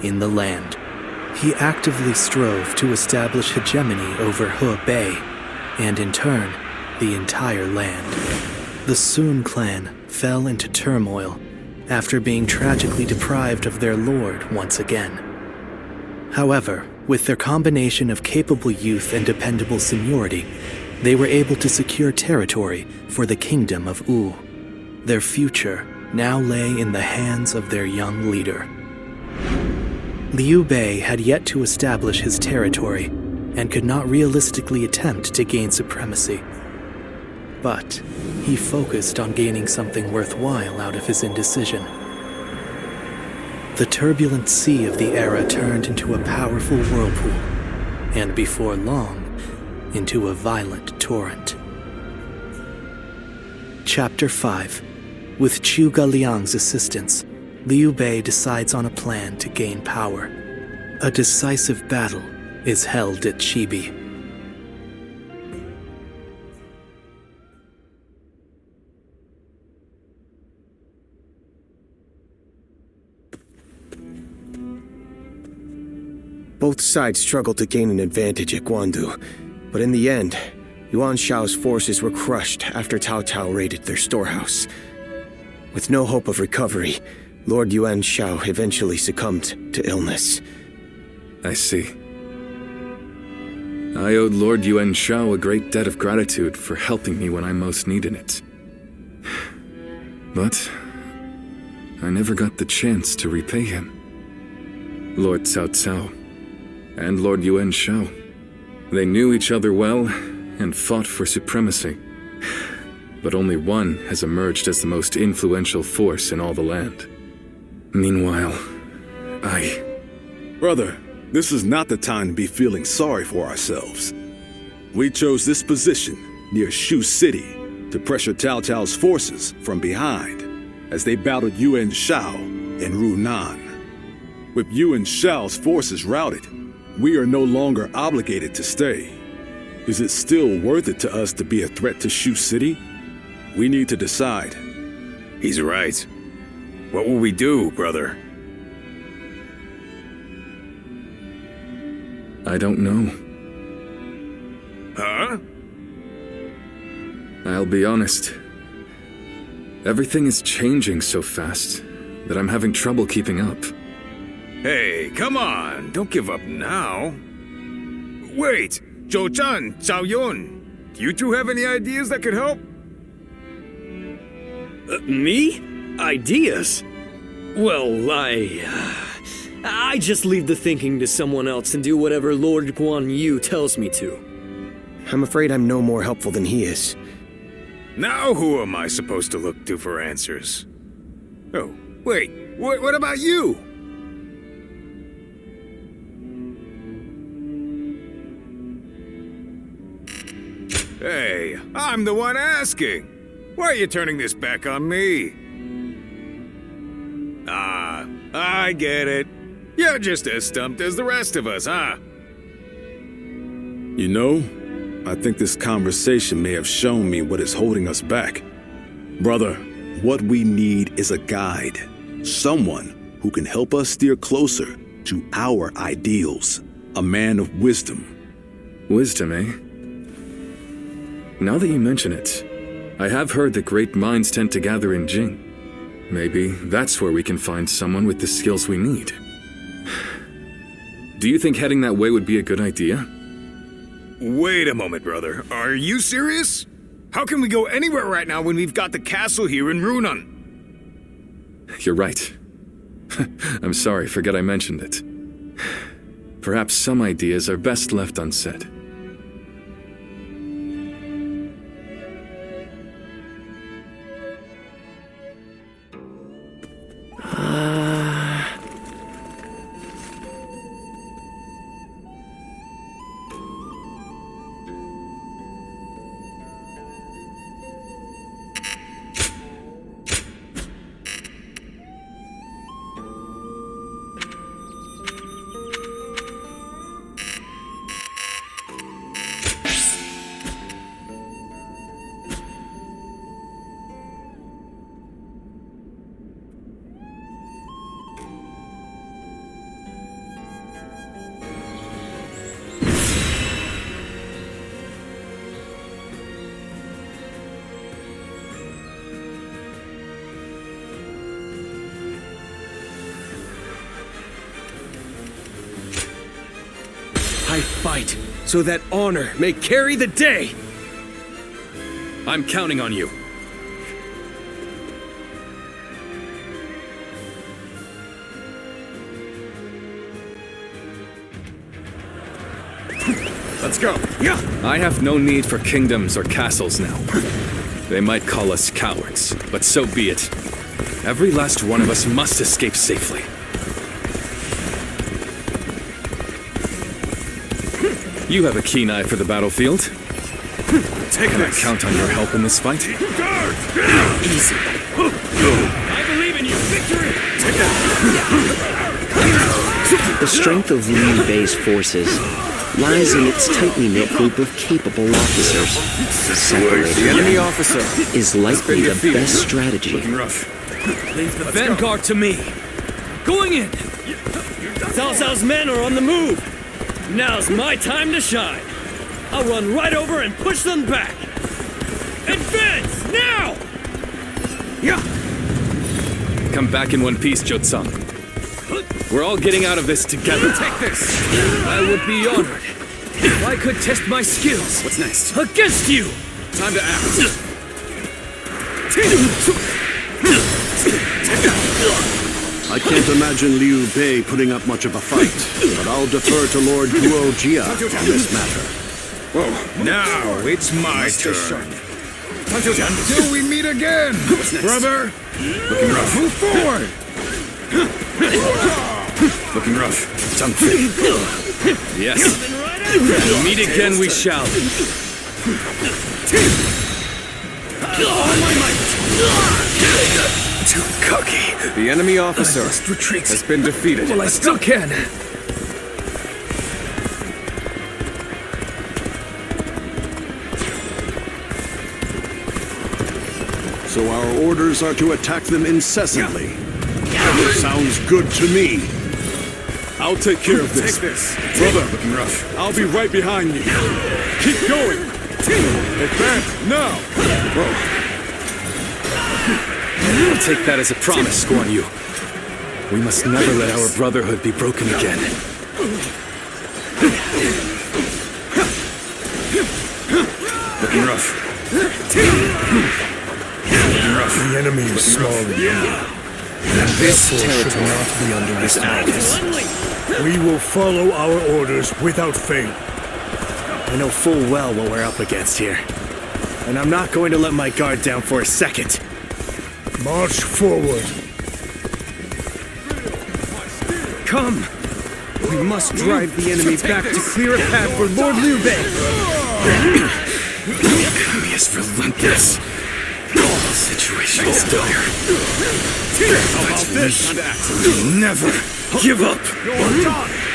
in the land. He actively strove to establish hegemony over Hebei, and in turn, the entire land. The Sun clan fell into turmoil after being tragically deprived of their lord once again. However, with their combination of capable youth and dependable seniority, they were able to secure territory for the kingdom of Wu. Their future now lay in the hands of their young leader. Liu Bei had yet to establish his territory and could not realistically attempt to gain supremacy. But he focused on gaining something worthwhile out of his indecision. The turbulent sea of the era turned into a powerful whirlpool, and before long, into a violent torrent. Chapter 5. With Zhuge Liang's assistance, Liu Bei decides on a plan to gain power. A decisive battle is held at Chibi. Both sides struggled to gain an advantage at Guandu, but in the end, Yuan Shao's forces were crushed after Cao Cao raided their storehouse. With no hope of recovery, Lord Yuan Shao eventually succumbed to illness. I see. I owed Lord Yuan Shao a great debt of gratitude for helping me when I most needed it. But I never got the chance to repay him. Lord Cao Cao and Lord Yuan Shao, they knew each other well and fought for supremacy. But only one has emerged as the most influential force in all the land. Meanwhile, Brother, this is not the time to be feeling sorry for ourselves. We chose this position near Shu City to pressure Cao Cao's forces from behind as they battled Yuan Shao and Runan. With Yuan Shao's forces routed, we are no longer obligated to stay. Is it still worth it to us to be a threat to Shu City? We need to decide. He's right. What will we do, brother? I don't know. Huh? I'll be honest. Everything is changing so fast that I'm having trouble keeping up. Hey, come on, don't give up now. Wait, Zhou Zhan, Zhao Yun, do you two have any ideas that could help? Me? Ideas? Well, I just leave the thinking to someone else and do whatever Lord Guan Yu tells me to. I'm afraid I'm no more helpful than he is. Now who am I supposed to look to for answers? Oh, wait, what about you? Hey, I'm the one asking. Why are you turning this back on me? Ah, I get it. You're just as stumped as the rest of us, huh? You know, I think this conversation may have shown me what is holding us back. Brother, what we need is a guide. Someone who can help us steer closer to our ideals. A man of wisdom. Wisdom, eh? Now that you mention it, I have heard that great minds tend to gather in Jing. Maybe that's where we can find someone with the skills we need. Do you think heading that way would be a good idea? Wait a moment, brother. Are you serious? How can we go anywhere right now when we've got the castle here in Runan? You're right. I'm sorry, forget I mentioned it. Perhaps some ideas are best left unsaid. I fight so that honor may carry the day! I'm counting on you. Let's go. Yeah. I have no need for kingdoms or castles now. They might call us cowards, but so be it. Every last one of us must escape safely. You have a keen eye for the battlefield. Can I count on your help in this fight? Easy. I believe in you. Victory! Take that. The strength of Liu Bei's forces lies in its tightly knit group of capable officers. Separating The enemy officer is likely the best strategy. Rough. Leave the vanguard to me. Going in. Cao Cao's men are on the move. Now's my time to shine. I'll run right over and push them back. Advance now! Come back in one piece, Jotsang. We're all getting out of this together. Take this. I would be honored if I could test my skills. What's next? Against you! Time to act. I can't imagine Liu Bei putting up much of a fight, but I'll defer to Lord Guo Jia on this matter. Whoa. Now it's my turn. Until we meet again, brother. Looking rough. Move forward. Looking rough. Yes. Meet again we shall. All my might! Too cocky. The enemy officer has been defeated. Well, I still can. So our orders are to attack them incessantly. Sounds good to me. I'll take care of this. Take this. Brother, Looking rough. I'll be right behind you. Keep going. Advance now. I'll take that as a promise, Guan Yu. We must never let our brotherhood be broken again. Looking rough. The enemy is small and weak. This Should territory not be underestimated. is We will follow our orders without fail. I know full well what we're up against here. And I'm not going to let my guard down for a second. March forward. Come! We must drive the enemy back to clear a path for Lord Liu Bei! The enemy is relentless. The situation is dire. Never give up.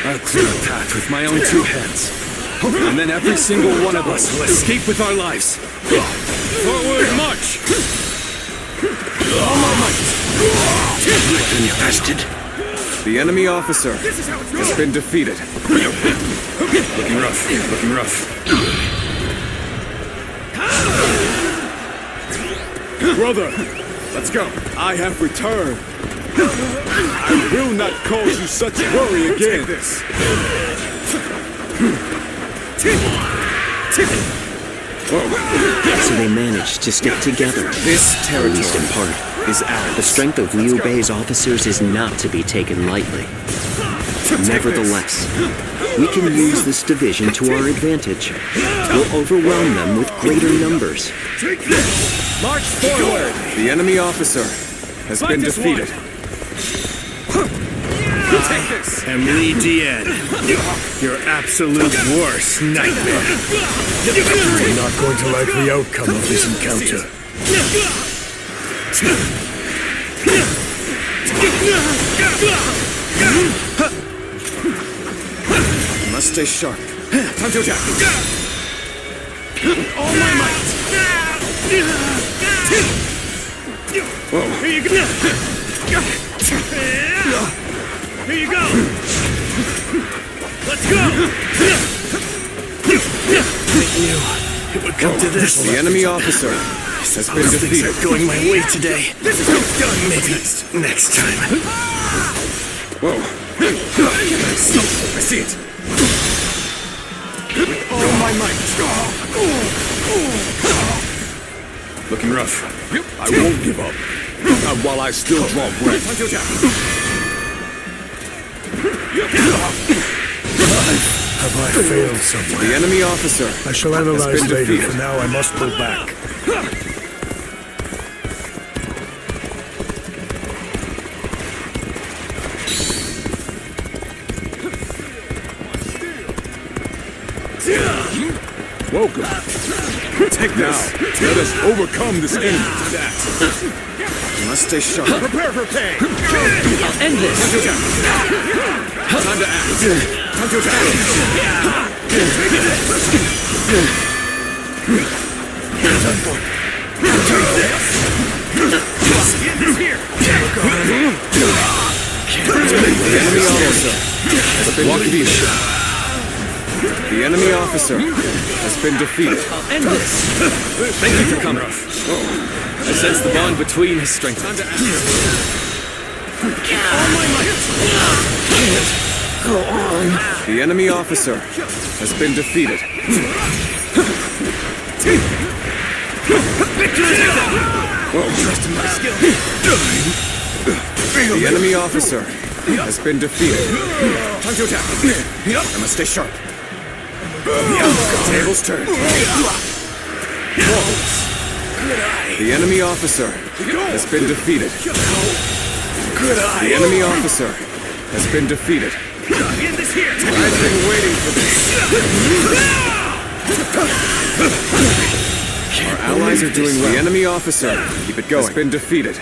I'll clear a path with my own two hands. And then every single one of us will escape with our lives. Forward march! All my might! Infested. The enemy officer has been defeated. Looking rough. Looking rough. Brother, let's go. I have returned. I will not cause you such worry again. Take this. So they managed to stick together. This At territory least in part. is The ours. strength of Liu Bei's officers is not to be taken lightly. Nevertheless, we can use this division to our advantage. We'll overwhelm them with greater numbers. March forward! The enemy officer has been this defeated. Take this. Emily Dien, your absolute worst nightmare. You're not going to like the outcome of this encounter. Must stay sharp. Time to attack. All my might! Here you go! Here you go! Let's go! It would come to this. The enemy officer has been Things defeated. are going my way today. This is how it's done. Maybe next time. I see it. with all my might. Looking rough. I won't give up. Not while I still draw breath. Have I failed somewhere? The enemy officer. I shall analyze later. For now, I must pull back. Welcome. Take this. Let us overcome this enemy. You must stay sharp. Prepare for pain. I'll end this. Time to act. Time to attack. The enemy officer has been defeated. I'll end this. Thank you for coming. I sense the bond between has strengthened. Go on. The enemy officer has been defeated. Trust in my skill. The enemy officer has been defeated. Time to attack. I must stay sharp. Tables turn. The enemy officer has been defeated. The enemy officer has been defeated. End this here. I've been waiting for this. Our allies are doing well. The enemy officer, keep it going, has been defeated.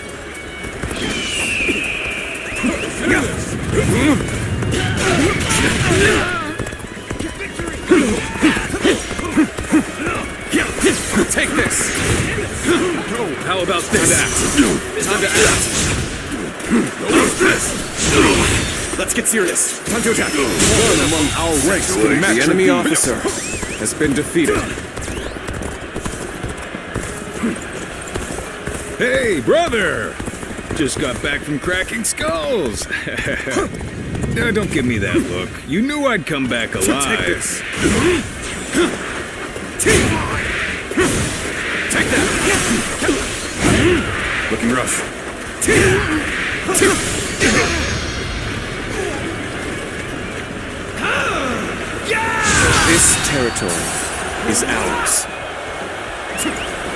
Take this. How about this? Time to act. Let's get serious. Time to attack. One among our ranks can match The enemy your officer has been defeated. Hey, brother! Just got back from cracking skulls. No, don't give me that look. You knew I'd come back alive. Take this. Take that. Looking rough. This territory is ours.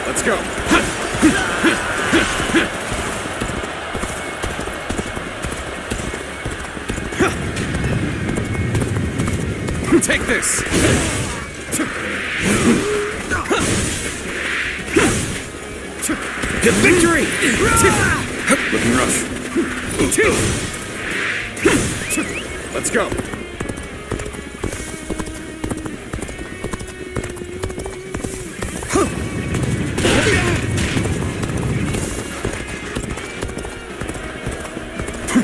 Let's go. Take this. Get victory! Looking rough. Let's go.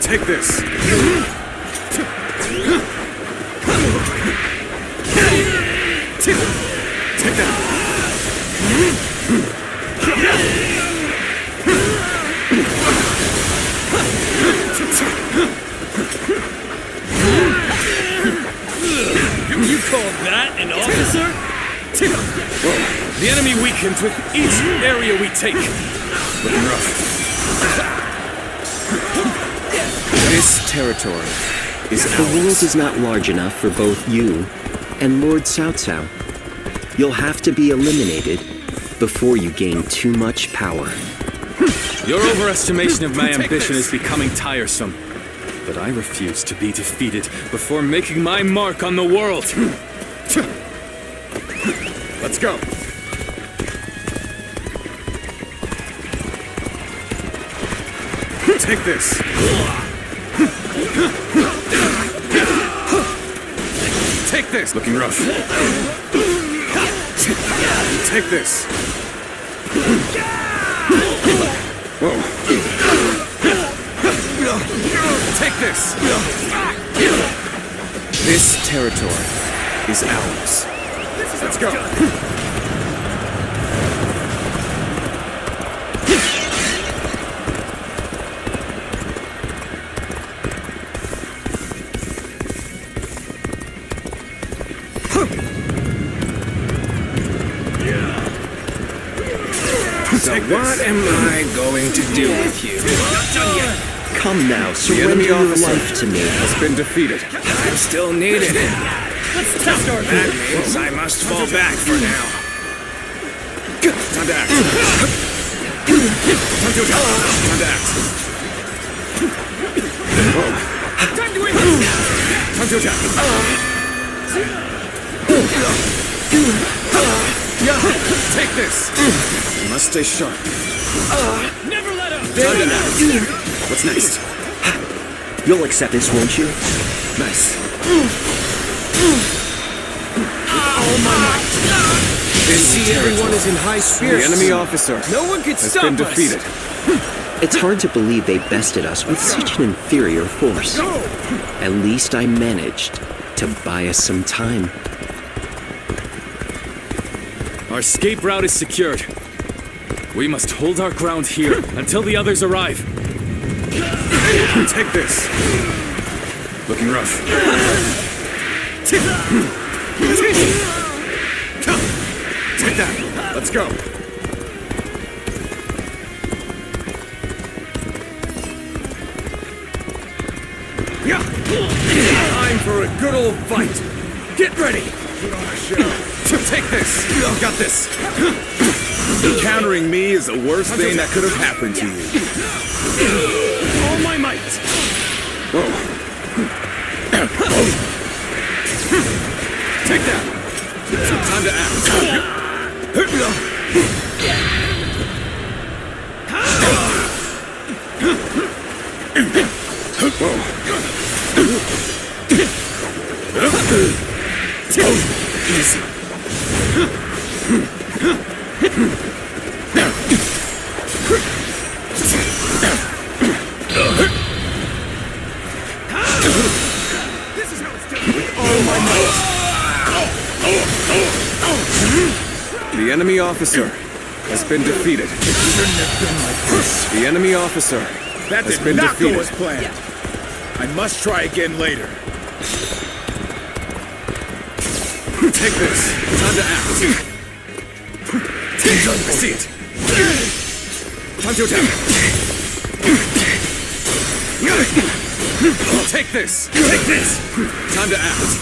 Take this. Take that. You call that an officer? The enemy weakens with each area we take. Looking rough. This territory is The world is not large enough for both you and Lord Cao Cao. You'll have to be eliminated before you gain too much power. Your overestimation of my ambition is becoming tiresome. But I refuse to be defeated before making my mark on the world. Let's go. Take this. Take this. Looking rough. Take this. Whoa. Take this. This territory is ours. Let's go. What am I going to do with you? Not done yet. Come now, The surrender enemy your officer life to me. has been defeated. I'm still needed. Let's test our That means I must fall back for now. Time to act. Time to attack. Time to act. Time to win. Time to attack. Take this. You must stay sharp. Never let up! Time to act. What's next? You'll accept this, won't you? Nice. I see everyone is in high The spirits. enemy officer No one can has stop been us. defeated. It's hard to believe they bested us with such an inferior force. At least I managed to buy us some time. Our escape route is secured. We must hold our ground here until the others arrive. Take this. Looking rough. Take that. Let's go. Time for a good old fight. Get ready. Put on a show. Take this. You got this. Encountering me is the worst thing that could have happened to you. All my might! Take that. Time to act. Easy. This is how it's done. With all my might. The enemy officer has been defeated. The enemy officer That has did been not defeated. go as planned. I must try again later. Take this. Time to act. I see it. Time to attack. Take this. Take this. Time to act.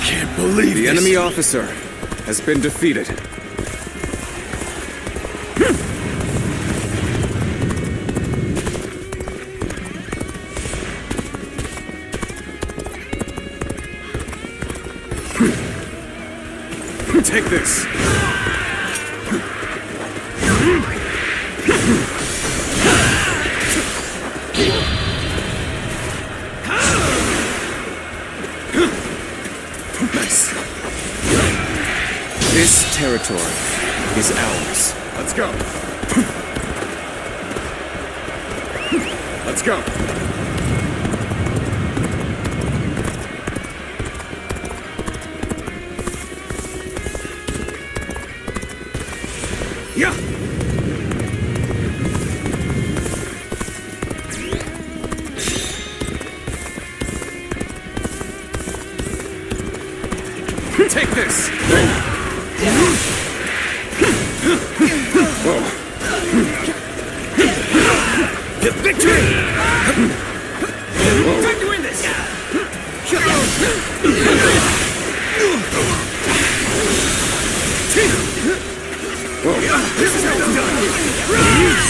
Can't believe the enemy officer has been defeated. Take this. Nice. This territory is ours. Let's go. Let's go. Yeah. Take this. The victory. Time to win this. This is how it's done.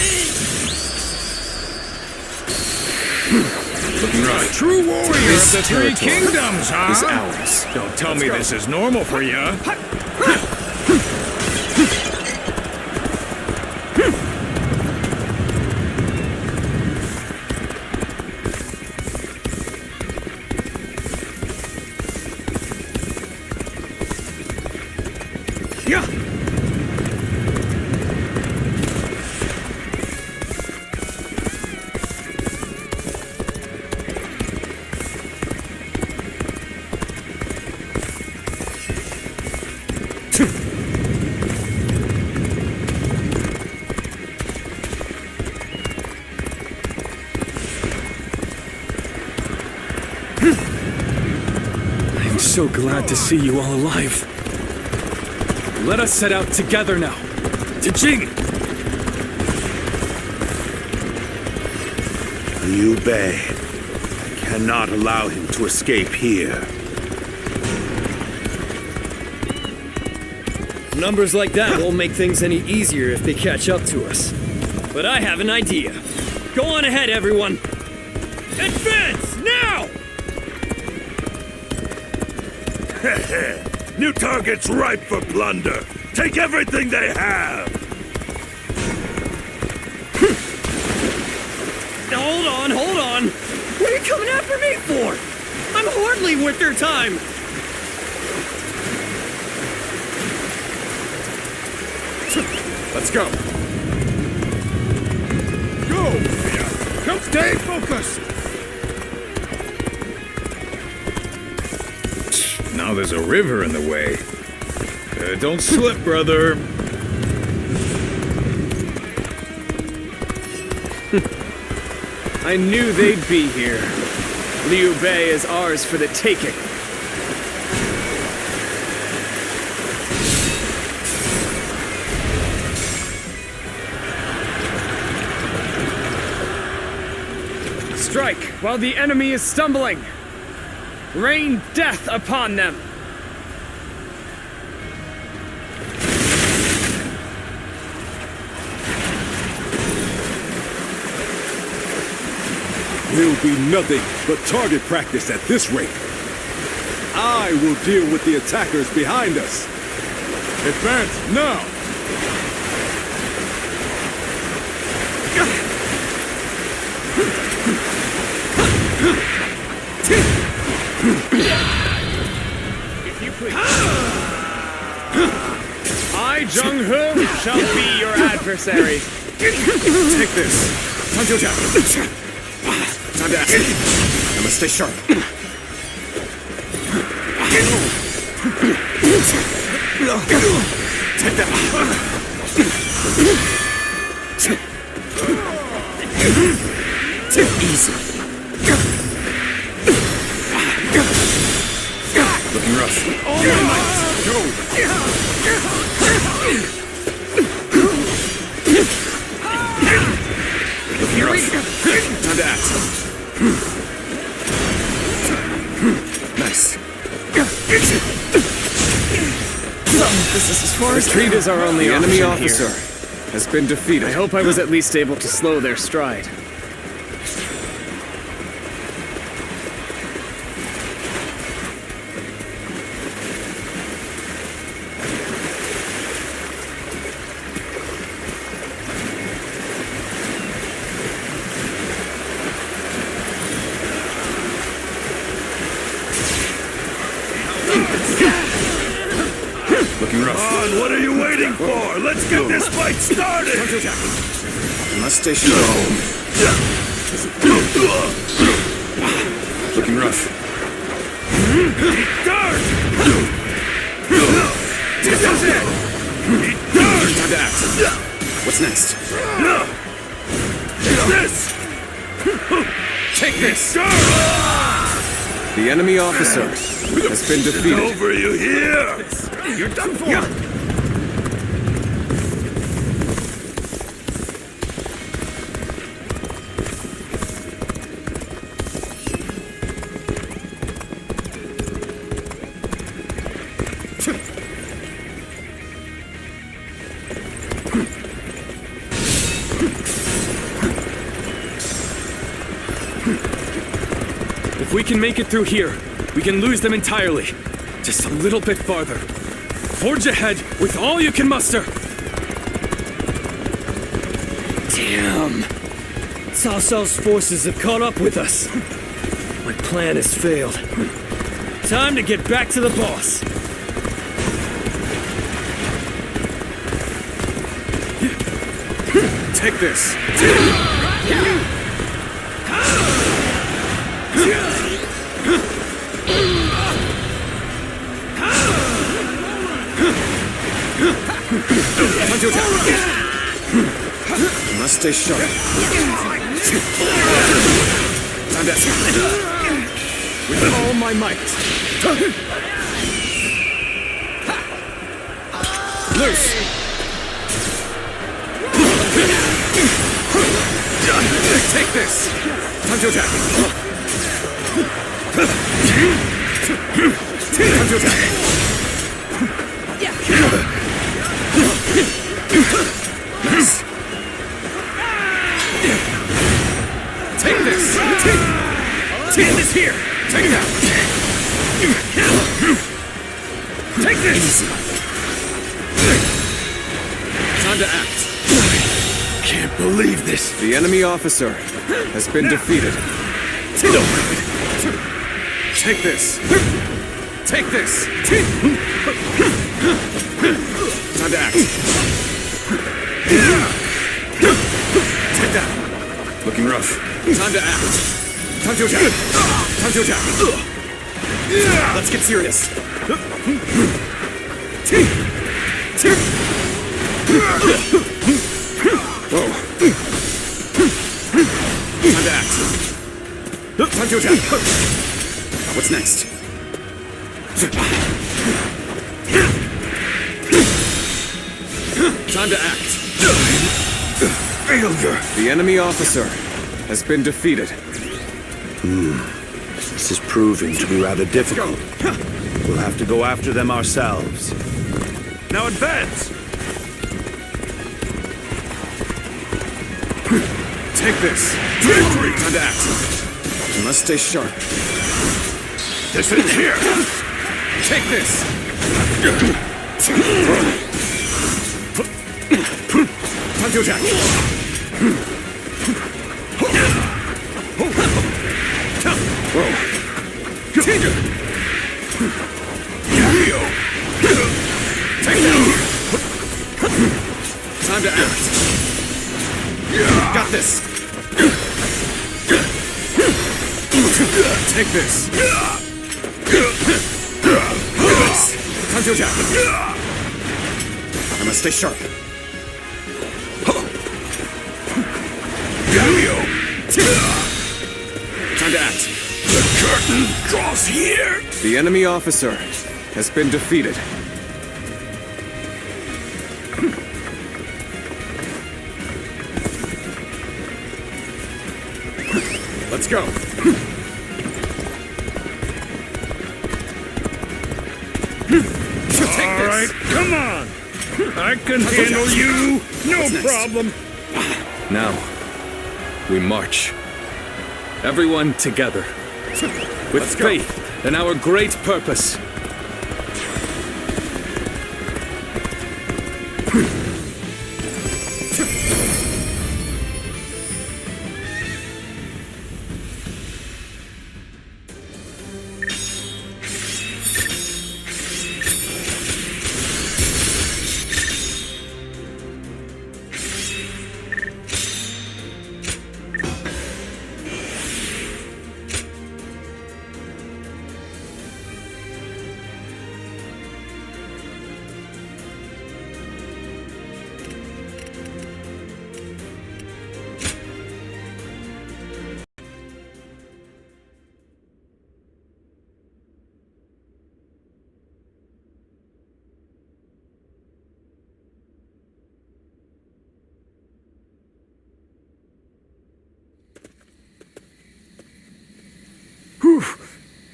Looking right. True warrior This of the Three territory Kingdoms, huh? is ours. Don't tell me this is normal for you. Yeah. I'm so glad to see you all alive. Let us set out together now. To Jing! Liu Bei. I cannot allow him to escape here. Numbers like that won't make things any easier if they catch up to us. But I have an idea. Go on ahead, everyone. Advance, now! New targets ripe for plunder. Take everything they have. Hold on. What are you coming after me for? I'm hardly worth your time. Let's go. Go! Come stay focused! Now there's a river in the way. Don't slip, brother. I knew they'd be here. Liu Bei is ours for the taking. Strike while the enemy is stumbling. Rain death upon them. Will be nothing but target practice at this rate. I will deal with the attackers behind us. Advance now! If you please. I, Jung-Hu, shall be your adversary. Take this. Time to attack. Time to act. I must stay sharp. Take that. Easy. Looking rough. All my might. Go! Looking rough. Time to act. Nice. This is as far as retreat is our only enemy option officer here. has been defeated. I hope I was at least able to slow their stride. Looking rough. Come on, what are you waiting for? Let's get this fight started! Must stay strong. Looking rough. Dart! This is it! Time to act. What's next? This! Take this! The enemy officer has been defeated. Over, you hear? You're done for! If we can make it through here, we can lose them entirely. Just a little bit farther. Forge ahead with all you can muster. Damn. Cao Cao's forces have caught up with us. My plan has failed. Time to get back to the boss. Take this. Time to attack. Must stay sharp. Time to attack. With all my might. Loose! Take this! Time to attack! Time to attack! Nice! Take this! Take this here! Take that! Take this! Time to act. Can't believe this. The enemy officer has been defeated. Take this. Take this. Time to act. Take that. Looking rough. Time to act. Time to attack. Time to attack. Let's get serious. Whoa. Time to act. Time to attack. What's next? Time to act. Failure. The enemy officer has been defeated. This is proving to be rather difficult. We'll have to go after them ourselves. Now advance. Take this. Time to act. You must stay sharp. This is here. Take this. Time to attack. Whoa. Take that. Time to act. Got this. Take this. Time to attack. I must stay sharp. Time to act. The curtain draws here. The enemy officer has been defeated. Let's go. All right, come on. I can handle you. No problem. Now, we march. Everyone together. With faith in our great purpose.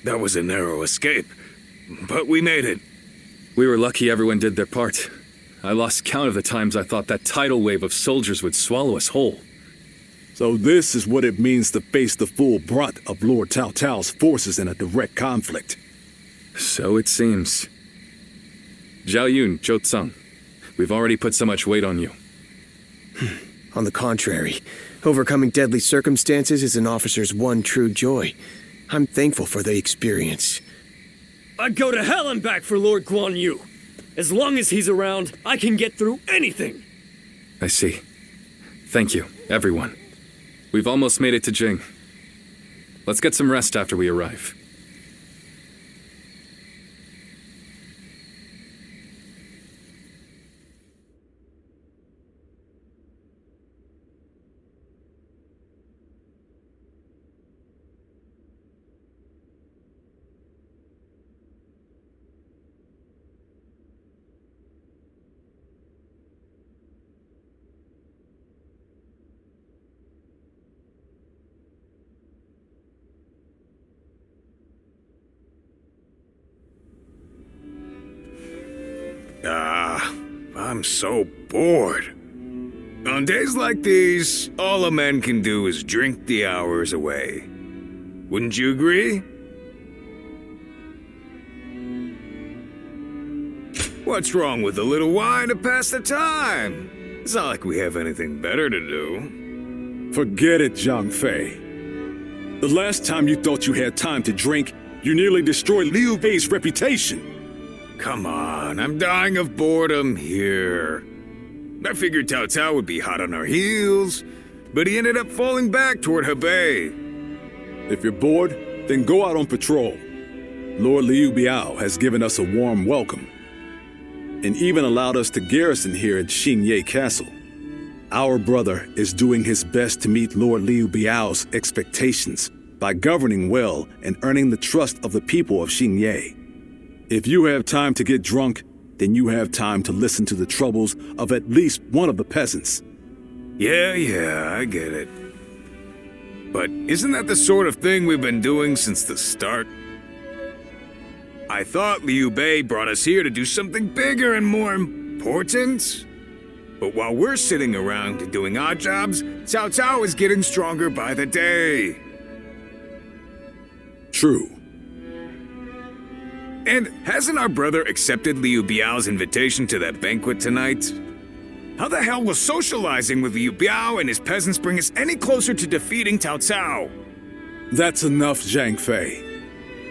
That was a narrow escape, but we made it. We were lucky everyone did their part. I lost count of the times I thought that tidal wave of soldiers would swallow us whole. So this is what it means to face the full brunt of Lord Cao Cao's forces in a direct conflict. So it seems. Zhao Yun, Zhou Tsang, we've already put so much weight on you. On the contrary, overcoming deadly circumstances is an officer's one true joy. I'm thankful for the experience. I'd go to hell and back for Lord Guan Yu. As long as he's around, I can get through anything. I see. Thank you, everyone. We've almost made it to Jing. Let's get some rest after we arrive. I'm so bored. On days like these, all a man can do is drink the hours away. Wouldn't you agree? What's wrong with a little wine to pass the time? It's not like we have anything better to do. Forget it, Zhang Fei. The last time you thought you had time to drink, you nearly destroyed Liu Bei's reputation. Come on, I'm dying of boredom here. I figured Cao Cao would be hot on our heels, but he ended up falling back toward Hebei. If you're bored, then go out on patrol. Lord Liu Biao has given us a warm welcome, and even allowed us to garrison here at Xingye Castle. Our brother is doing his best to meet Lord Liu Biao's expectations by governing well and earning the trust of the people of Xingye. If you have time to get drunk, then you have time to listen to the troubles of at least one of the peasants. Yeah, I get it. But isn't that the sort of thing we've been doing since the start? I thought Liu Bei brought us here to do something bigger and more important. But while we're sitting around doing odd jobs, Cao Cao is getting stronger by the day. True. And hasn't our brother accepted Liu Biao's invitation to that banquet tonight? How the hell will socializing with Liu Biao and his peasants bring us any closer to defeating Cao Cao? That's enough, Zhang Fei.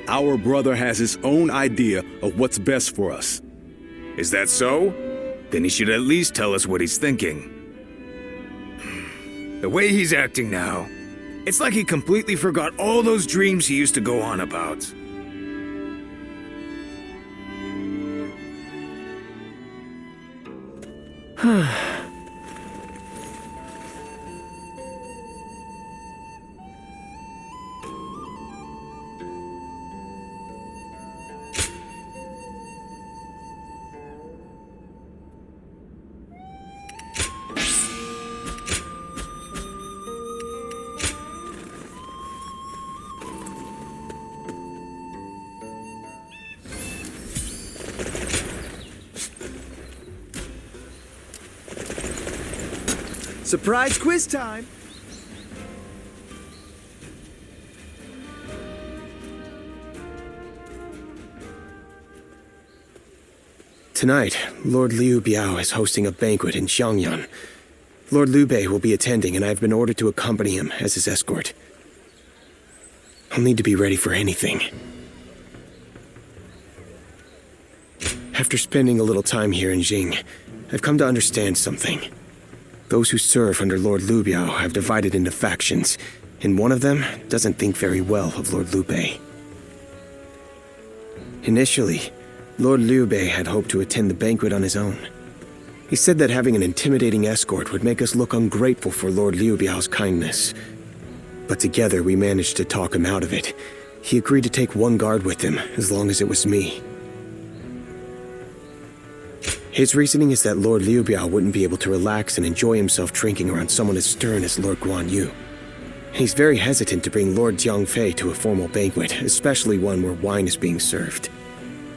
Our brother has his own idea of what's best for us. Is that so? Then he should at least tell us what he's thinking. The way he's acting now, it's like he completely forgot all those dreams he used to go on about. Surprise quiz time! Tonight, Lord Liu Biao is hosting a banquet in Xiangyan. Lord Liu Bei will be attending, and I have been ordered to accompany him as his escort. I'll need to be ready for anything. After spending a little time here in Jing, I've come to understand something. Those who serve under Lord Liu Biao have divided into factions, and one of them doesn't think very well of Lord Liu Bei. Initially, Lord Liu Bei had hoped to attend the banquet on his own. He said that having an intimidating escort would make us look ungrateful for Lord Liu Biao's kindness. But together we managed to talk him out of it. He agreed to take one guard with him, as long as it was me. His reasoning is that Lord Liu Biao wouldn't be able to relax and enjoy himself drinking around someone as stern as Lord Guan Yu. He's very hesitant to bring Lord Jiang Fei to a formal banquet, especially one where wine is being served.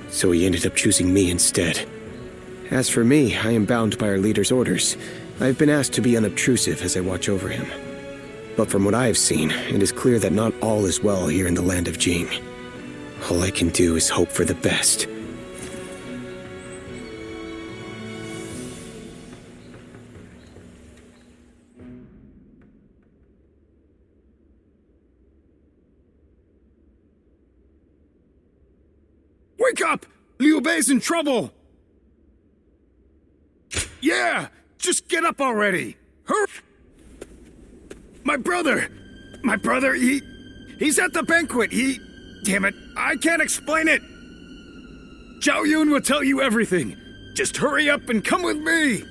So he ended up choosing me instead. As for me, I am bound by our leader's orders. I've been asked to be unobtrusive as I watch over him. But from what I have seen, it is clear that not all is well here in the land of Jing. All I can do is hope for the best. Wake up! Liu Bei's in trouble! Yeah! Just get up already! Hurry! My brother! He's at the banquet! Damn it, I can't explain it! Zhao Yun will tell you everything! Just hurry up and come with me!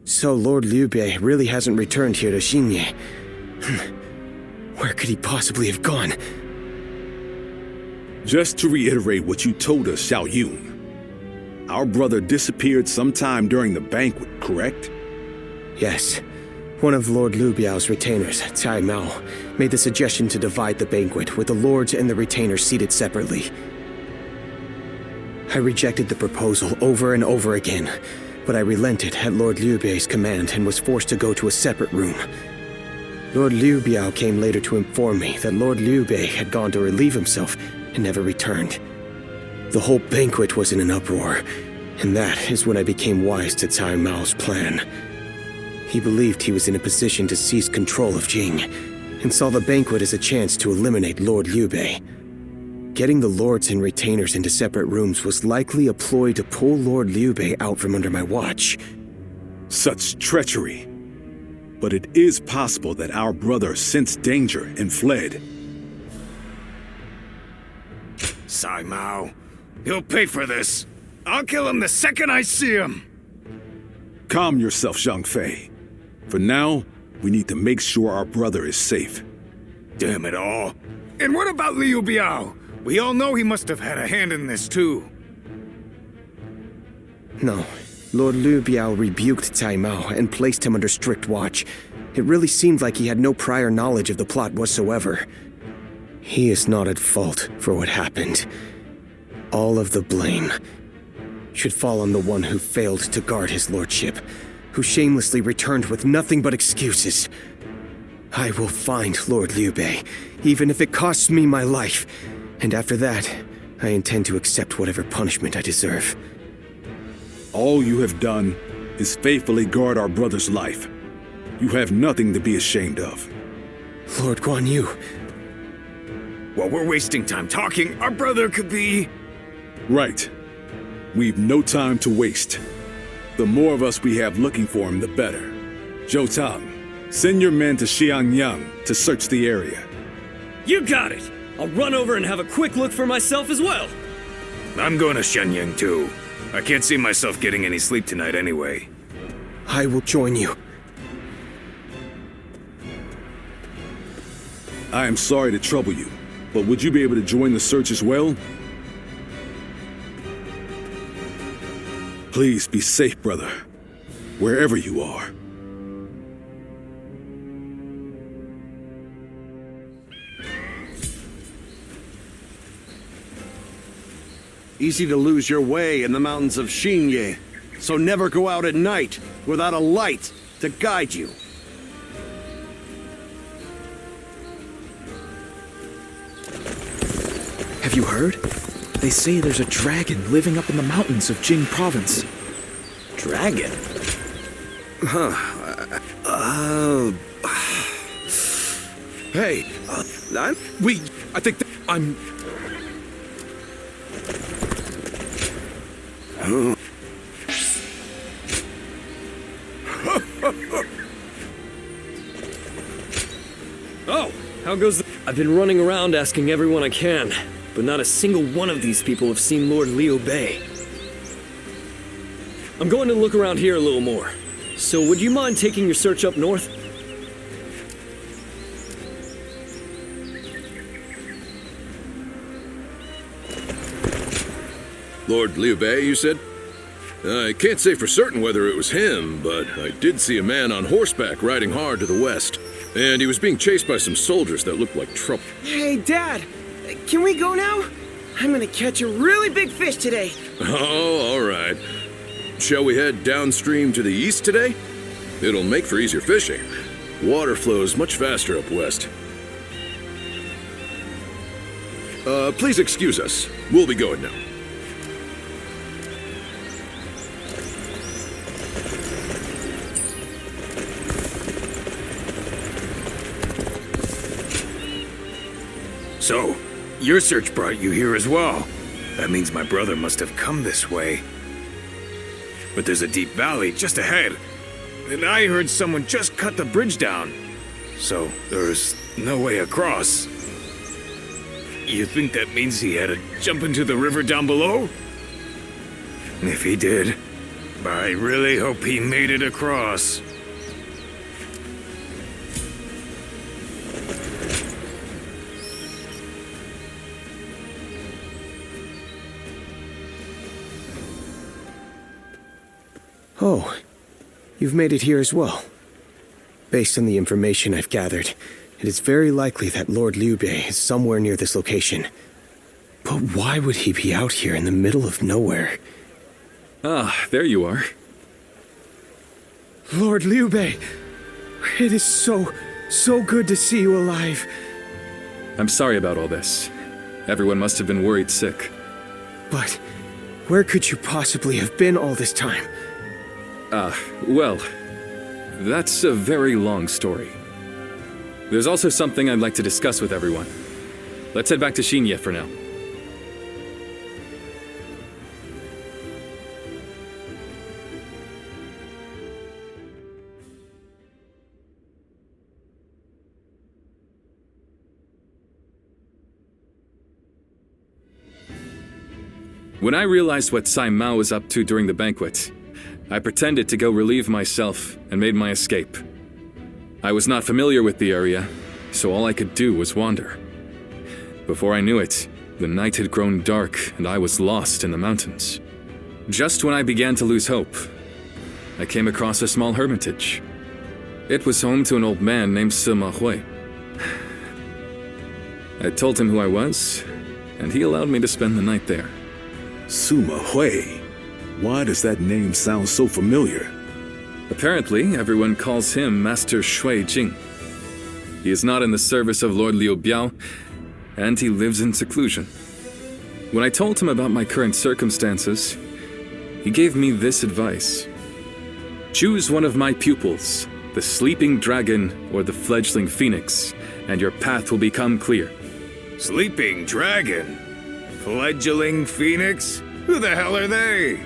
So Lord Liu Bei really hasn't returned here to Xingye. Where could he possibly have gone? Just to reiterate what you told us, Xiao Yun. Our brother disappeared sometime during the banquet, correct? Yes. One of Lord Liu Biao's retainers, Cai Mao, made the suggestion to divide the banquet with the lords and the retainers seated separately. I rejected the proposal over and over again, but I relented at Lord Liu Bei's command and was forced to go to a separate room. Lord Liu Biao came later to inform me that Lord Liu Bei had gone to relieve himself and never returned. The whole banquet was in an uproar, and that is when I became wise to Cai Mao's plan. He believed he was in a position to seize control of Jing, and saw the banquet as a chance to eliminate Lord Liu Bei. Getting the lords and retainers into separate rooms was likely a ploy to pull Lord Liu Bei out from under my watch. Such treachery. But it is possible that our brother sensed danger and fled. Cai Mao, he'll pay for this. I'll kill him the second I see him. Calm yourself, Zhang Fei. For now, we need to make sure our brother is safe. Damn it all. And what about Liu Biao? We all know he must have had a hand in this too. No. Lord Liu Biao rebuked Cai Mao and placed him under strict watch. It really seemed like he had no prior knowledge of the plot whatsoever. He is not at fault for what happened. All of the blame should fall on the one who failed to guard his lordship, who shamelessly returned with nothing but excuses. I will find Lord Liu Bei, even if it costs me my life. And after that, I intend to accept whatever punishment I deserve. All you have done is faithfully guard our brother's life. You have nothing to be ashamed of. Lord Guan Yu. While we're wasting time talking, our brother could be... Right. We've no time to waste. The more of us we have looking for him, the better. Zhou Tang, send your men to Xiangyang to search the area. You got it! I'll run over and have a quick look for myself as well. I'm going to Shenyang too. I can't see myself getting any sleep tonight anyway. I will join you. I am sorry to trouble you, but would you be able to join the search as well? Please be safe, brother, wherever you are. Easy to lose your way in the mountains of Xinye, so never go out at night without a light to guide you. Have you heard? They say there's a dragon living up in the mountains of Jing province. Dragon? Hey, I think I'm... Oh, how goes the... I've been running around asking everyone I can, but not a single one of these people have seen Lord Liu Bei. I'm going to look around here a little more. So would you mind taking your search up north? Lord Liu Bei, you said? I can't say for certain whether it was him, but I did see a man on horseback riding hard to the west. And he was being chased by some soldiers that looked like trouble. Hey, Dad, can we go now? I'm gonna catch a really big fish today. Oh, all right. Shall we head downstream to the east today? It'll make for easier fishing. Water flows much faster up west. Please excuse us. We'll be going now. So, your search brought you here as well. That means my brother must have come this way. But there's a deep valley just ahead. And I heard someone just cut the bridge down. So, there's no way across. You think that means he had to jump into the river down below? If he did, I really hope he made it across. Oh, you've made it here as well. Based on the information I've gathered, it is very likely that Lord Liu Bei is somewhere near this location. But why would he be out here in the middle of nowhere? Ah, there you are. Lord Liu Bei, it is so good to see you alive. I'm sorry about all this. Everyone must have been worried sick. But where could you possibly have been all this time? Well, that's a very long story. There's also something I'd like to discuss with everyone. Let's head back to Xinye for now. When I realized what Sai Mao was up to during the banquet, I pretended to go relieve myself and made my escape. I was not familiar with the area, so all I could do was wander. Before I knew it, the night had grown dark and I was lost in the mountains. Just when I began to lose hope, I came across a small hermitage. It was home to an old man named Sima Hui. I told him who I was, and he allowed me to spend the night there. Sima Hui. Why does that name sound so familiar? Apparently, everyone calls him Master Shui Jing. He is not in the service of Lord Liu Biao, and he lives in seclusion. When I told him about my current circumstances, he gave me this advice. Choose one of my pupils, the sleeping dragon or the fledgling phoenix, and your path will become clear. Sleeping dragon? Fledgling phoenix? Who the hell are they?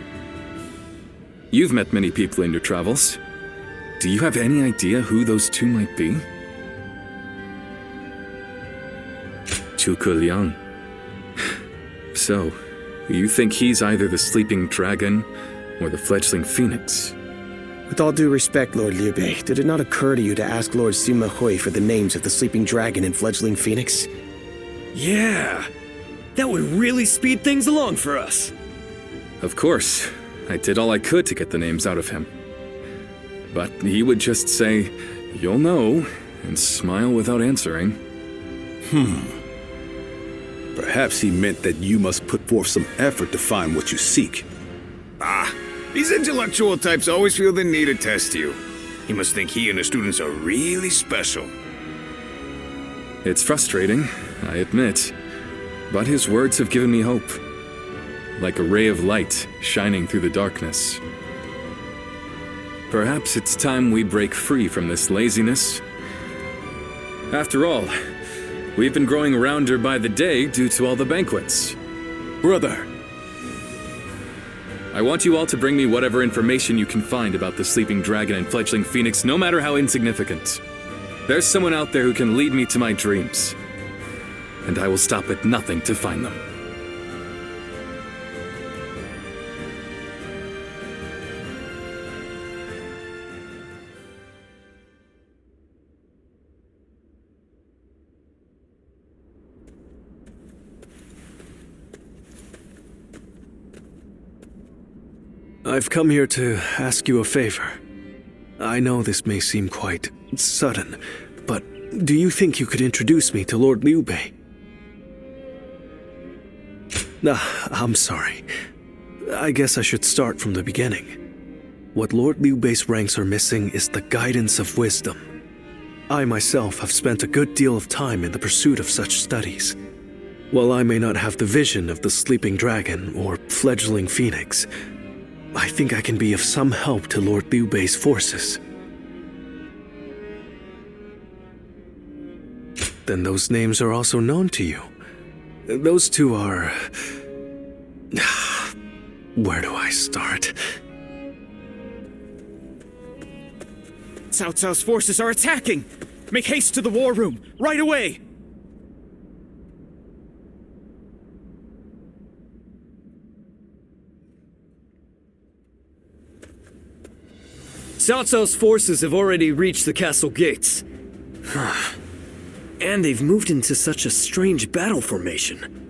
You've met many people in your travels. Do you have any idea who those two might be? Zhuge Liang. So, you think he's either the sleeping dragon or the fledgling phoenix? With all due respect, Lord Liu Bei, did it not occur to you to ask Lord Sima Hui for the names of the sleeping dragon and fledgling phoenix? Yeah, that would really speed things along for us. Of course, I did all I could to get the names out of him. But he would just say, "You'll know," and smile without answering. Perhaps he meant that you must put forth some effort to find what you seek. These intellectual types always feel the need to test you. He must think he and his students are really special. It's frustrating, I admit, but his words have given me hope. Like a ray of light shining through the darkness. Perhaps it's time we break free from this laziness. After all, we've been growing rounder by the day due to all the banquets. Brother! I want you all to bring me whatever information you can find about the sleeping dragon and fledgling phoenix, no matter how insignificant. There's someone out there who can lead me to my dreams. And I will stop at nothing to find them. I've come here to ask you a favor. I know this may seem quite sudden, but do you think you could introduce me to Lord Liu Bei? I'm sorry. I guess I should start from the beginning. What Lord Liu Bei's ranks are missing is the guidance of wisdom. I myself have spent a good deal of time in the pursuit of such studies. While I may not have the vision of the sleeping dragon or fledgling phoenix, I think I can be of some help to Lord Liu Bei's forces. Then those names are also known to you. Those two are... Where do I start? Cao Cao's forces are attacking! Make haste to the war room, right away! Cao Cao's forces have already reached the castle gates. And they've moved into such a strange battle formation.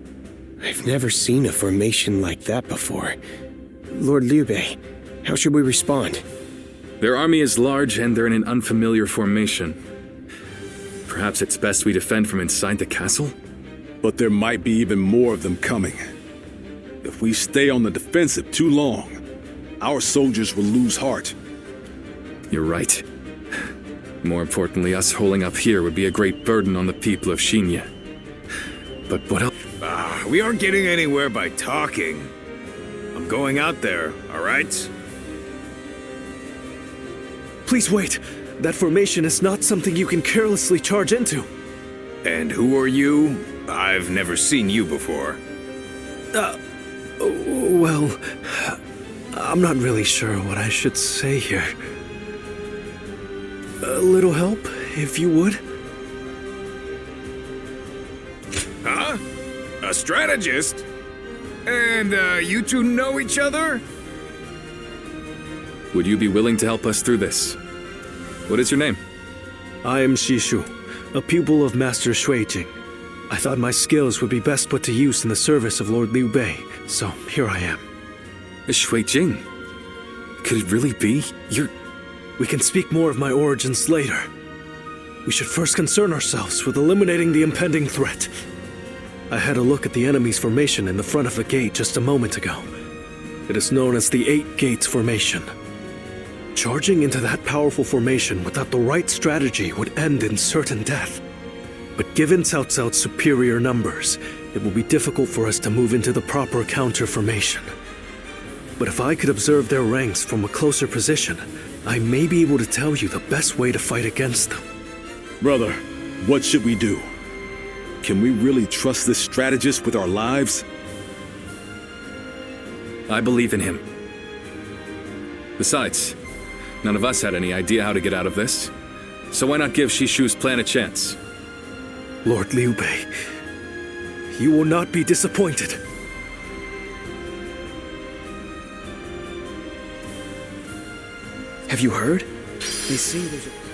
I've never seen a formation like that before. Lord Liu Bei, how should we respond? Their army is large and they're in an unfamiliar formation. Perhaps it's best we defend from inside the castle? But there might be even more of them coming. If we stay on the defensive too long, our soldiers will lose heart. You're right. More importantly, us holding up here would be a great burden on the people of Xinye. But what else? We aren't getting anywhere by talking. I'm going out there, all right? Please wait. That formation is not something you can carelessly charge into. And who are you? I've never seen you before. Well, I'm not really sure what I should say here. A little help, if you would? Huh? A strategist? And, you two know each other? Would you be willing to help us through this? What is your name? I am Shishu, a pupil of Master Shuijing. I thought my skills would be best put to use in the service of Lord Liu Bei, so here I am. Shuijing? Could it really be? We can speak more of my origins later. We should first concern ourselves with eliminating the impending threat. I had a look at the enemy's formation in the front of the gate just a moment ago. It is known as the Eight Gates Formation. Charging into that powerful formation without the right strategy would end in certain death. But given Cao Cao's superior numbers, it will be difficult for us to move into the proper counter formation. But if I could observe their ranks from a closer position, I may be able to tell you the best way to fight against them. Brother, what should we do? Can we really trust this strategist with our lives? I believe in him. Besides, none of us had any idea how to get out of this. So why not give Shishu's plan a chance? Lord Liu Bei, you will not be disappointed. Have you heard? They say there's a...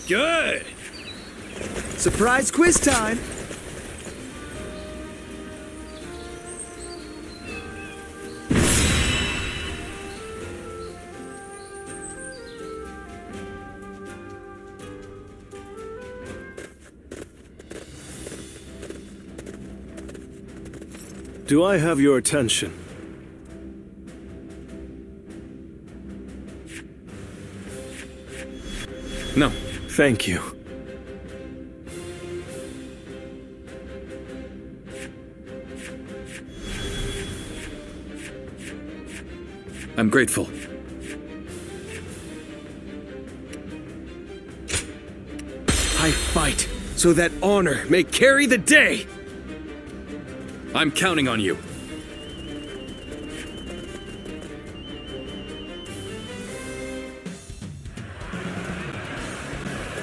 Good! Surprise quiz time! Do I have your attention? No. Thank you. I'm grateful. I fight so that honor may carry the day! I'm counting on you.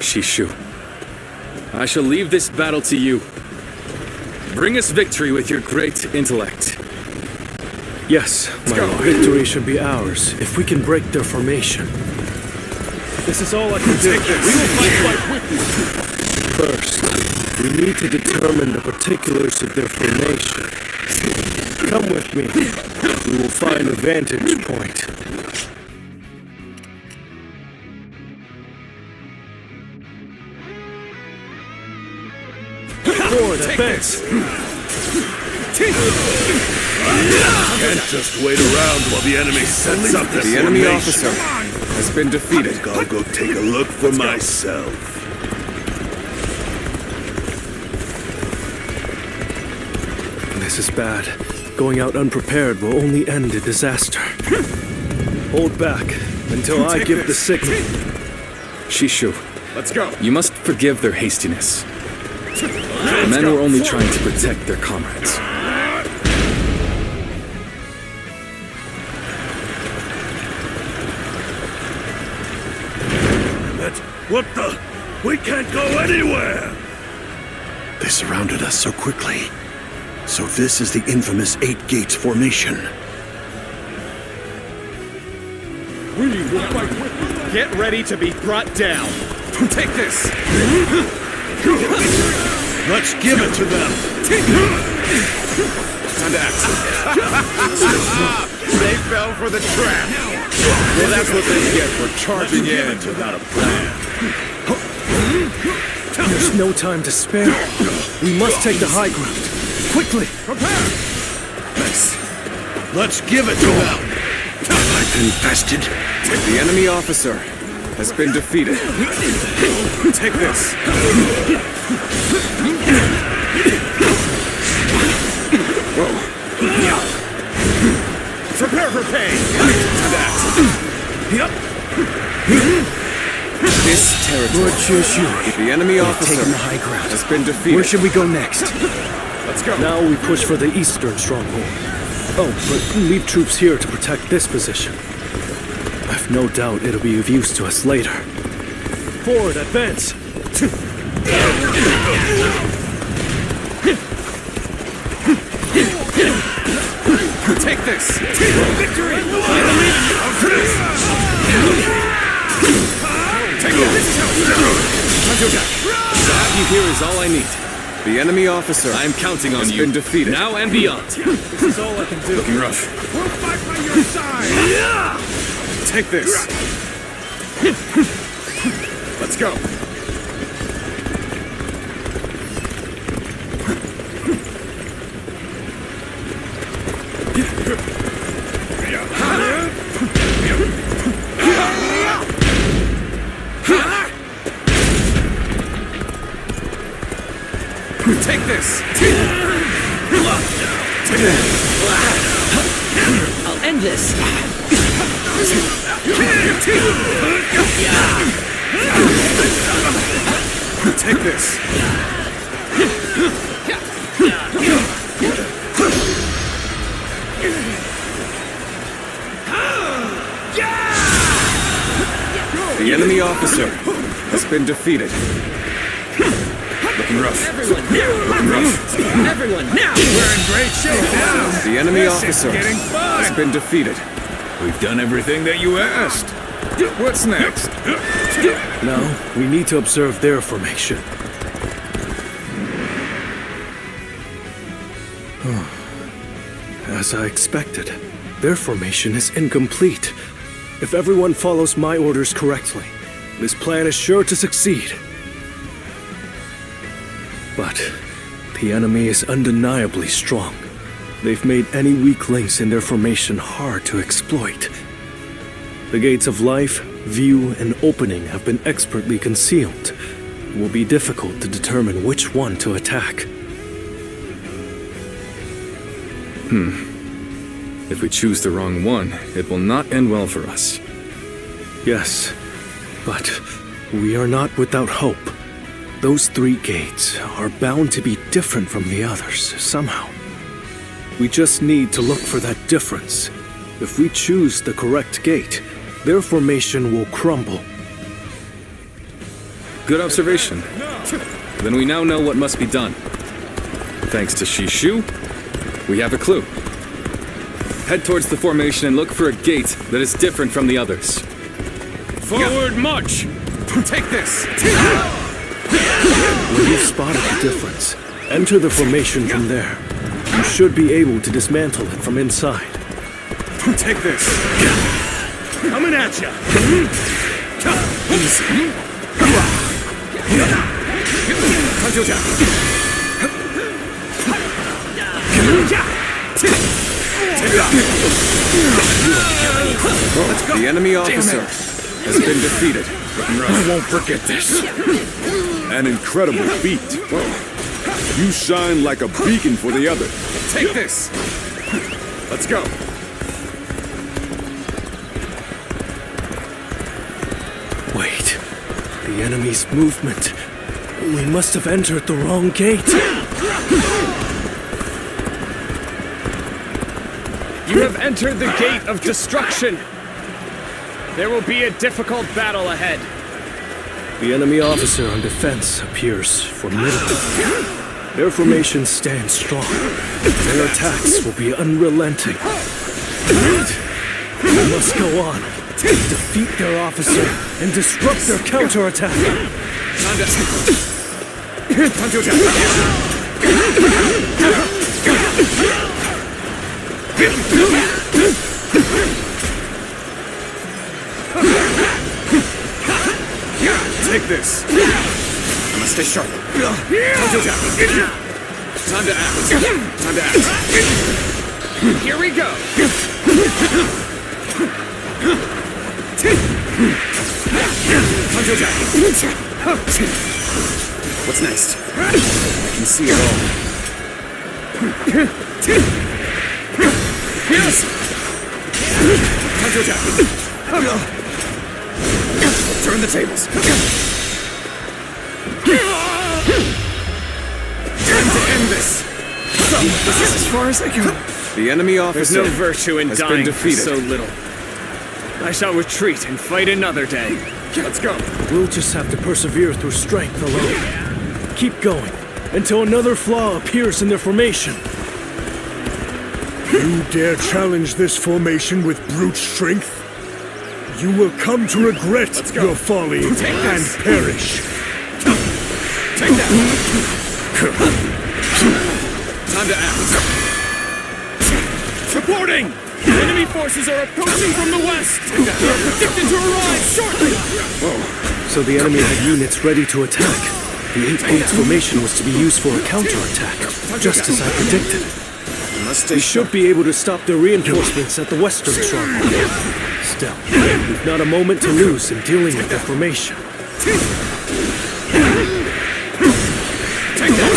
Shishu, I shall leave this battle to you. Bring us victory with your great intellect. Yes, my lord. Victory should be ours if we can break their formation. This is all I can do. We will fight with you. First, we need to determine the particulars of their formation. Come with me. We will find a vantage point. Forward, advance! Can't just wait around while the enemy sets up their The enemy officer has been defeated. I'll go take a look for myself. This is bad. Going out unprepared will only end in disaster. Hold back until I give the signal. Shishu, Let's go. you must forgive their hastiness. The men were only trying to protect their comrades. What the? We can't go anywhere! They surrounded us so quickly. So this is the infamous Eight Gates Formation. We will fight with you. Get ready to be brought down. Take this. Let's give it to them! Time to act. They fell for the trap. Well, that's what they get for charging in without a plan. There's no time to spare. We must take the high ground. Quickly! Prepare! Nice. Let's give it to them! I've been bested. The enemy officer has been defeated. Take this. Whoa. Prepare for pain. That. This territory. Lord Shushu, The enemy officer taking the high ground. has been defeated. Where should we go next? Let's go. Now we push for the eastern stronghold. Oh, but leave troops here to protect this position. I've no doubt it'll be of use to us later. Forward, advance! Take this. Victory. Finally. Take this. To have you here is all I need. The enemy officer. I am counting on you. Has been defeated. Now and beyond. This is all I can do. Looking rough. We'll fight by your side! Take this. Let's go. Take this. I'll end this. Take this. The enemy officer has been defeated. Looking rough. Everyone now! Looking rough. Everyone now! We're in great shape now. The enemy This is officer getting fun. has been defeated. We've done everything that you asked. What's next? Now, we need to observe their formation. As I expected, their formation is incomplete. If everyone follows my orders correctly, this plan is sure to succeed. But the enemy is undeniably strong. They've made any weak links in their formation hard to exploit. The gates of life, view, and opening have been expertly concealed. It will be difficult to determine which one to attack. If we choose the wrong one, it will not end well for us. Yes, but we are not without hope. Those three gates are bound to be different from the others, somehow. We just need to look for that difference. If we choose the correct gate, their formation will crumble. Good observation. Then we now know what must be done. Thanks to Shishu, we have a clue. Head towards the formation and look for a gate that is different from the others. Forward march! Take this! When you've spotted the difference, enter the formation from there. You should be able to dismantle it from inside. Take this! Coming at ya! Easy. The enemy officer has been defeated. I won't forget this. An incredible feat. You shine like a beacon for the others. Take this! Let's go. Wait, the enemy's movement. We must have entered the wrong gate. You have entered the gate of destruction. There will be a difficult battle ahead. The enemy officer on defense appears formidable. Their formation stands strong. Their attacks will be unrelenting. We must go on. Defeat their officer and disrupt their counterattack. Time to attack. Take this. I must stay sharp. Time to attack. Time to act. Time to act. Here we go. Time to attack. What's next? I can see it all. Yes. Time to attack. Turn the tables. Time to end this. So, this is as far as I go. The enemy officer There's no virtue in has dying been defeated. for so little. I shall retreat and fight another day. Let's go. We'll just have to persevere through strength alone. Keep going until another flaw appears in their formation. You dare challenge this formation with brute strength? You will come to regret your folly and perish. Take that. Time to act. Reporting! Enemy forces are approaching from the west! They are predicted to arrive shortly! So the enemy had units ready to attack. The 8 gates formation was to be used for a counterattack, just as I predicted. We should be able to stop their reinforcements at the western stronghold. Still, we've not a moment to lose in dealing with their formation. Take that!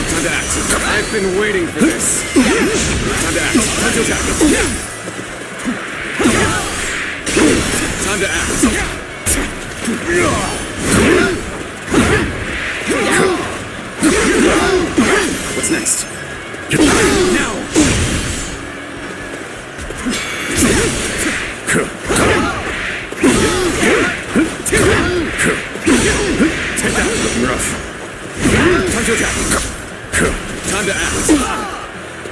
Time to act. I've been waiting for this. Time to act. Time to attack. Time to act. What's next? Now! Take that. Looking rough. Time to attack. Time to act.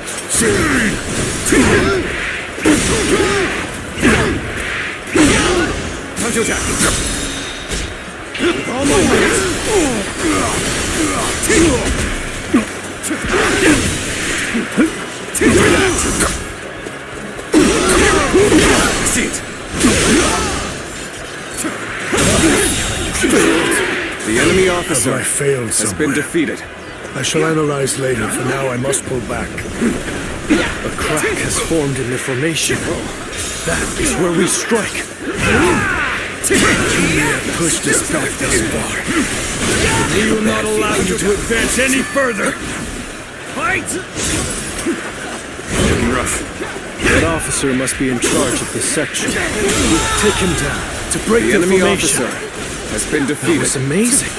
Time to attack. With all my might. See it. The enemy officer Have I failed has somewhere? been defeated. I shall analyze later. For now, I must pull back. A crack has formed in their formation. That is where we strike. You have pushed us back this far. We will not allow you to advance any further. Fight! Looking rough. That officer must be in charge of this section. Take him down to break The the enemy formation. officer has been That defeated. was amazing.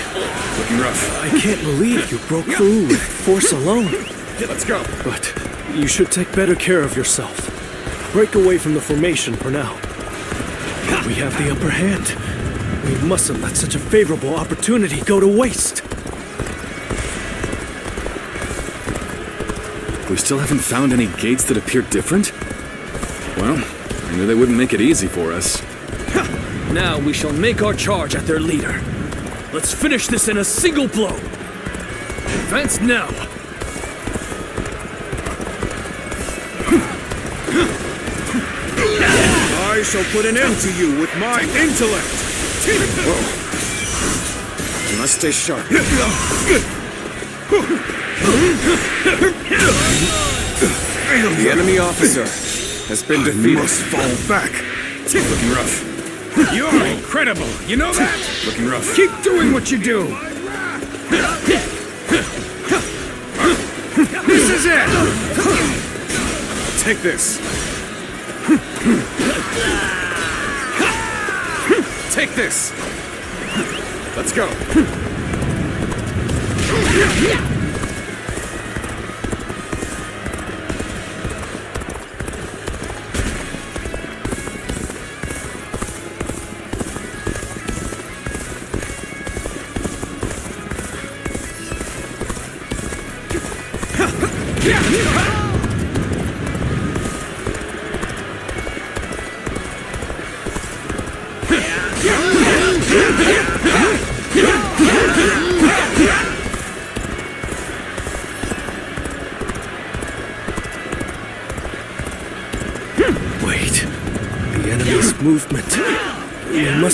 Looking rough. I can't believe you broke through with force alone. Let's go. But you should take better care of yourself. Break away from the formation for now. We have the upper hand. We mustn't let such a favorable opportunity go to waste. We still haven't found any gates that appear different? Well, I knew they wouldn't make it easy for us. Now we shall make our charge at their leader. Let's finish this in a single blow. Advance now. I shall put an end to you with my intellect. You must stay sharp. The enemy officer has been defeated. Must fall back. Looking rough. You're incredible. You know that? Looking rough. Keep doing what you do. This is it. Take this. Take this. Let's go.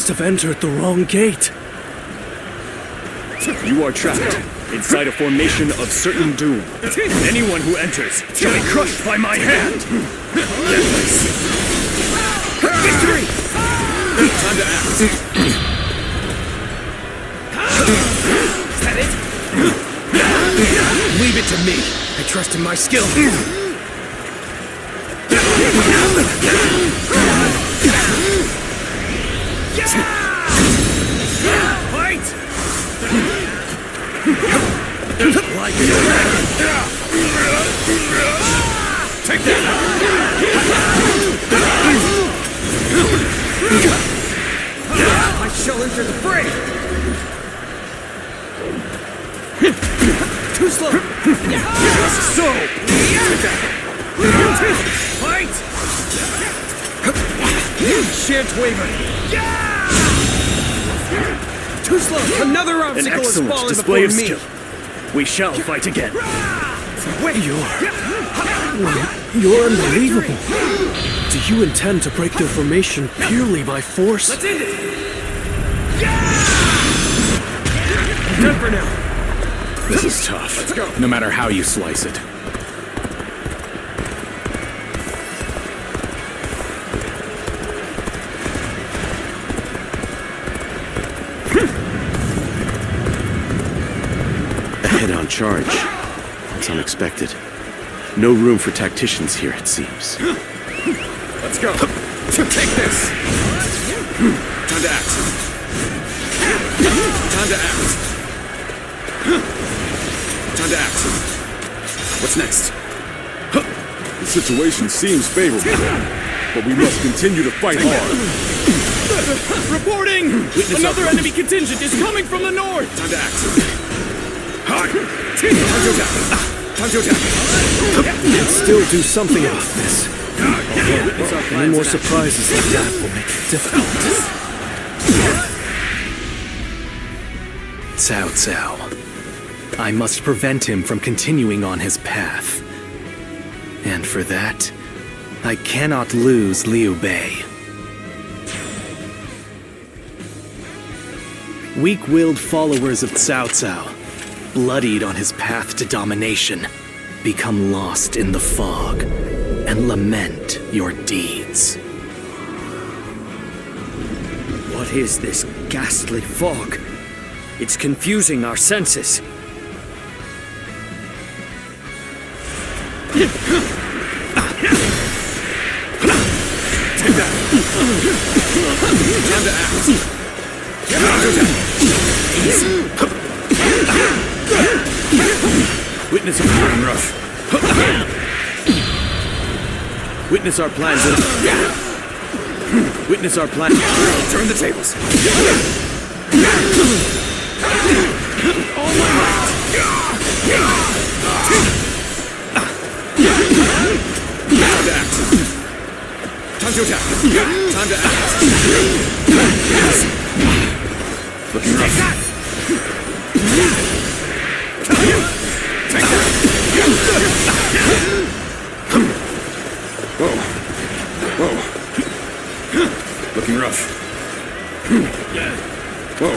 must have entered the wrong gate. You are trapped inside a formation of certain doom. Anyone who enters shall be crushed by my hand. Victory! Time to act. Is that it? Leave it to me. I trust in my skill. Fight! Like it. Take that! I shall enter the fray! Too slow! So! Take that! Fight! Shan't waver! Too slow! Another An obstacle has excellent fallen display before of me! skill. We shall fight again. You're unbelievable. Do you intend to break their formation purely by force? Let's end it! Done for now. This is tough. Let's go. No matter how you slice it. A head-on charge. That's unexpected. No room for tacticians here, it seems. Let's go. Take this. Time to act. Time to act. Time to act. What's next? The situation seems favorable, but we must continue to fight hard. Reporting! Another enemy contingent is coming from the north! Time to act. Time to attack. Time to attack. Let's still do something about this. Any more surprises like that will make it difficult. Cao Cao. I must prevent him from continuing on his path. And for that, I cannot lose Liu Bei. Weak-willed followers of Cao Cao, bloodied on his path to domination, become lost in the fog and lament your deeds. What is this ghastly fog? It's confusing our senses. Take that. Time to act. Witness our plan, rough. Witness our plans. Witness our plan. Turn the tables. All my might. Time to act. Time to attack. Time to act. Looking rough. Take that. Whoa. Whoa. Looking rough. Whoa.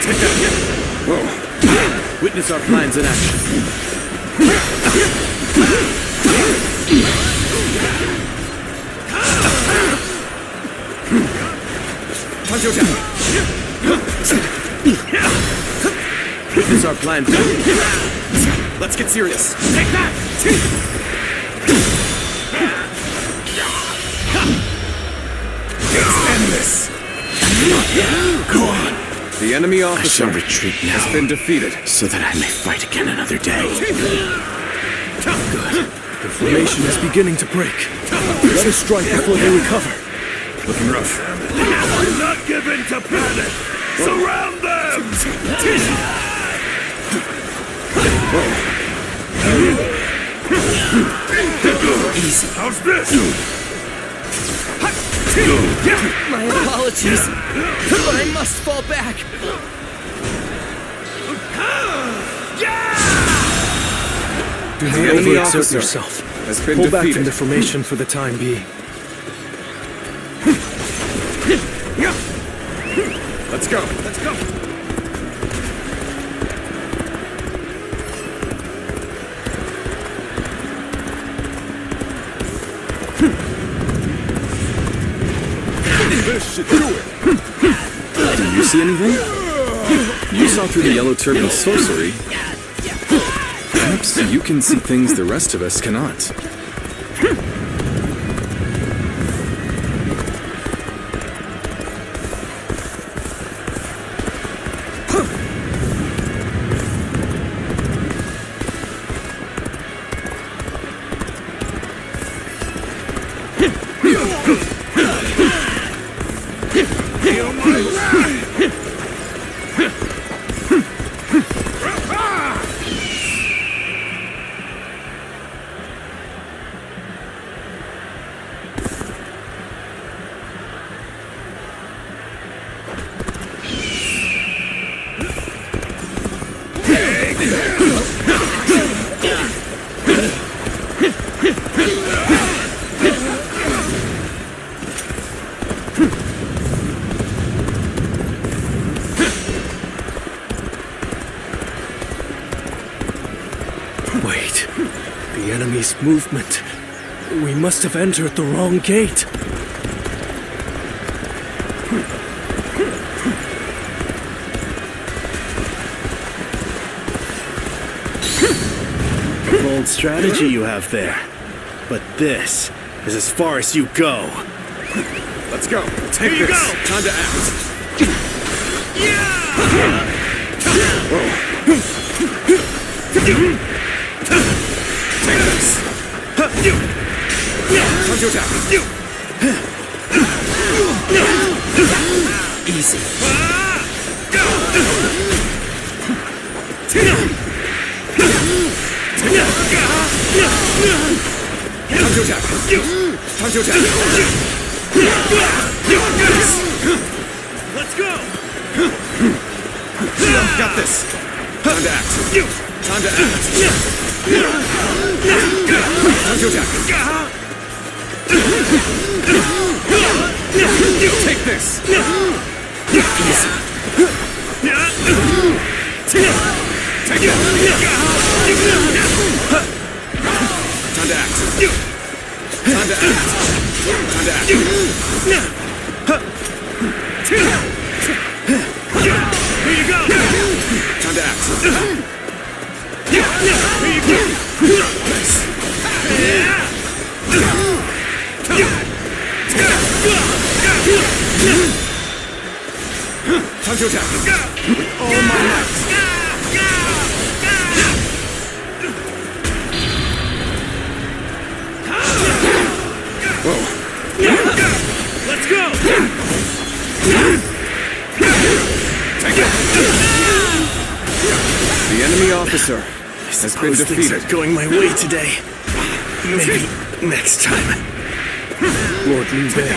Take that. Whoa. Witness our plans in action. Time to attack. Witness our plans. Let's get serious. Take that! Let's end this. Go on. The enemy officer I shall retreat now, has been defeated. so that I may fight again another day. Good. The formation is beginning to break. Let us strike before they recover. Looking rough. Do not give in to panic! Surround them! Easy. How's this? My apologies, but I must fall back. Do not enemy overexert officer yourself. has been Pull back defeated. from the formation for the time being. Let's go. Let's go. This should do it. Do you see anything? You saw through the yellow turban's sorcery. Perhaps you can see things the rest of us cannot. Wait. The enemy's movement. We must have entered the wrong gate. Bold strategy you have there. But this is as far as you go. Let's go. Take this. Time to act. Take this. Time to attack. Easy. Time to attack. Time to attack. Let's go! Got this. Time to act. Time to act. Time to attack. Take this. Easy. Take it. Time to act. Time to act. Time to act. Here you go! Time to act. Here you go! Time to attack. With all my might. Whoa. Let's go! Take it. The enemy officer has been Things defeated. are going my way today. Maybe next time. Lord Liu Bei,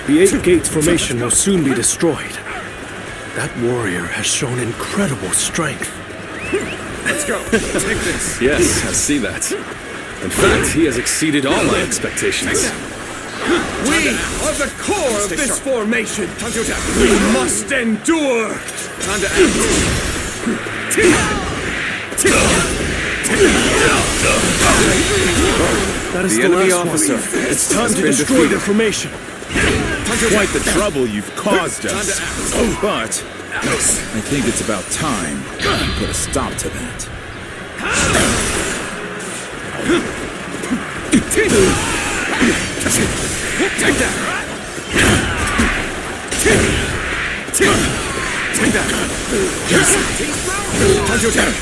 the 8 Gates formation will soon be destroyed. That warrior has shown incredible strength. Let's go. Take this. Yes, I see that. In fact, he has exceeded all my expectations. We are the core of this formation. Time to attack. We must endure. Time to act. That is The the enemy last officer. one. It's time has to been destroy defeated. the formation. Quite the trouble you've caused Time to us. act. But I think it's about time you put a stop to that. Take that. Take that. Time to attack.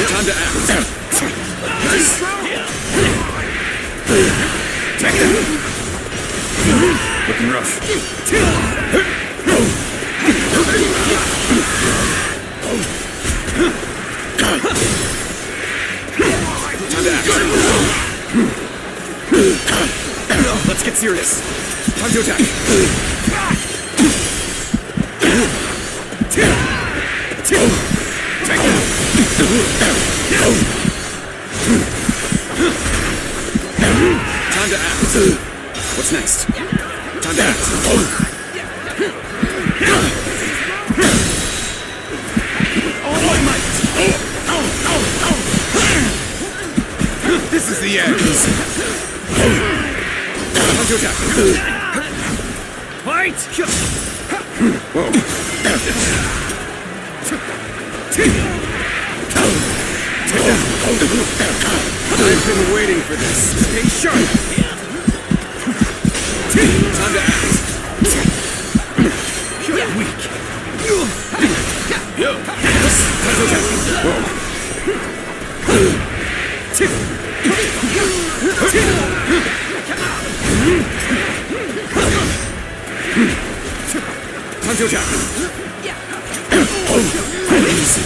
Time to act. Take that. Looking rough. Time to act. Let's get serious. Time to attack. Take that. Time to act. What's next? Time to act. All my might! This is the end! Time to attack. Fight! Whoa. I've been waiting for this. Stay sharp. Time to act. You're weak. Time to attack. Whoa. Time to attack. Easy.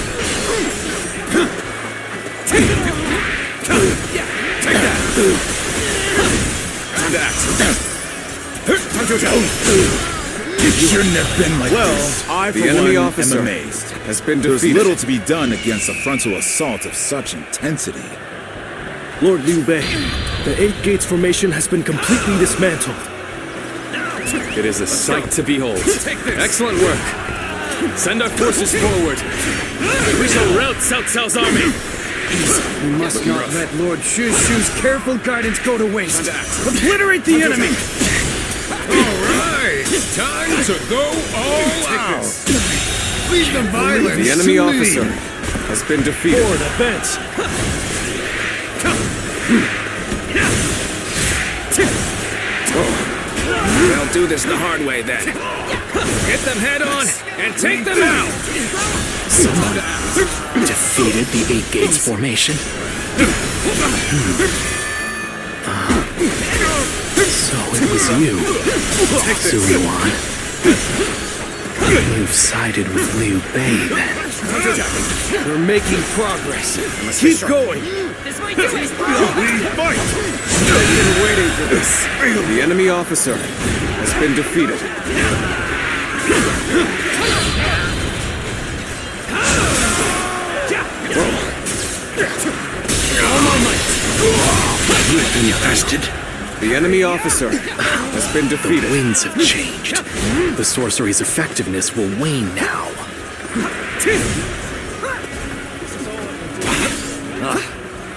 Take that. Time to act. Time to attack. It shouldn't have been like Well, this. I, for The enemy one, officer am amazed. has been There's defeated. little to be done against a frontal assault of such intensity. Lord Liu Bei, the Eight Gates formation has been completely dismantled. It is a sight to behold. Excellent work. Send our forces forward. We shall rout Cao Cao's army. We must not let Lord Shu's careful guidance go to waste. Obliterate the enemy! Alright! Time to go all out! Leave the violence The enemy to officer me. has been defeated. Forward, advance! We'll do this the hard way then. Hit them head on and take them out! Someone defeated the Eight Gates formation? So it was you, Yuan. You've sided with Liu Bei then. We're making progress. Keep going. I've been waiting for this. The enemy officer has been defeated. You've been infested. The enemy officer has been The defeated. winds have changed. The sorcery's effectiveness will wane now.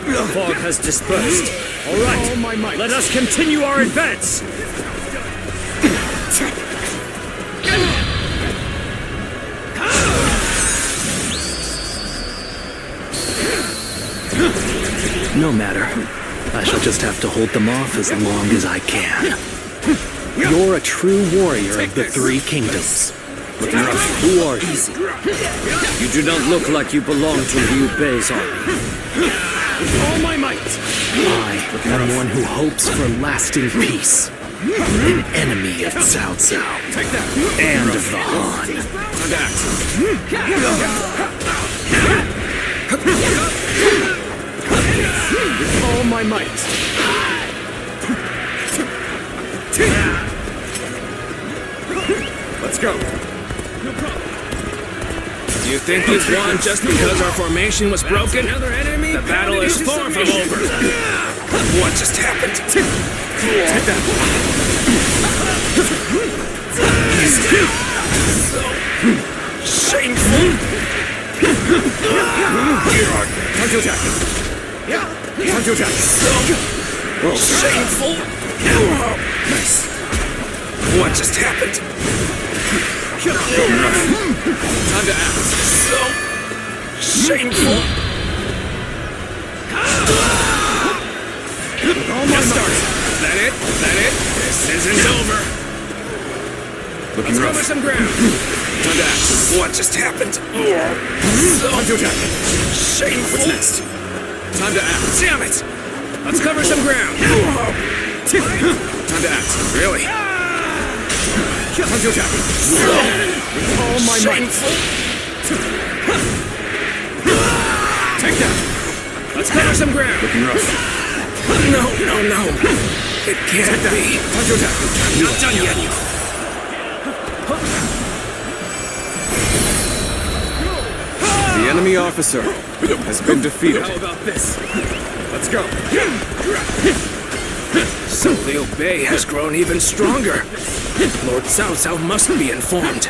The fog has dispersed. All right, let us continue our advance. No matter. I shall just have to hold them off as long as I can. You're a true warrior of the Three Kingdoms. But who are you? You do not look like you belong to Liu Bei's army. All my might. I am one who hopes for lasting peace. An enemy of Cao Cao. And of the Han. With all my might. Let's go. You think we've won just because our formation was broken? The battle is far from over. What just happened? Take that. Shameful! Time to attack. Time to attack. Shameful! Nice. What just happened? Time to act. Shameful! Just start. Is that it? Is that it? This isn't over. Looking Let's rough. cover some ground. Time to act. What just happened? Time to attack. Shameful! What's next? Time to act. Damn it! Let's cover some ground. Time to act. Really? Time to attack. All my might. Take that. Let's cover some ground. Looking rough. No. It can't be. Time to attack. I'm not done yet. The enemy officer has been defeated. How about this? Let's go. So Liu Bei has grown even stronger. Lord Cao Cao must be informed.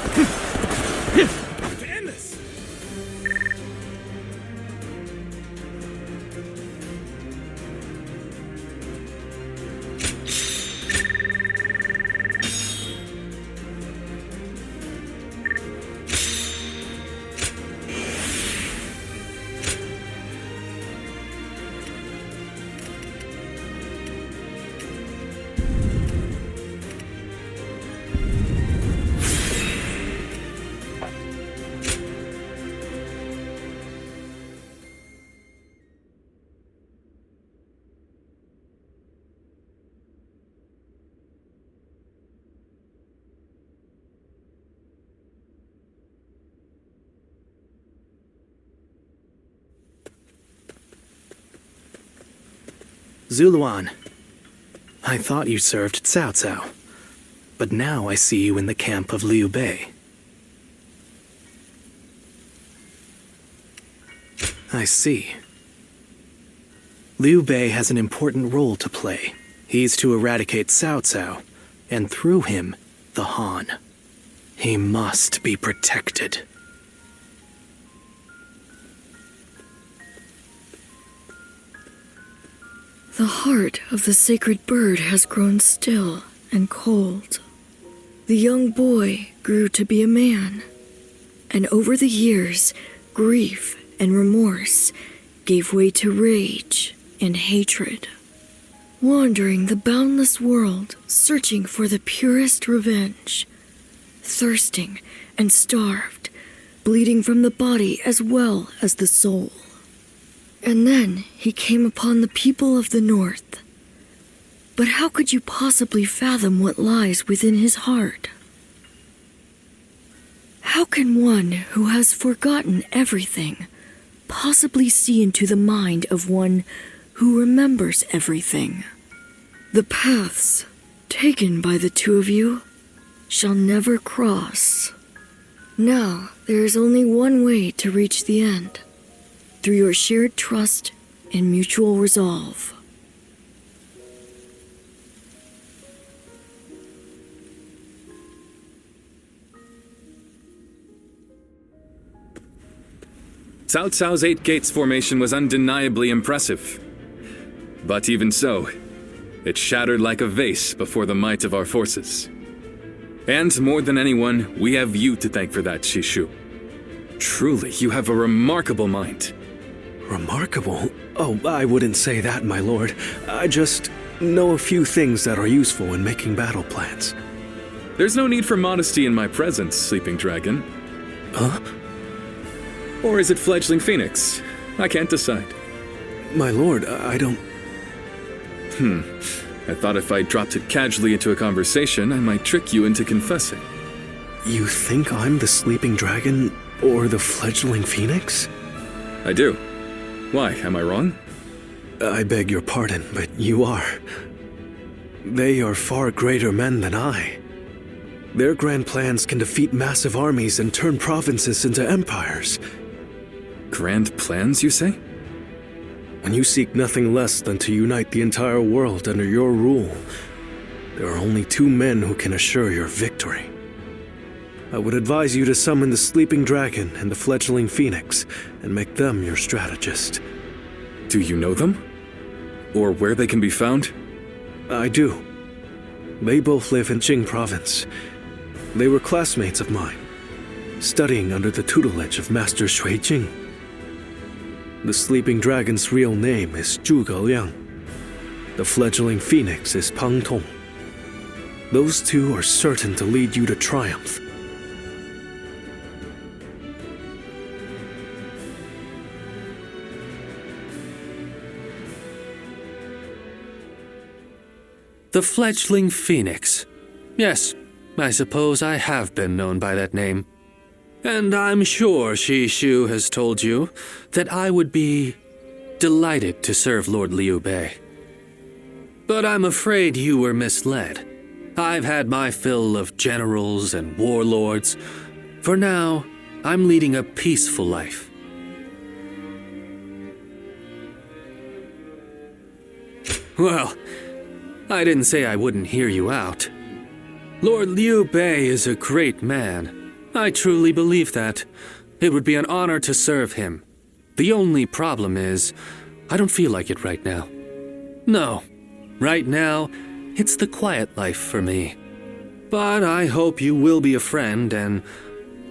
Zuluan, I thought you served Cao Cao, but now I see you in the camp of Liu Bei. I see. Liu Bei has an important role to play. He's to eradicate Cao Cao, and through him, the Han. He must be protected. The heart of the sacred bird has grown still and cold. The young boy grew to be a man, and over the years, grief and remorse gave way to rage and hatred. Wandering the boundless world, searching for the purest revenge, thirsting and starved, bleeding from the body as well as the soul. And then he came upon the people of the North. But how could you possibly fathom what lies within his heart? How can one who has forgotten everything possibly see into the mind of one who remembers everything? The paths taken by the two of you shall never cross. Now there is only one way to reach the end. Through your shared trust and mutual resolve. Cao Cao's 8 Gates formation was undeniably impressive. But even so, it shattered like a vase before the might of our forces. And more than anyone, we have you to thank for that, Shishu. Truly, you have a remarkable mind. Remarkable? Oh, I wouldn't say that, my lord. I just know a few things that are useful in making battle plans. There's no need for modesty in my presence, Sleeping Dragon. Huh? Or is it Fledgling Phoenix? I can't decide. My lord, I don't... I thought if I dropped it casually into a conversation, I might trick you into confessing. You think I'm the Sleeping Dragon or the Fledgling Phoenix? I do. Why, am I wrong? I beg your pardon, but you are. They are far greater men than I. Their grand plans can defeat massive armies and turn provinces into empires. Grand plans, you say? When you seek nothing less than to unite the entire world under your rule, there are only 2 men who can assure your victory. I would advise you to summon the Sleeping Dragon and the Fledgling Phoenix and make them your strategist. Do you know them? Or where they can be found? I do. They both live in Jing Province. They were classmates of mine, studying under the tutelage of Master Shui Jing. The Sleeping Dragon's real name is Zhuge Liang. The Fledgling Phoenix is Pang Tong. Those 2 are certain to lead you to triumph. The Fledgling Phoenix. Yes, I suppose I have been known by that name. And I'm sure Shishu has told you that I would be delighted to serve Lord Liu Bei. But I'm afraid you were misled. I've had my fill of generals and warlords. For now, I'm leading a peaceful life. Well, I didn't say I wouldn't hear you out. Lord Liu Bei is a great man. I truly believe that. It would be an honor to serve him. The only problem is, I don't feel like it right now. No, right now, it's the quiet life for me. But I hope you will be a friend and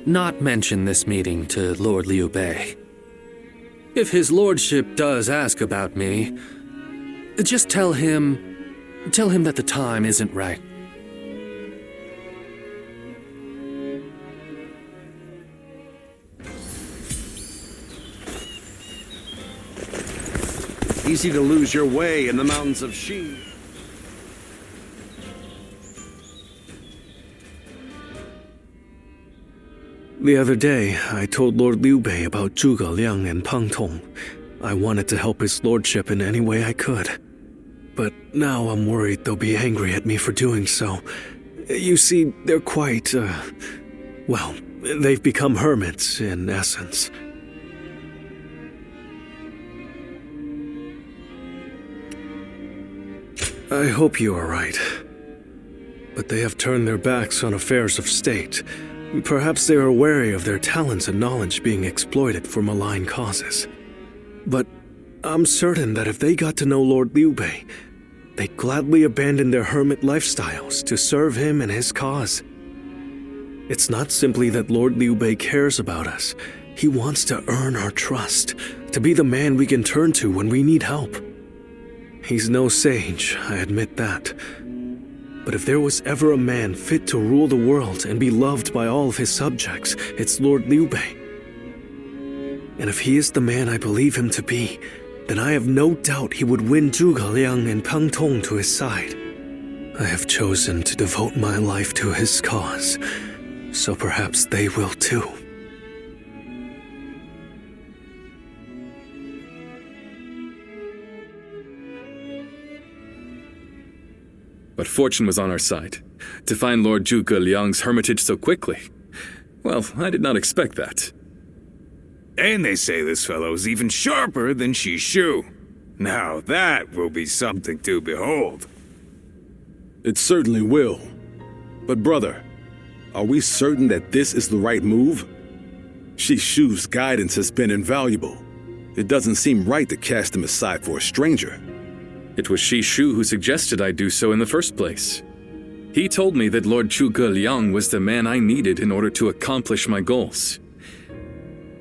not mention this meeting to Lord Liu Bei. If his lordship does ask about me, just tell him that the time isn't right. Easy to lose your way in the mountains of Xin. The other day, I told Lord Liu Bei about Zhuge Liang and Peng Tong. I wanted to help his lordship in any way I could. But now I'm worried they'll be angry at me for doing so. You see, they're quite, well, they've become hermits, in essence. I hope you are right. But they have turned their backs on affairs of state. Perhaps they are wary of their talents and knowledge being exploited for malign causes. But I'm certain that if they got to know Lord Liu Bei, they'd gladly abandon their hermit lifestyles to serve him and his cause. It's not simply that Lord Liu Bei cares about us. He wants to earn our trust, to be the man we can turn to when we need help. He's no sage, I admit that. But if there was ever a man fit to rule the world and be loved by all of his subjects, it's Lord Liu Bei. And if he is the man I believe him to be, then I have no doubt he would win Zhuge Liang and Peng Tong to his side. I have chosen to devote my life to his cause, so perhaps they will too. But fortune was on our side. To find Lord Zhuge Liang's hermitage so quickly. Well, I did not expect that. And they say this fellow is even sharper than Shishu. Now that will be something to behold. It certainly will. But brother, are we certain that this is the right move? Shishu's guidance has been invaluable. It doesn't seem right to cast him aside for a stranger. It was Shishu who suggested I do so in the first place. He told me that Lord Zhuge Liang was the man I needed in order to accomplish my goals.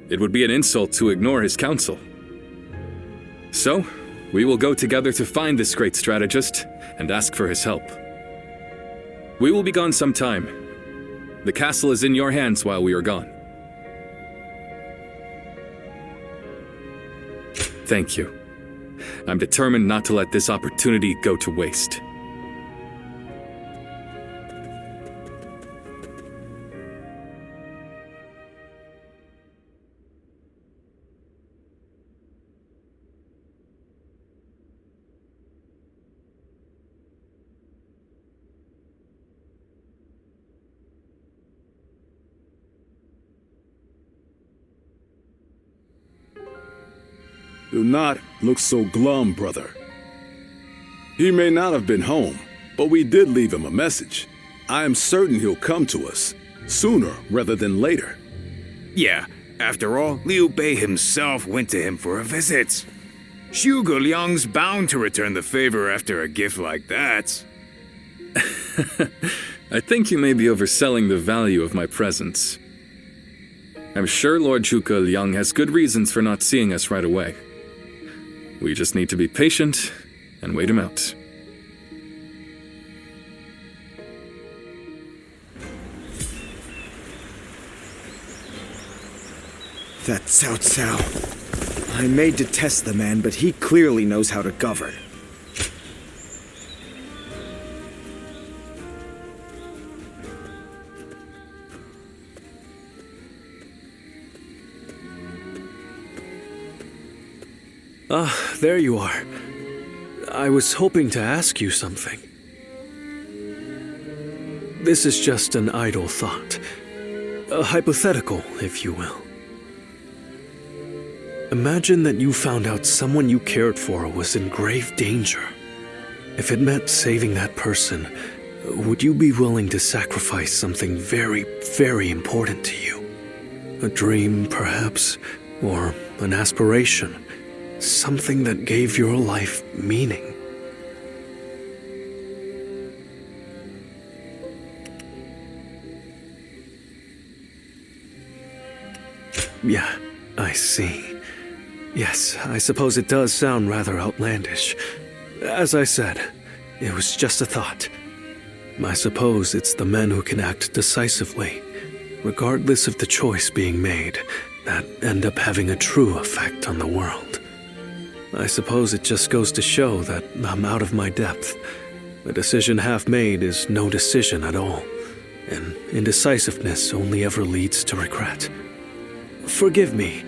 It would be an insult to ignore his counsel. So, we will go together to find this great strategist and ask for his help. We will be gone some time. The castle is in your hands while we are gone. Thank you. I'm determined not to let this opportunity go to waste. Do not look so glum, brother. He may not have been home, but we did leave him a message. I am certain he'll come to us, sooner rather than later. Yeah, after all, Liu Bei himself went to him for a visit. Zhuge Liang's bound to return the favor after a gift like that. I think you may be overselling the value of my presence. I'm sure Lord Zhuge Liang has good reasons for not seeing us right away. We just need to be patient and wait him out. That Cao Cao. I may detest the man, but he clearly knows how to govern. Ah, there you are. I was hoping to ask you something. This is just an idle thought. A hypothetical, if you will. Imagine that you found out someone you cared for was in grave danger. If it meant saving that person, would you be willing to sacrifice something very, very important to you? A dream, perhaps, or an aspiration, something that gave your life meaning? Yeah, I see. Yes, I suppose it does sound rather outlandish. As I said, it was just a thought. I suppose it's the men who can act decisively, regardless of the choice being made, that end up having a true effect on the world. I suppose it just goes to show that I'm out of my depth. A decision half made is no decision at all, and indecisiveness only ever leads to regret. Forgive me.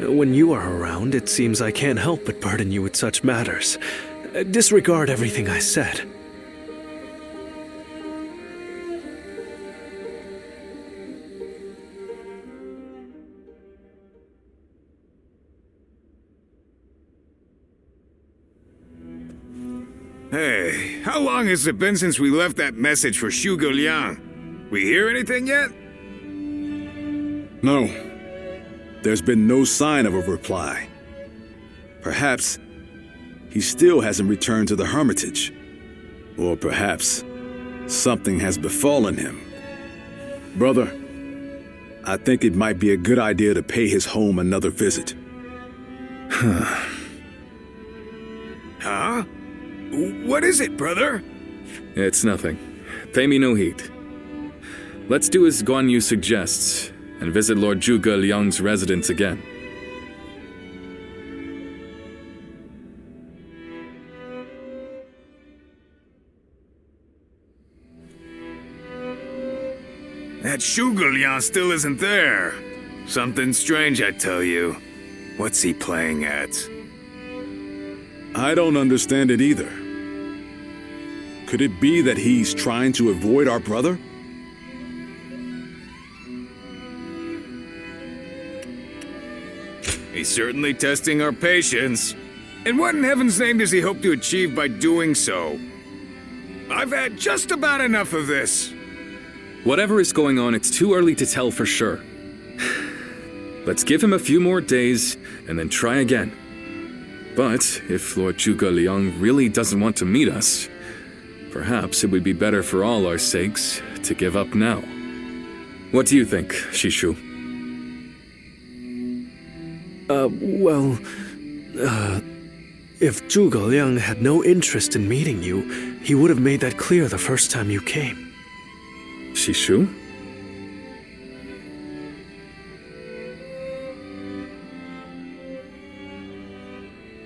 When you are around, it seems I can't help but burden you with such matters. Disregard everything I said. Hey, how long has it been since we left that message for Zhuge Liang? We hear anything yet? No. There's been no sign of a reply. Perhaps he still hasn't returned to the Hermitage. Or perhaps something has befallen him. Brother, I think it might be a good idea to pay his home another visit. Huh? What is it, brother? It's nothing. Pay me no heed. Let's do as Guan Yu suggests, and visit Lord Zhuge Liang's residence again. That Zhuge Liang still isn't there. Something strange, I tell you. What's he playing at? I don't understand it either. Could it be that he's trying to avoid our brother? He's certainly testing our patience. And what in heaven's name does he hope to achieve by doing so? I've had just about enough of this. Whatever is going on, it's too early to tell for sure. Let's give him a few more days, and then try again. But if Lord Zhuge Liang really doesn't want to meet us, perhaps it would be better for all our sakes to give up now. What do you think, Shishu? If Zhuge Liang had no interest in meeting you, he would have made that clear the first time you came. Shishu?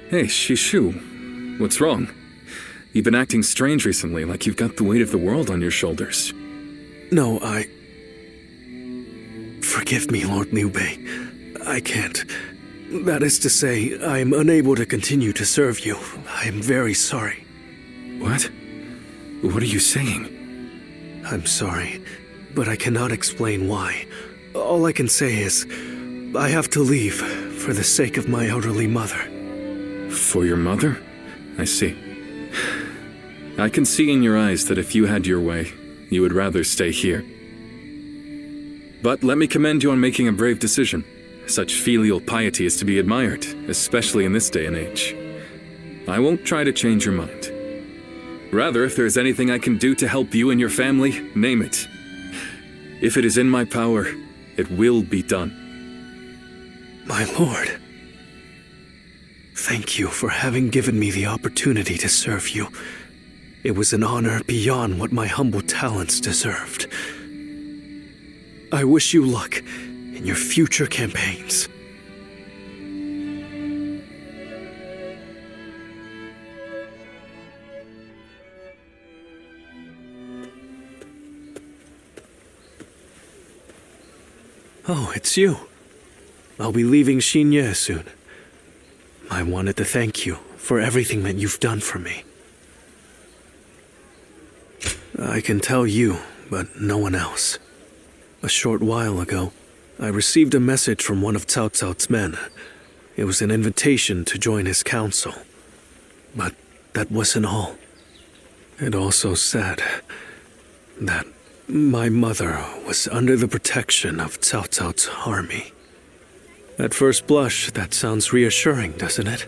Hey, Shishu. What's wrong? You've been acting strange recently, like you've got the weight of the world on your shoulders. No, Forgive me, Lord Liu Bei. I can't. That is to say, I am unable to continue to serve you. I am very sorry. What? What are you saying? I'm sorry, but I cannot explain why. All I can say is, I have to leave for the sake of my elderly mother. For your mother? I see. I can see in your eyes that if you had your way, you would rather stay here. But let me commend you on making a brave decision. Such filial piety is to be admired, especially in this day and age. I won't try to change your mind. Rather, if there's anything I can do to help you and your family, name it. If it is in my power, it will be done. My lord, thank you for having given me the opportunity to serve you. It was an honor beyond what my humble talents deserved. I wish you luck in your future campaigns. Oh, it's you. I'll be leaving Xinye soon. I wanted to thank you for everything that you've done for me. I can tell you, but no one else. A short while ago, I received a message from one of Cao Cao's men. It was an invitation to join his council. But that wasn't all. It also said that my mother was under the protection of Cao Cao's army. At first blush, that sounds reassuring, doesn't it?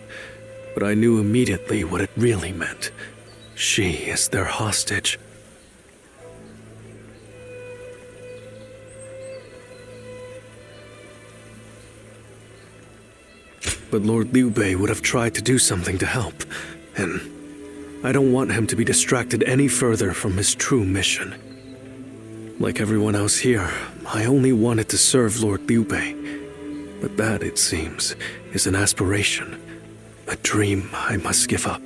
But I knew immediately what it really meant. She is their hostage. But Lord Liu Bei would have tried to do something to help, and I don't want him to be distracted any further from his true mission. Like everyone else here, I only wanted to serve Lord Liu Bei, but that, it seems, is an aspiration, a dream I must give up.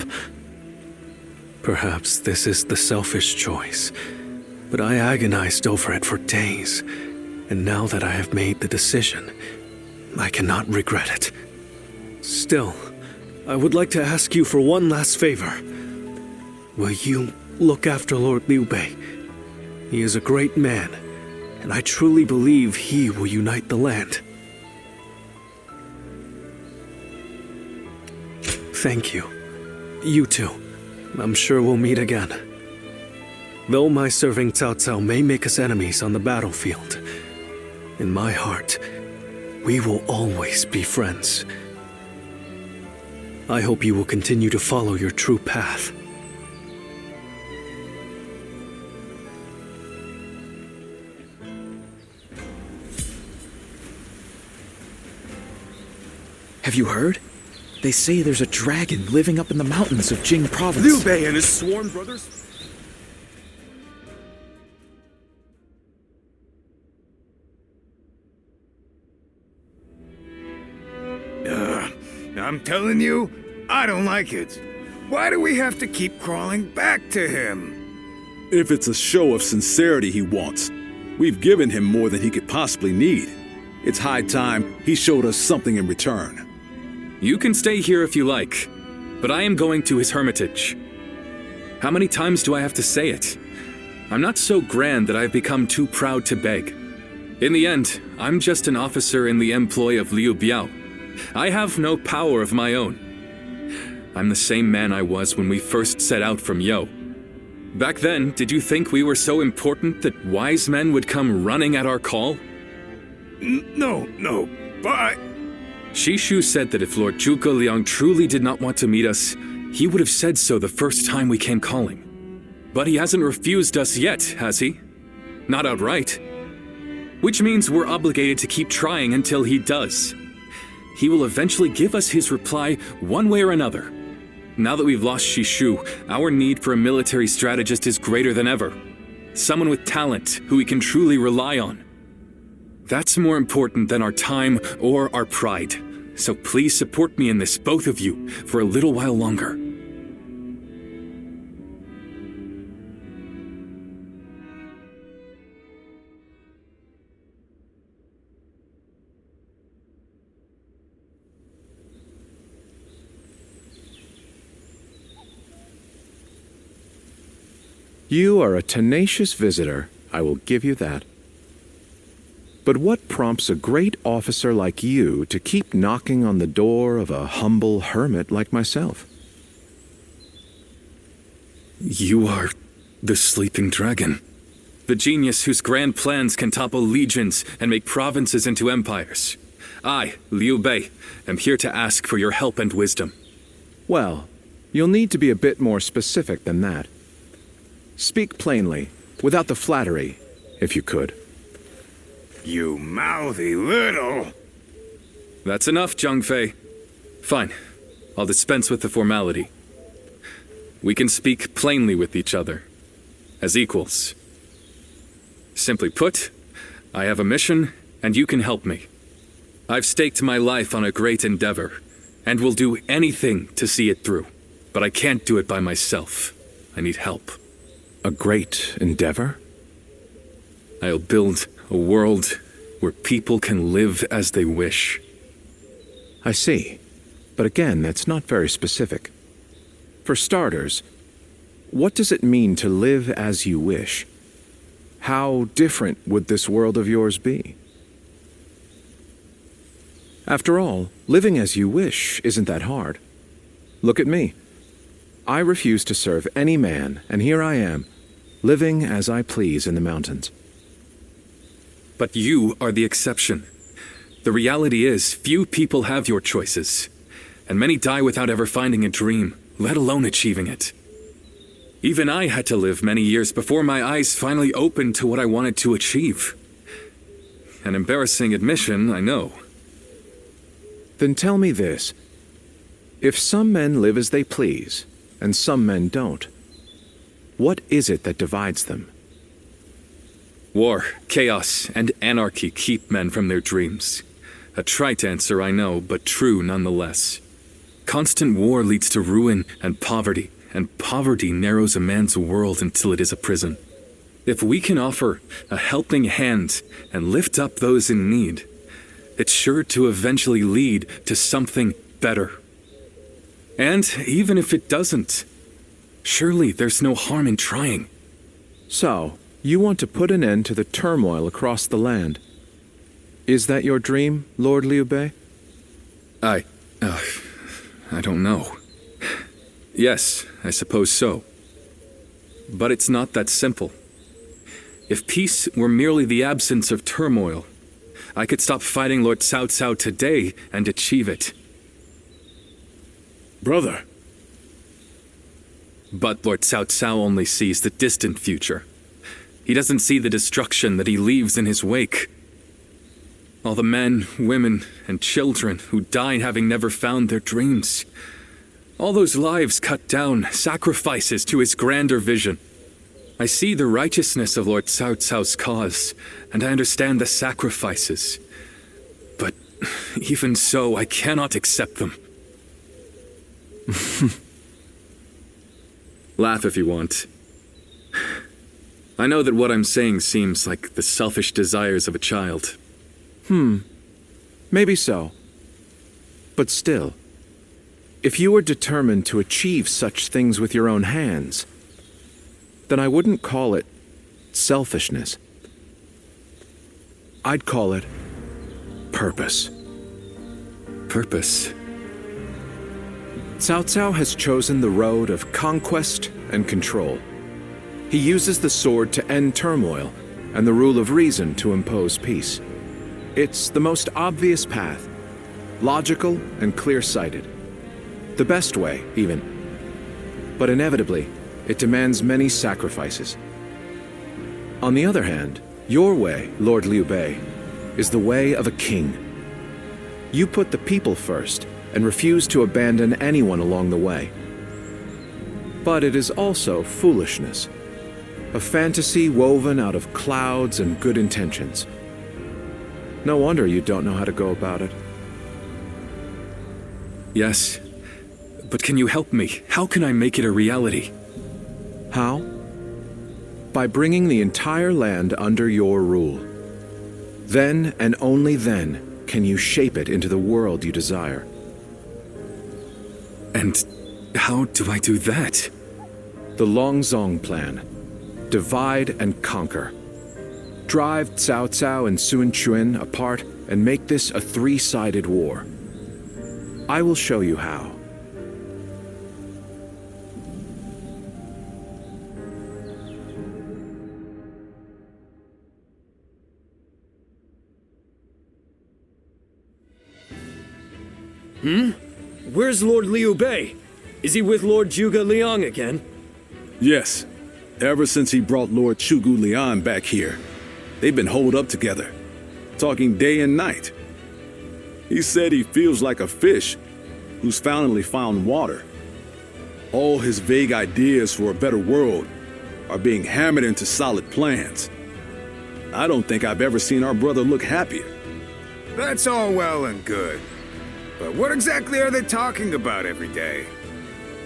Perhaps this is the selfish choice, but I agonized over it for days, and now that I have made the decision, I cannot regret it. Still, I would like to ask you for one last favor. Will you look after Lord Liu Bei? He is a great man, and I truly believe he will unite the land. Thank you. You too. I'm sure we'll meet again. Though my serving Cao Cao may make us enemies on the battlefield, in my heart, we will always be friends. I hope you will continue to follow your true path. Have you heard? They say there's a dragon living up in the mountains of Jing province. Liu Bei and his sworn brothers? I'm telling you, I don't like it. Why do we have to keep crawling back to him? If it's a show of sincerity he wants, we've given him more than he could possibly need. It's high time he showed us something in return. You can stay here if you like, but I am going to his hermitage. How many times do I have to say it? I'm not so grand that I've become too proud to beg. In the end, I'm just an officer in the employ of Liu Biao. I have no power of my own. I'm the same man I was when we first set out from Yo. Back then, did you think we were so important that wise men would come running at our call? No, but... Shishu said that if Lord Zhuge Liang truly did not want to meet us, he would have said so the first time we came calling. But he hasn't refused us yet, has he? Not outright. Which means we're obligated to keep trying until he does. He will eventually give us his reply one way or another. Now that we've lost Shishu, our need for a military strategist is greater than ever. Someone with talent who we can truly rely on. That's more important than our time or our pride. So please support me in this, both of you, for a little while longer. You are a tenacious visitor, I will give you that. But what prompts a great officer like you to keep knocking on the door of a humble hermit like myself? You are the sleeping dragon. The genius whose grand plans can topple legions and make provinces into empires. I, Liu Bei, am here to ask for your help and wisdom. Well, you'll need to be a bit more specific than that. Speak plainly, without the flattery, if you could. You mouthy little... That's enough, Zhang Fei. Fine. I'll dispense with the formality. We can speak plainly with each other, as equals. Simply put, I have a mission, and you can help me. I've staked my life on a great endeavor, and will do anything to see it through. But I can't do it by myself. I need help. A great endeavor? I'll build a world where people can live as they wish. I see. But again, that's not very specific. For starters, what does it mean to live as you wish? How different would this world of yours be? After all, living as you wish isn't that hard. Look at me. I refuse to serve any man, and here I am, living as I please in the mountains. But you are the exception. The reality is, few people have your choices, and many die without ever finding a dream, let alone achieving it. Even I had to live many years before my eyes finally opened to what I wanted to achieve. An embarrassing admission, I know. Then tell me this. If some men live as they please, and some men don't, what is it that divides them? War, chaos, and anarchy keep men from their dreams. A trite answer, I know, but true nonetheless. Constant war leads to ruin and poverty narrows a man's world until it is a prison. If we can offer a helping hand and lift up those in need, it's sure to eventually lead to something better. And even if it doesn't, surely there's no harm in trying. So, you want to put an end to the turmoil across the land. Is that your dream, Lord Liu Bei? I don't know. Yes, I suppose so. But it's not that simple. If peace were merely the absence of turmoil, I could stop fighting Lord Cao Cao today and achieve it. Brother. But Lord Cao Cao only sees the distant future. He doesn't see the destruction that he leaves in his wake. All the men, women, and children who died having never found their dreams. All those lives cut down, sacrifices to his grander vision. I see the righteousness of Lord Cao Cao's cause, and I understand the sacrifices. But even so, I cannot accept them. Laugh if you want. I know that what I'm saying seems like the selfish desires of a child. Maybe so. But still, if you were determined to achieve such things with your own hands, then I wouldn't call it selfishness. I'd call it purpose. Purpose? Cao Cao has chosen the road of conquest and control. He uses the sword to end turmoil and the rule of reason to impose peace. It's the most obvious path, logical and clear-sighted. The best way, even. But inevitably, it demands many sacrifices. On the other hand, your way, Lord Liu Bei, is the way of a king. You put the people first and refuse to abandon anyone along the way. But it is also foolishness, a fantasy woven out of clouds and good intentions. No wonder you don't know how to go about it. Yes, but can you help me? How can I make it a reality? How? By bringing the entire land under your rule. Then and only then can you shape it into the world you desire. And how do I do that? The Longzong plan. Divide and conquer. Drive Cao Cao and Sun Quan apart and make this a three-sided war. I will show you how. Where's Lord Liu Bei? Is he with Lord Zhuge Liang again? Yes. Ever since he brought Lord Zhuge Liang back here, they've been holed up together, talking day and night. He said he feels like a fish who's finally found water. All his vague ideas for a better world are being hammered into solid plans. I don't think I've ever seen our brother look happier. That's all well and good. But what exactly are they talking about every day?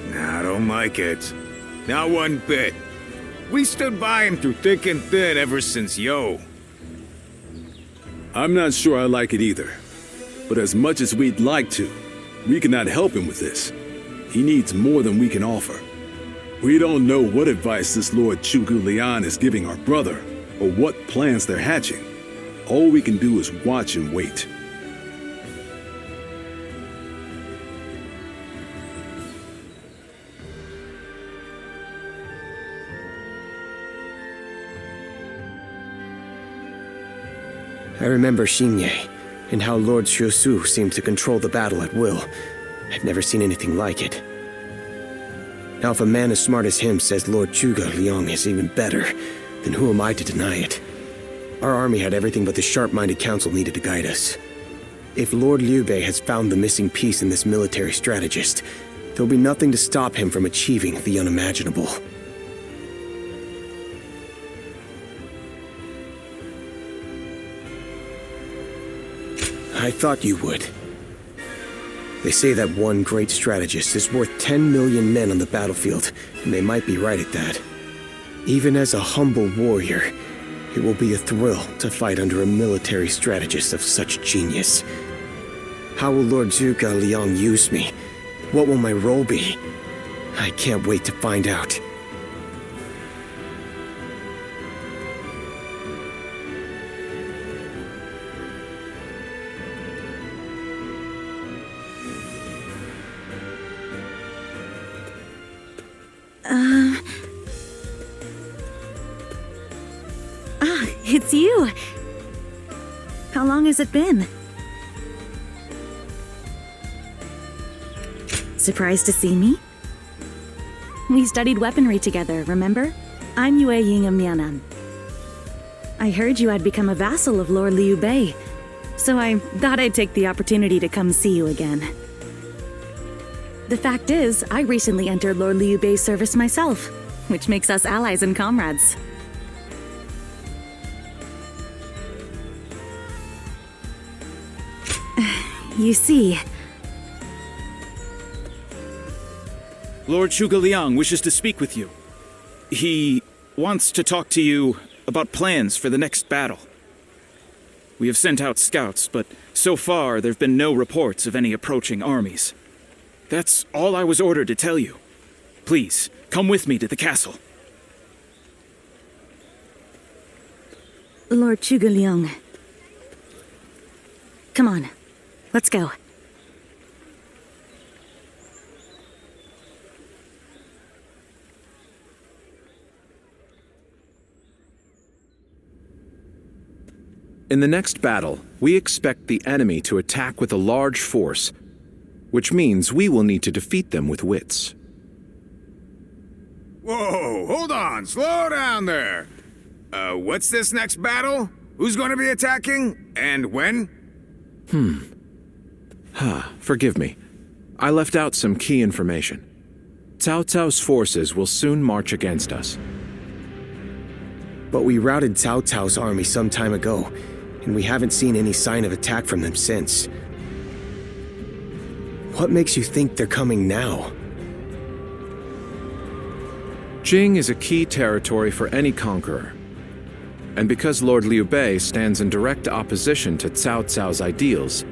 Nah, I don't like it. Not one bit. We stood by him through thick and thin ever since Yo. I'm not sure I like it either. But as much as we'd like to, we cannot help him with this. He needs more than we can offer. We don't know what advice this Lord Zhuge Liang is giving our brother, or what plans they're hatching. All we can do is watch and wait. I remember Xinye, and how Lord Xiusu seemed to control the battle at will. I've never seen anything like it. Now if a man as smart as him says Lord Zhuge Liang is even better, then who am I to deny it? Our army had everything but the sharp-minded council needed to guide us. If Lord Liu Bei has found the missing piece in this military strategist, there'll be nothing to stop him from achieving the unimaginable. I thought you would. They say that one great strategist is worth 10 million men on the battlefield, and they might be right at that. Even as a humble warrior, it will be a thrill to fight under a military strategist of such genius. How will Lord Zhuge Liang use me? What will my role be? I can't wait to find out. It's you! How long has it been? Surprised to see me? We studied weaponry together, remember? I'm Yue Ying of Mianan. I heard you had become a vassal of Lord Liu Bei, so I thought I'd take the opportunity to come see you again. The fact is, I recently entered Lord Liu Bei's service myself, which makes us allies and comrades. You see... Lord Zhuge Liang wishes to speak with you. He wants to talk to you about plans for the next battle. We have sent out scouts, but so far there have been no reports of any approaching armies. That's all I was ordered to tell you. Please, come with me to the castle. Lord Zhuge Liang. Come on, let's go. In the next battle, we expect the enemy to attack with a large force, which means we will need to defeat them with wits. Whoa, hold on, slow down there. What's this next battle? Who's going to be attacking? And when? Forgive me. I left out some key information. Cao Cao's forces will soon march against us. But we routed Cao Cao's army some time ago, and we haven't seen any sign of attack from them since. What makes you think they're coming now? Jing is a key territory for any conqueror. And because Lord Liu Bei stands in direct opposition to Cao Cao's ideals,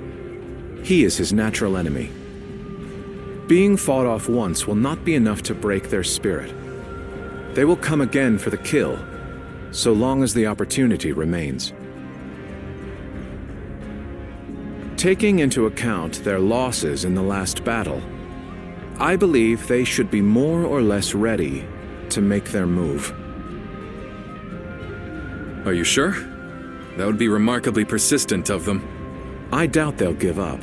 he is his natural enemy. Being fought off once will not be enough to break their spirit. They will come again for the kill, so long as the opportunity remains. Taking into account their losses in the last battle, I believe they should be more or less ready to make their move. Are you sure? That would be remarkably persistent of them. I doubt they'll give up.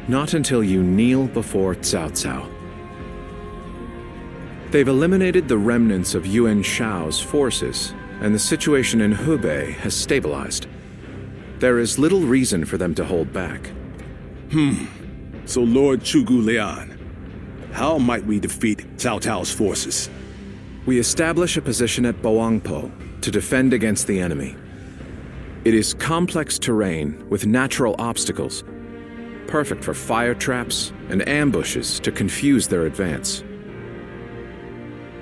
Not until you kneel before Cao Cao. They've eliminated the remnants of Yuan Shao's forces, and the situation in Hubei has stabilized. There is little reason for them to hold back. So Lord Zhuge Liang, how might we defeat Cao Cao's forces? We establish a position at Boangpo to defend against the enemy. It is complex terrain with natural obstacles, perfect for fire traps and ambushes to confuse their advance.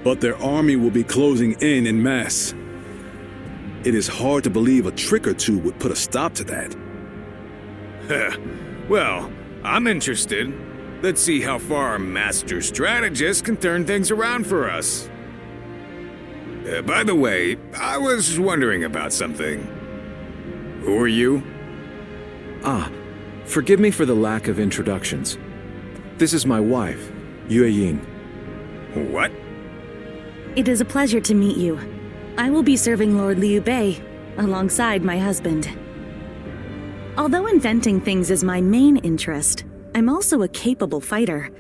But their army will be closing in mass. It is hard to believe a trick or two would put a stop to that. Well, I'm interested. Let's see how far our master strategist can turn things around for us. By the way, I was wondering about something. Who are you? Forgive me for the lack of introductions. This is my wife, Yue Ying. What? It is a pleasure to meet you. I will be serving Lord Liu Bei alongside my husband. Although inventing things is my main interest, I'm also a capable fighter.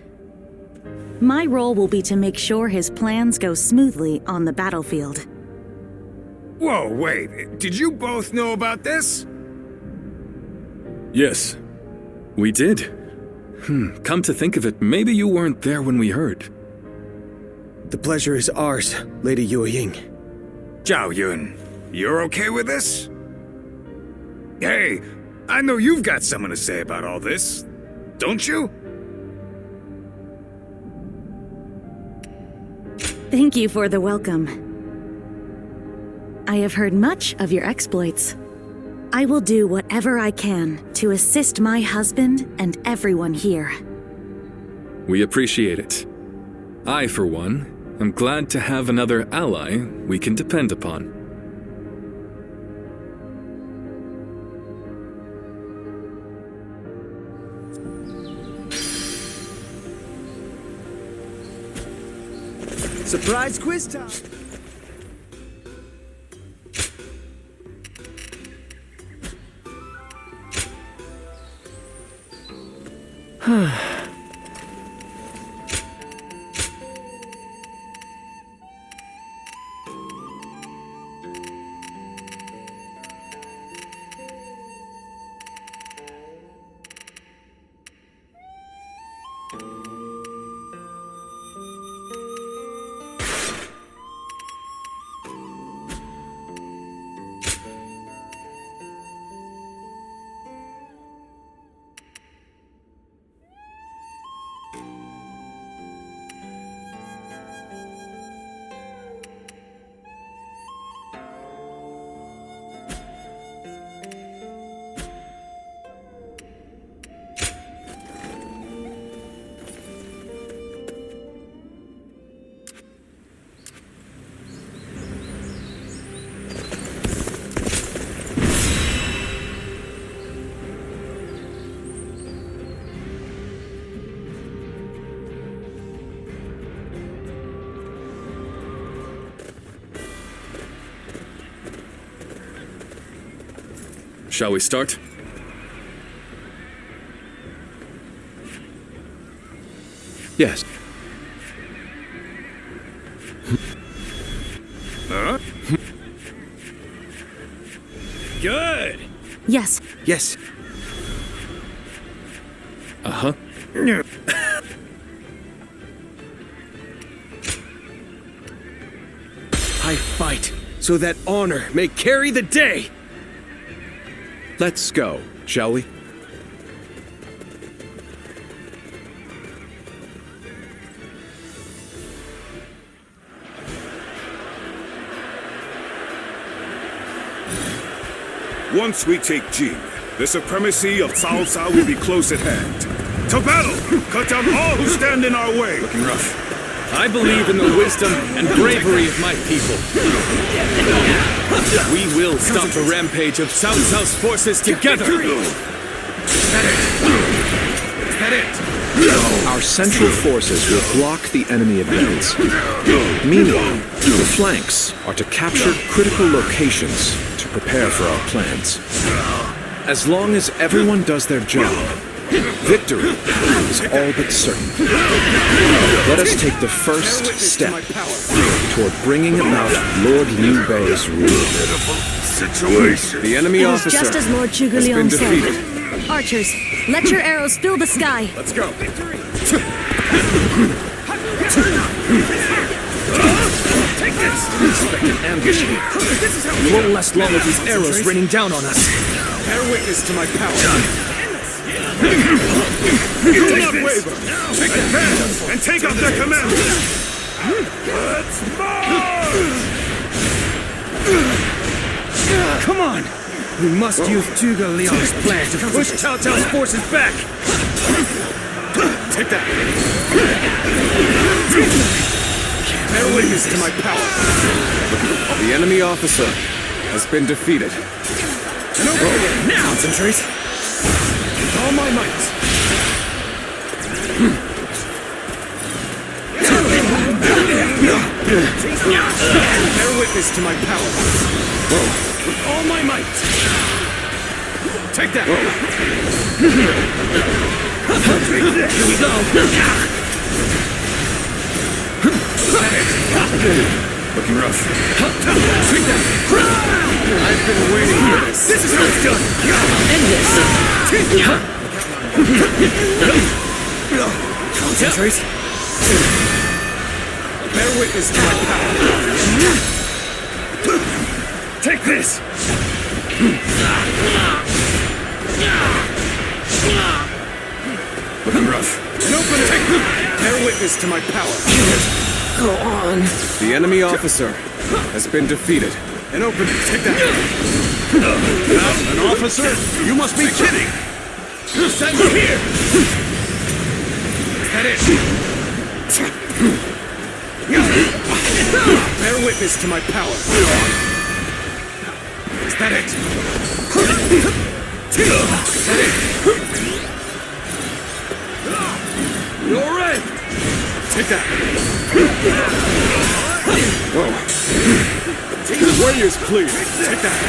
My role will be to make sure his plans go smoothly on the battlefield. Whoa, wait. Did you both know about this? Yes, we did. Come to think of it, maybe you weren't there when we heard. The pleasure is ours, Lady Yue Ying. Zhao Yun, you're okay with this? Hey, I know you've got something to say about all this, don't you? Thank you for the welcome. I have heard much of your exploits. I will do whatever I can to assist my husband and everyone here. We appreciate it. I, for one, am glad to have another ally we can depend upon. Surprise quiz time! Shall we start? Yes. Huh? Good! Yes. Yes. Uh-huh. I fight so that honor may carry the day! Let's go, shall we? Once we take Jing, the supremacy of Cao Cao will be close at hand. To battle! Cut down all who stand in our way! Looking rough. I believe in the wisdom and bravery of my people. We will stop the rampage of Cao Cao's forces together! Is that it? Our central forces will block the enemy advance. Meanwhile, the flanks are to capture critical locations to prepare for our plans. As long as everyone does their job, victory is all but certain. Let us take the first step toward bringing about Lord Liu Bei's rule. The enemy officer Just as Lord has been Zhuge defeated. said. Archers, let your arrows fill the sky. Let's go. Take this! Unexpected ambush. We won't last long with these arrows raining down on us. Bear witness to my power. Do not waver! Advance and take out their commanders! Let's march! Come on! We must use Zhuge Liang's plan to push Cao Cao's forces back! Take that! Bear witness to my power. The enemy officer has been defeated. Now! Concentrate! With all my might! Bear witness to my power. With all my might! Take that! Here we go! Looking rough. Take that! I've been waiting for this. This is how it's done! End this! Concentrate. Bear witness to my power. Take this! Looking rough. And open it! Bear witness to my power. Go on. The enemy officer has been defeated. And open it. Take that! An officer? You must be kidding! Send me here! Is that it? Bear witness to my power. Is that it? Is that it? You're right! Take that! Whoa. The way is clear. Take that!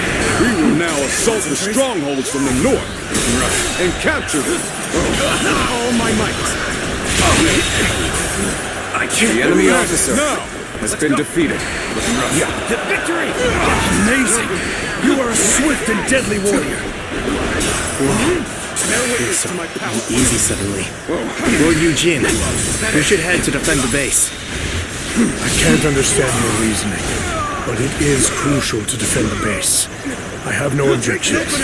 We will now assault the strongholds from the north and capture them. All my might! I can't. The enemy officer has been defeated. The victory! Amazing! You are a swift and deadly warrior. It's so easy suddenly. Lord Eugene, we should head to defend the base. I can't understand your reasoning, but it is crucial to defend the base. I have no objections.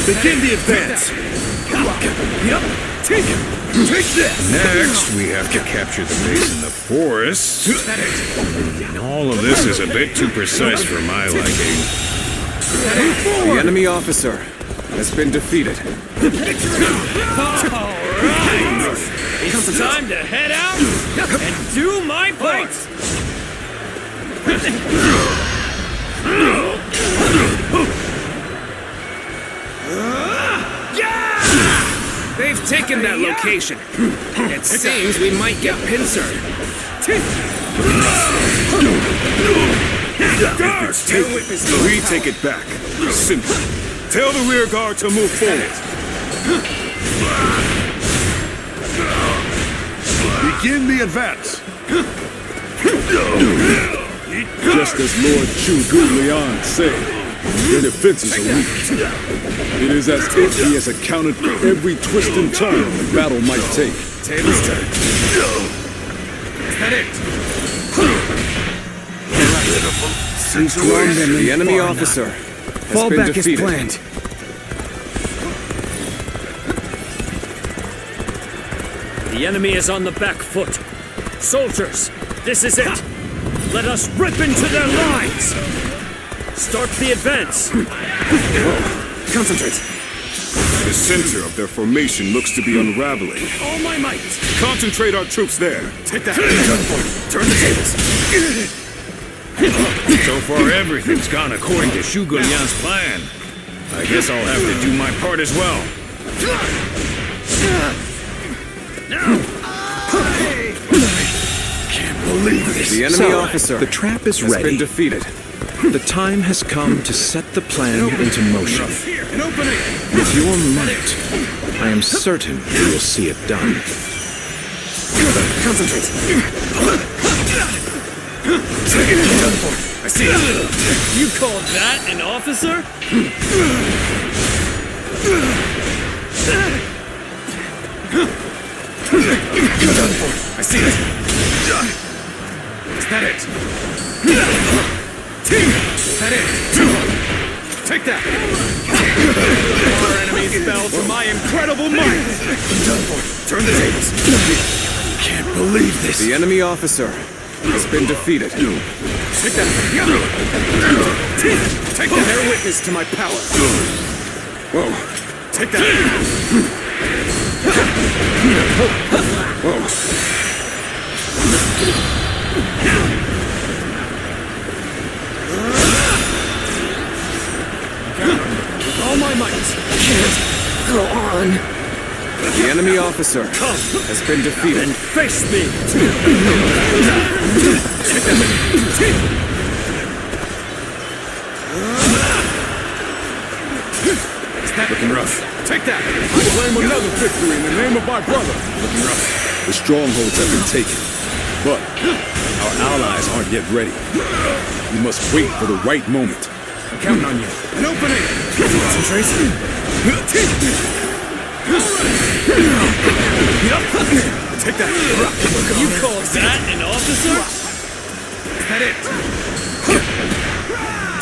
Begin the advance. Yep. Take it. Take this. Next, we have to capture the base in the forest. And all of this is a bit too precise for my liking. The enemy officer has been defeated. Alright! It's time to head out and do my part! They've taken that location. It seems we might get pincered. We take it back. Simple. Tell the rear guard to move forward. Begin the advance. Just as Lord Liang said, their defenses are weak. It is as if he has accounted for every twist and turn the battle might take. Tables turn. Is that it? The enemy officer has been defeated. Fall back as planned. The enemy is on the back foot. Soldiers, this is it. Let us rip into their lines. Start the advance. Concentrate. The center of their formation looks to be unraveling. All my might. Concentrate our troops there. Take that. Turn the tables. So far, everything's gone according to Zhuge Liang's plan. I guess I'll have to do my part as well. Can't believe this. The enemy officer The trap is has been ready. defeated. The time has come to set the plan into motion. An opening. With your might, I am certain you will see it done. Concentrate. I see it. You called that an officer? I see it. Is that it? Is that it? Take that! Our enemies fell to my incredible might! Turn the tables. Can't believe this. The enemy officer has been defeated. Take that! Take that! Bear witness to my power. Whoa! Take that! Whoa! With all my might. Can't go on. The enemy officer has been defeated. And face me! Is Looking rough. Take that! I claim another victory in the name of my brother! Looking rough. The strongholds have been taken, but our allies aren't yet ready. We must wait for the right moment. I'm counting on you. An opening! Concentration. Take that! You call that an officer? Is that it?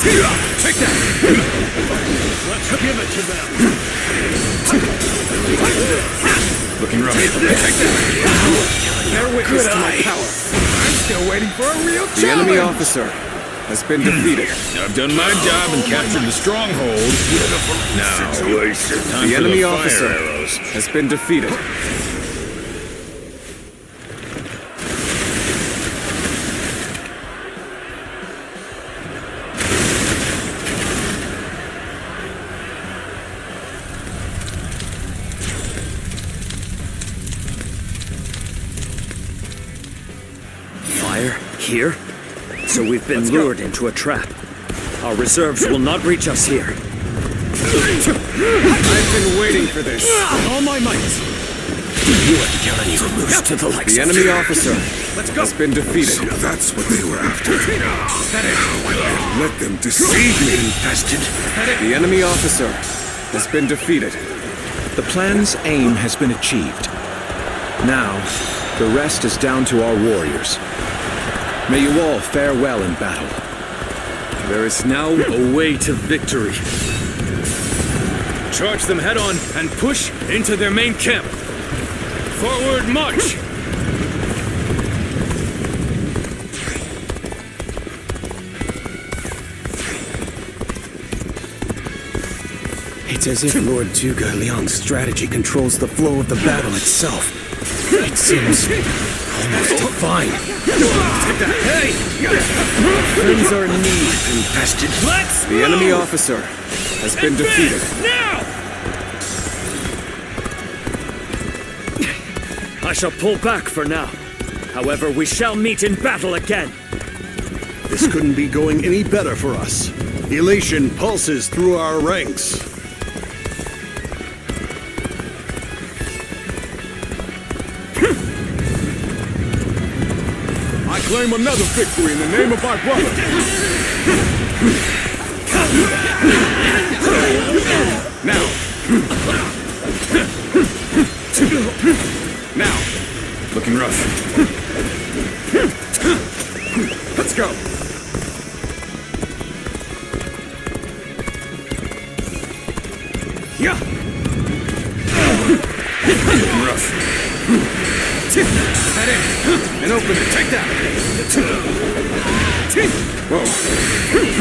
Take that! Let's give it to them. Looking rough. Take that! Bear witness to my power. I'm still waiting for a real challenge. The enemy officer has been defeated. I've done my job and captured the stronghold. Now, time The for enemy the fire officer arrows. has been defeated. Fire? Here? So we've been lured into a trap. Our reserves will not reach us here. I've been waiting for this. All my might. You are killing you. Lose to the likes The of enemy officer Let's go. has been defeated. So that's what they were after. Is that it? Let them deceive me, infested. The enemy officer has been defeated. The plan's aim has been achieved. Now, the rest is down to our warriors. May you all fare well in battle. There is now a way to victory. Charge them head on and push into their main camp. Forward march! It's as if Lord Zhuge Liang's strategy controls the flow of the battle itself. It seems almost divine. Hey! Friends are in need. Infested. Let's The enemy officer has been defeated. Now! I shall pull back for now. However, we shall meet in battle again. This couldn't be going any better for us. Elation pulses through our ranks. I claim another victory in the name of my brother! Now. Now. Looking rough. Let's go. Yeah. Looking rough. Head in and open it. Take that. Whoa.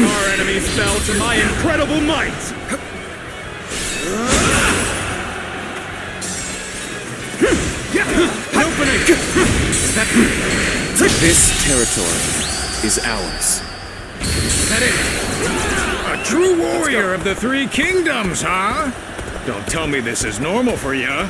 Our enemies fell to my incredible might. An opening. This territory is ours. That it. A true warrior of the Three Kingdoms, huh? Don't tell me this is normal for you.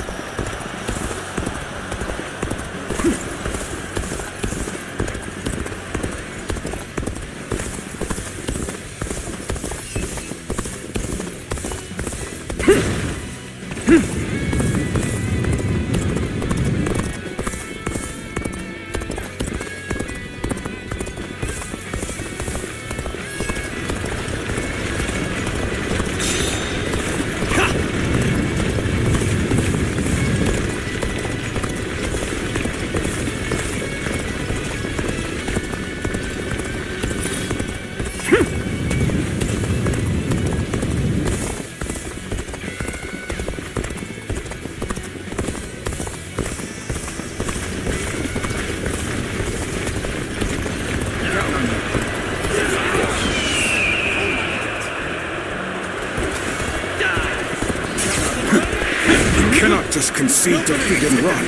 Cannot just concede defeat and run.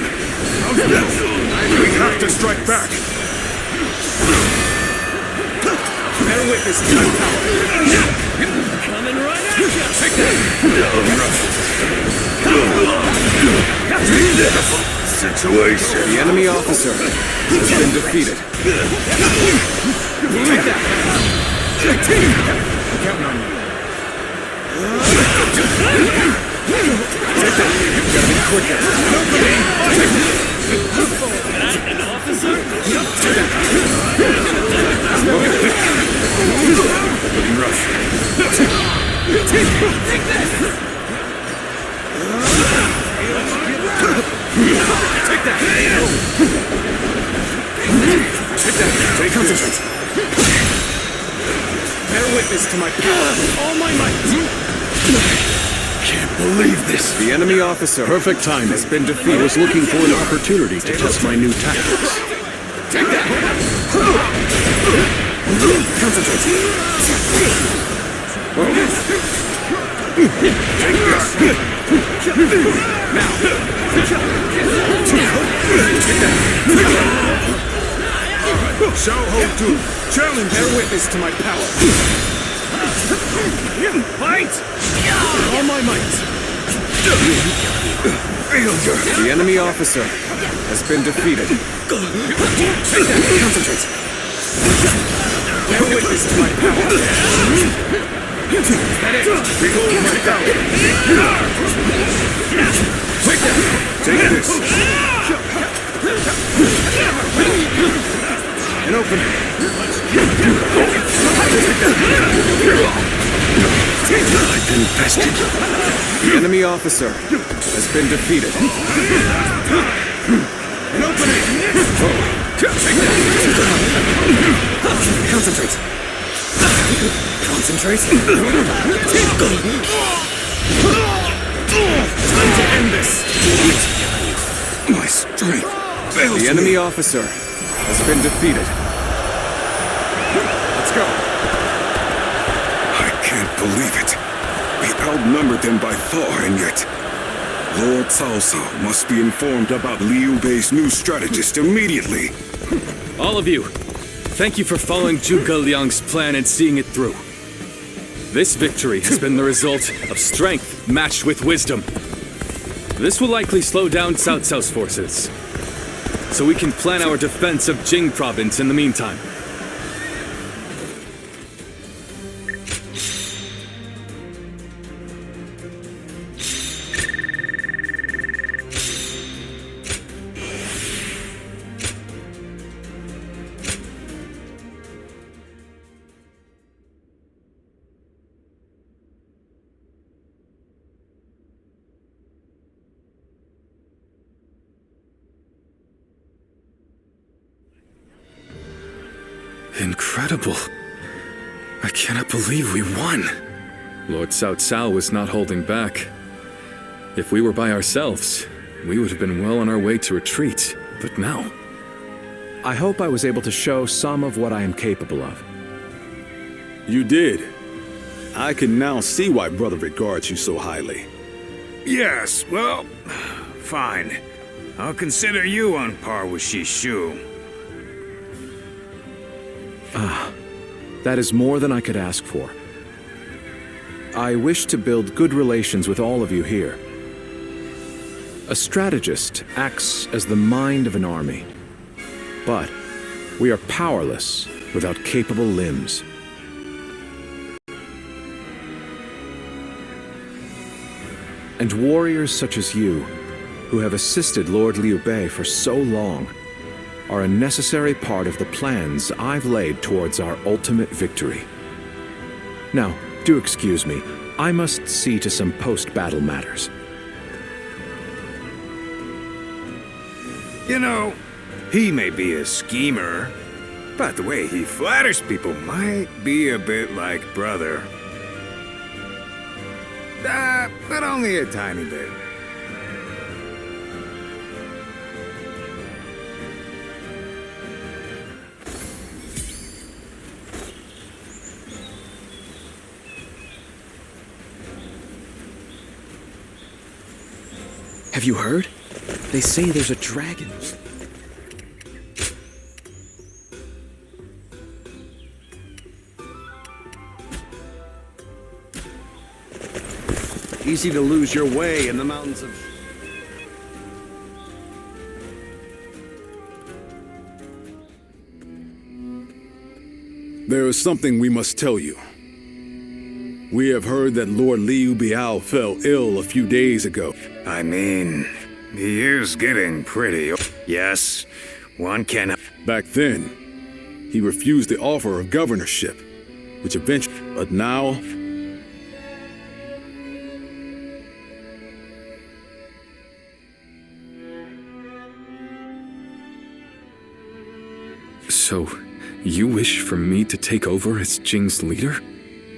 We have to strike back. Bear witness to my power. Coming right at you! Take that. Situation. The enemy officer has been defeated. Take that. I'm counting on you. Gotta be quicker. An officer? Looking rough. Take this! Take that! Take that! Concentrate! Bear witness to my power. All my might! Can't believe this. The enemy officer Perfect timing. has been defeated. I was looking for an opportunity to test my new tactics. Take that! Concentrate! Take this! Now! Take that! Shao Ho Tu! Challenge! Bear witness to my power! Fight! All my might! Failure! The enemy officer has been defeated. Take that! Concentrate! Bear witness to my power! Is that it? Behold my power! Take that! Take this! An opening! I've been bested. The enemy officer has been defeated. An opening! Take that! Concentrate! Concentrate! Time to end this! My strength fails The enemy officer has been defeated. Let's go! I can't believe it. We outnumbered them by far, and yet Lord Cao Cao must be informed about Liu Bei's new strategist immediately. All of you, thank you for following Zhuge Liang's plan and seeing it through. This victory has been the result of strength matched with wisdom. This will likely slow down Cao Cao's forces, so we can plan our defense of Jing province in the meantime. Incredible. I cannot believe we won. Lord Cao Cao was not holding back. If we were by ourselves, we would have been well on our way to retreat. But now... I hope I was able to show some of what I am capable of. You did. I can now see why Brother regards you so highly. Yes, well, fine. I'll consider you on par with Shishu. That is more than I could ask for. I wish to build good relations with all of you here. A strategist acts as the mind of an army, but we are powerless without capable limbs. And warriors such as you, who have assisted Lord Liu Bei for so long, are a necessary part of the plans I've laid towards our ultimate victory. Now, do excuse me, I must see to some post-battle matters. You know, he may be a schemer, but the way he flatters people might be a bit like Brother. But only a tiny bit. Have you heard? They say there's a dragon. Easy to lose your way in the mountains of... There is something we must tell you. We have heard that Lord Liu Biao fell ill a few days ago. I mean, he is getting pretty. Yes, one can. Back then, he refused the offer of governorship, which eventually. But now. So, you wish for me to take over as Jing's leader?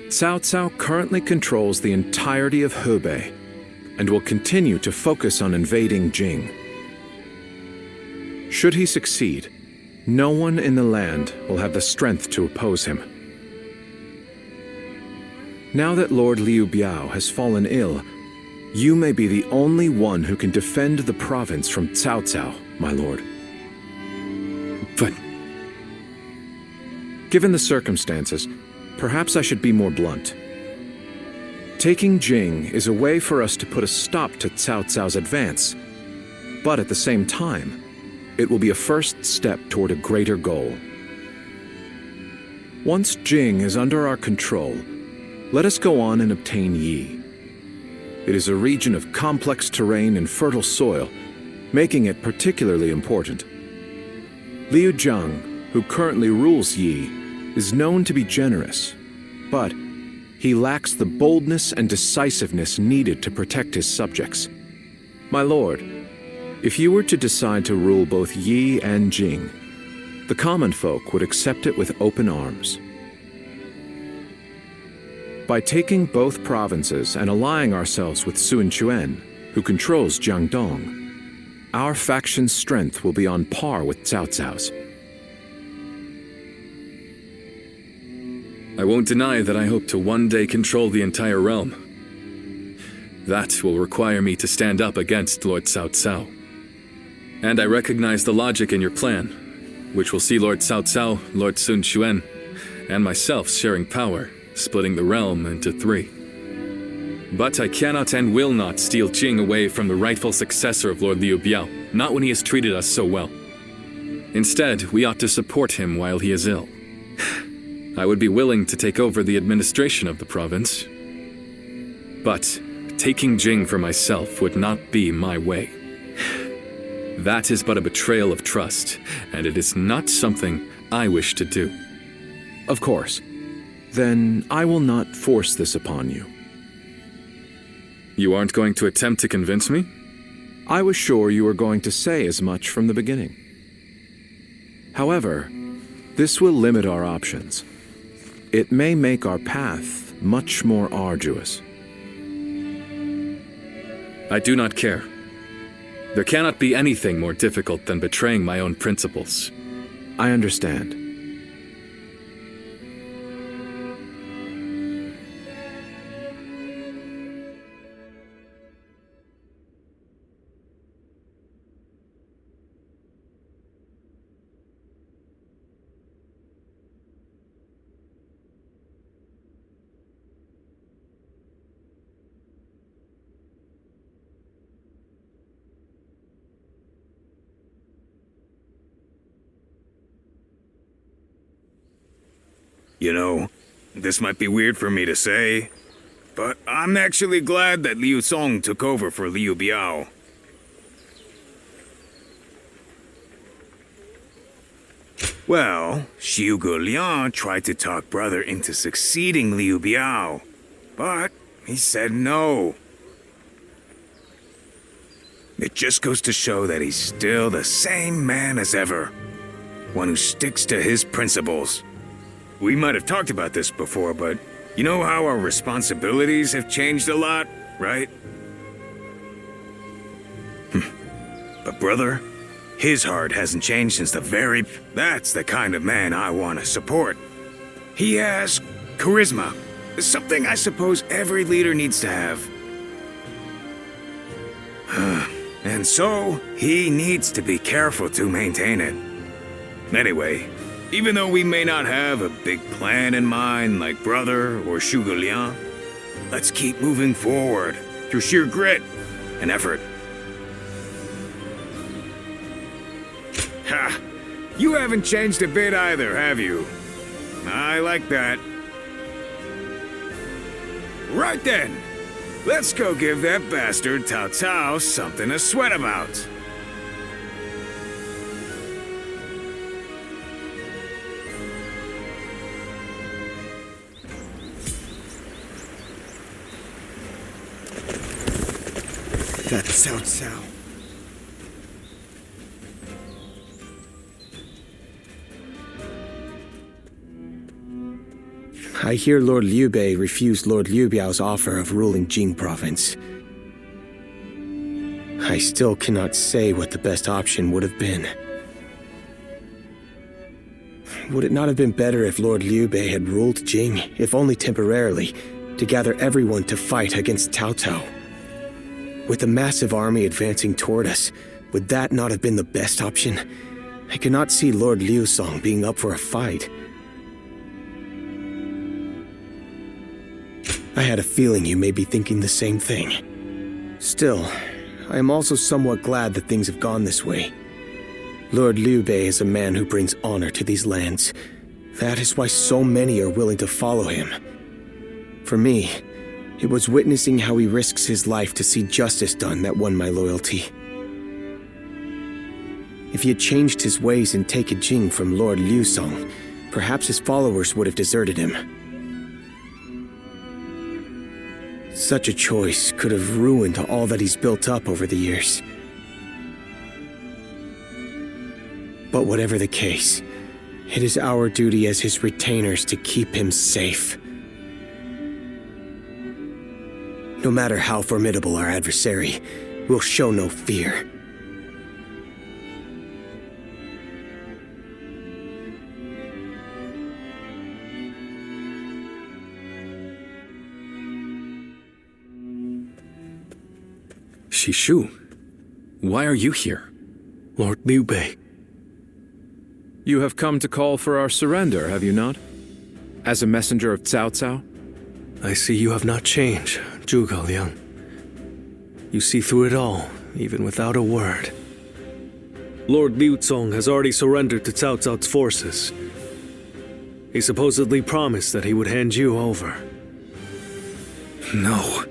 Cao Cao currently controls the entirety of Hebei and will continue to focus on invading Jing. Should he succeed, no one in the land will have the strength to oppose him. Now that Lord Liu Biao has fallen ill, you may be the only one who can defend the province from Cao Cao, my lord. But given the circumstances, perhaps I should be more blunt. Taking Jing is a way for us to put a stop to Cao Cao's advance, but at the same time, it will be a first step toward a greater goal. Once Jing is under our control, let us go on and obtain Yi. It is a region of complex terrain and fertile soil, making it particularly important. Liu Zhang, who currently rules Yi, is known to be generous, but he lacks the boldness and decisiveness needed to protect his subjects. My lord, if you were to decide to rule both Yi and Jing, the common folk would accept it with open arms. By taking both provinces and allying ourselves with Sun Quan, who controls Jiangdong, our faction's strength will be on par with Cao Cao's. I won't deny that I hope to one day control the entire realm. That will require me to stand up against Lord Cao Cao. And I recognize the logic in your plan, which will see Lord Cao Cao, Lord Sun Quan, and myself sharing power, splitting the realm into 3. But I cannot and will not steal Jing away from the rightful successor of Lord Liu Biao, not when he has treated us so well. Instead, we ought to support him while he is ill. I would be willing to take over the administration of the province. But taking Jing for myself would not be my way. That is but a betrayal of trust, and it is not something I wish to do. Of course. Then I will not force this upon you. You aren't going to attempt to convince me? I was sure you were going to say as much from the beginning. However, this will limit our options. It may make our path much more arduous. I do not care. There cannot be anything more difficult than betraying my own principles. I understand. You know, this might be weird for me to say, but I'm actually glad that Liu Song took over for Liu Biao. Well, Xiu Liang tried to talk brother into succeeding Liu Biao, but he said no. It just goes to show that he's still the same man as ever, one who sticks to his principles. We might have talked about this before, but you know how our responsibilities have changed a lot, right? But brother, his heart hasn't changed since the very... That's the kind of man I want to support. He has charisma, something I suppose every leader needs to have. And so, he needs to be careful to maintain it. Anyway, even though we may not have a big plan in mind like brother or Xiu Liang, let's keep moving forward through sheer grit and effort. Ha! You haven't changed a bit either, have you? I like that. Right then. Let's go give that bastard Cao Cao something to sweat about. That Cao Cao. I hear Lord Liu Bei refused Lord Liu Biao's offer of ruling Jing province. I still cannot say what the best option would have been. Would it not have been better if Lord Liu Bei had ruled Jing, if only temporarily, to gather everyone to fight against Cao Cao? With a massive army advancing toward us, would that not have been the best option? I cannot see Lord Liu Song being up for a fight. I had a feeling you may be thinking the same thing. Still, I am also somewhat glad that things have gone this way. Lord Liu Bei is a man who brings honor to these lands. That is why so many are willing to follow him. For me, it was witnessing how he risks his life to see justice done that won my loyalty. If he had changed his ways and taken Jing from Lord Liu Song, perhaps his followers would have deserted him. Such a choice could have ruined all that he's built up over the years. But whatever the case, it is our duty as his retainers to keep him safe. No matter how formidable our adversary, we'll show no fear. Shishu, why are you here? Lord Liu Bei. You have come to call for our surrender, have you not? As a messenger of Cao Cao? I see you have not changed, Zhuge Liang. You see through it all, even without a word. Lord Liu Zong has already surrendered to Cao Cao's forces. He supposedly promised that he would hand you over. No.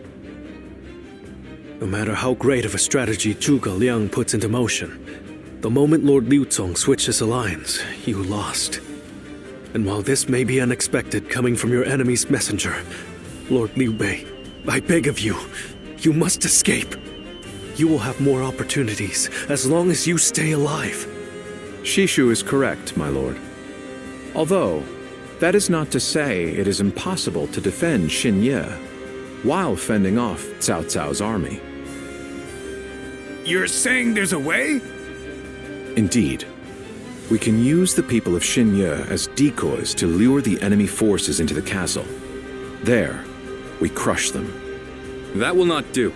No matter how great of a strategy Zhuge Liang puts into motion, the moment Lord Liu Zong switched his alliance, you lost. And while this may be unexpected coming from your enemy's messenger, Lord Liu Bei, I beg of you, you must escape. You will have more opportunities as long as you stay alive. Shishu is correct, my lord. Although, that is not to say it is impossible to defend Xinye while fending off Cao Cao's army. You're saying there's a way? Indeed. We can use the people of Xinye as decoys to lure the enemy forces into the castle. There, we crush them. That will not do.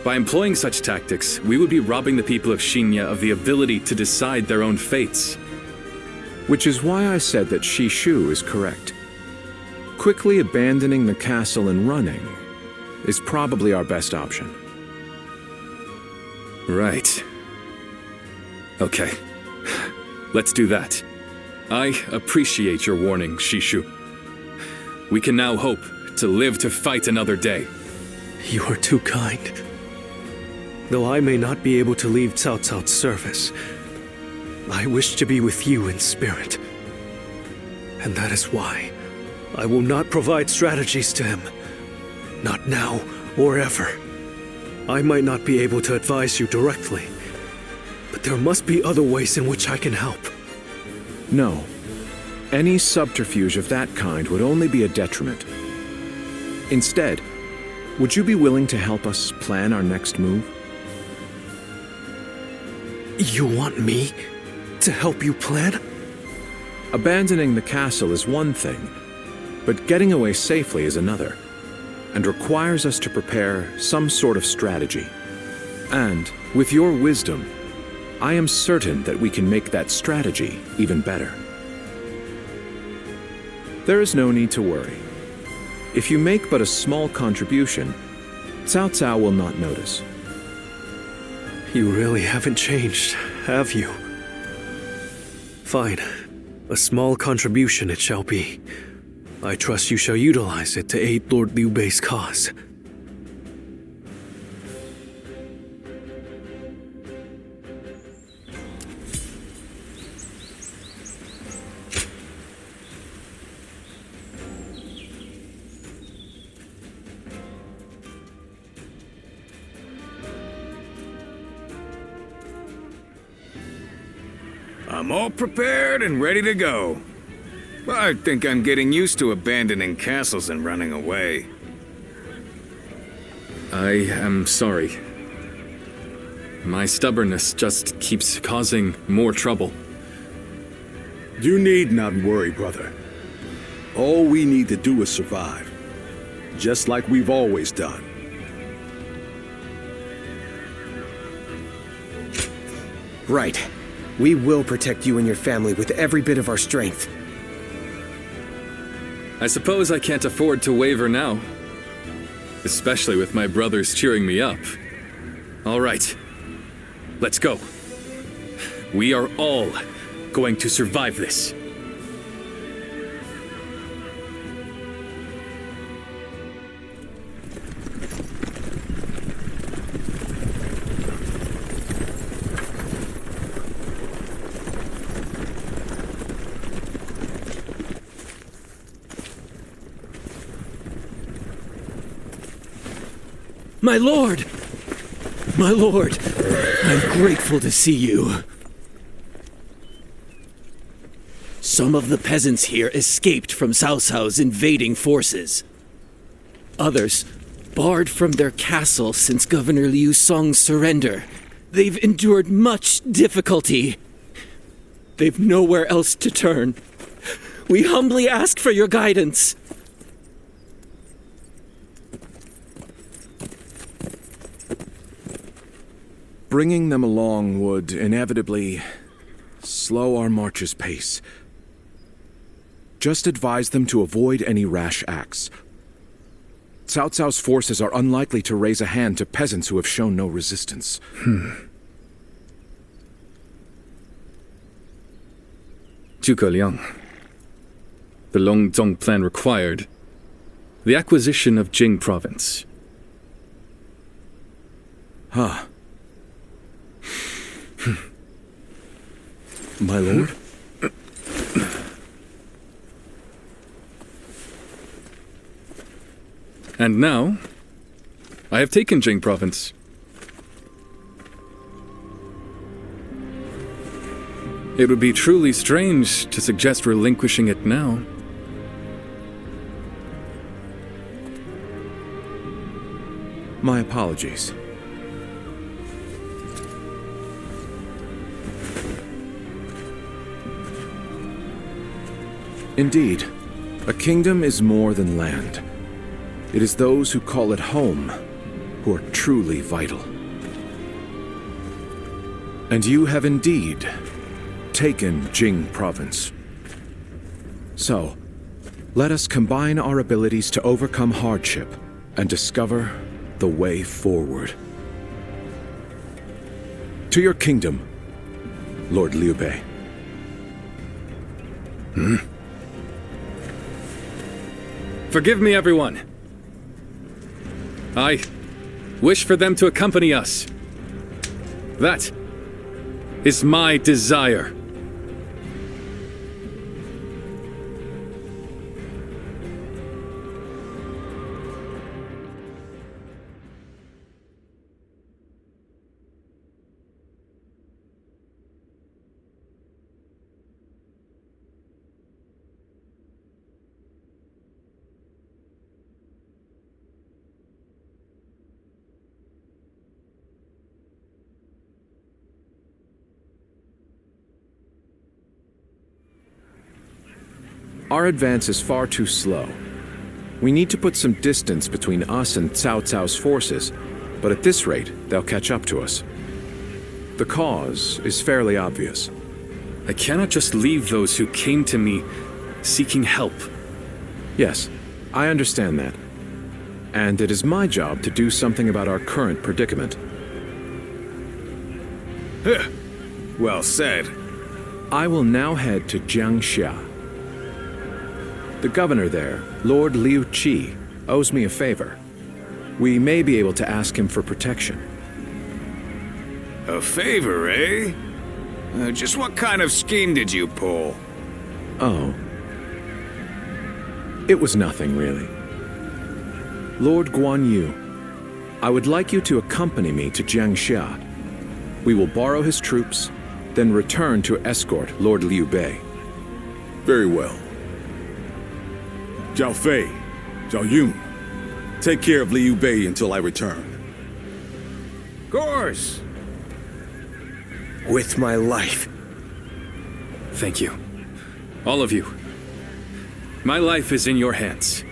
By employing such tactics, we would be robbing the people of Xinye of the ability to decide their own fates. Which is why I said that Shishu is correct. Quickly abandoning the castle and running is probably our best option. Right. Okay. Let's do that. I appreciate your warning, Shishu. We can now hope to live to fight another day. You are too kind. Though I may not be able to leave Cao Cao's service, I wish to be with you in spirit. And that is why I will not provide strategies to him. Not now or ever. I might not be able to advise you directly, but there must be other ways in which I can help. No. Any subterfuge of that kind would only be a detriment. Instead, would you be willing to help us plan our next move? You want me to help you plan? Abandoning the castle is one thing, but getting away safely is another, and requires us to prepare some sort of strategy. And, with your wisdom, I am certain that we can make that strategy even better. There is no need to worry. If you make but a small contribution, Cao Cao will not notice. You really haven't changed, have you? Fine. A small contribution it shall be. I trust you shall utilize it to aid Lord Liu Bei's cause. I'm all prepared and ready to go. I think I'm getting used to abandoning castles and running away. I am sorry. My stubbornness just keeps causing more trouble. You need not worry, brother. All we need to do is survive, just like we've always done. Right. We will protect you and your family with every bit of our strength. I suppose I can't afford to waver now. Especially with my brothers cheering me up. All right. Let's go. We are all going to survive this. My lord! My lord! I'm grateful to see you. Some of the peasants here escaped from Cao Cao's invading forces. Others barred from their castle since Governor Liu Song's surrender. They've endured much difficulty. They've nowhere else to turn. We humbly ask for your guidance. Bringing them along would inevitably slow our march's pace. Just advise them to avoid any rash acts. Cao Cao's forces are unlikely to raise a hand to peasants who have shown no resistance. Zhuge Liang. The Longzong plan required the acquisition of Jing province. Huh. My lord? And now, I have taken Jing province. It would be truly strange to suggest relinquishing it now. My apologies. Indeed, a kingdom is more than land. It is those who call it home who are truly vital. And you have indeed taken Jing province. So, let us combine our abilities to overcome hardship and discover the way forward. To your kingdom, Lord Liu Bei. Forgive me, everyone. I wish for them to accompany us. That is my desire. Our advance is far too slow. We need to put some distance between us and Cao Cao's forces, but at this rate, they'll catch up to us. The cause is fairly obvious. I cannot just leave those who came to me seeking help. Yes, I understand that. And it is my job to do something about our current predicament. Well said. I will now head to Jiangxia. The governor there, Lord Liu Qi, owes me a favor. We may be able to ask him for protection. A favor, eh? Just what kind of scheme did you pull? Oh. It was nothing, really. Lord Guan Yu, I would like you to accompany me to Jiangxia. We will borrow his troops, then return to escort Lord Liu Bei. Very well. Zhao Fei, Zhao Yun, take care of Liu Bei until I return. Of course. With my life. Thank you. All of you. My life is in your hands.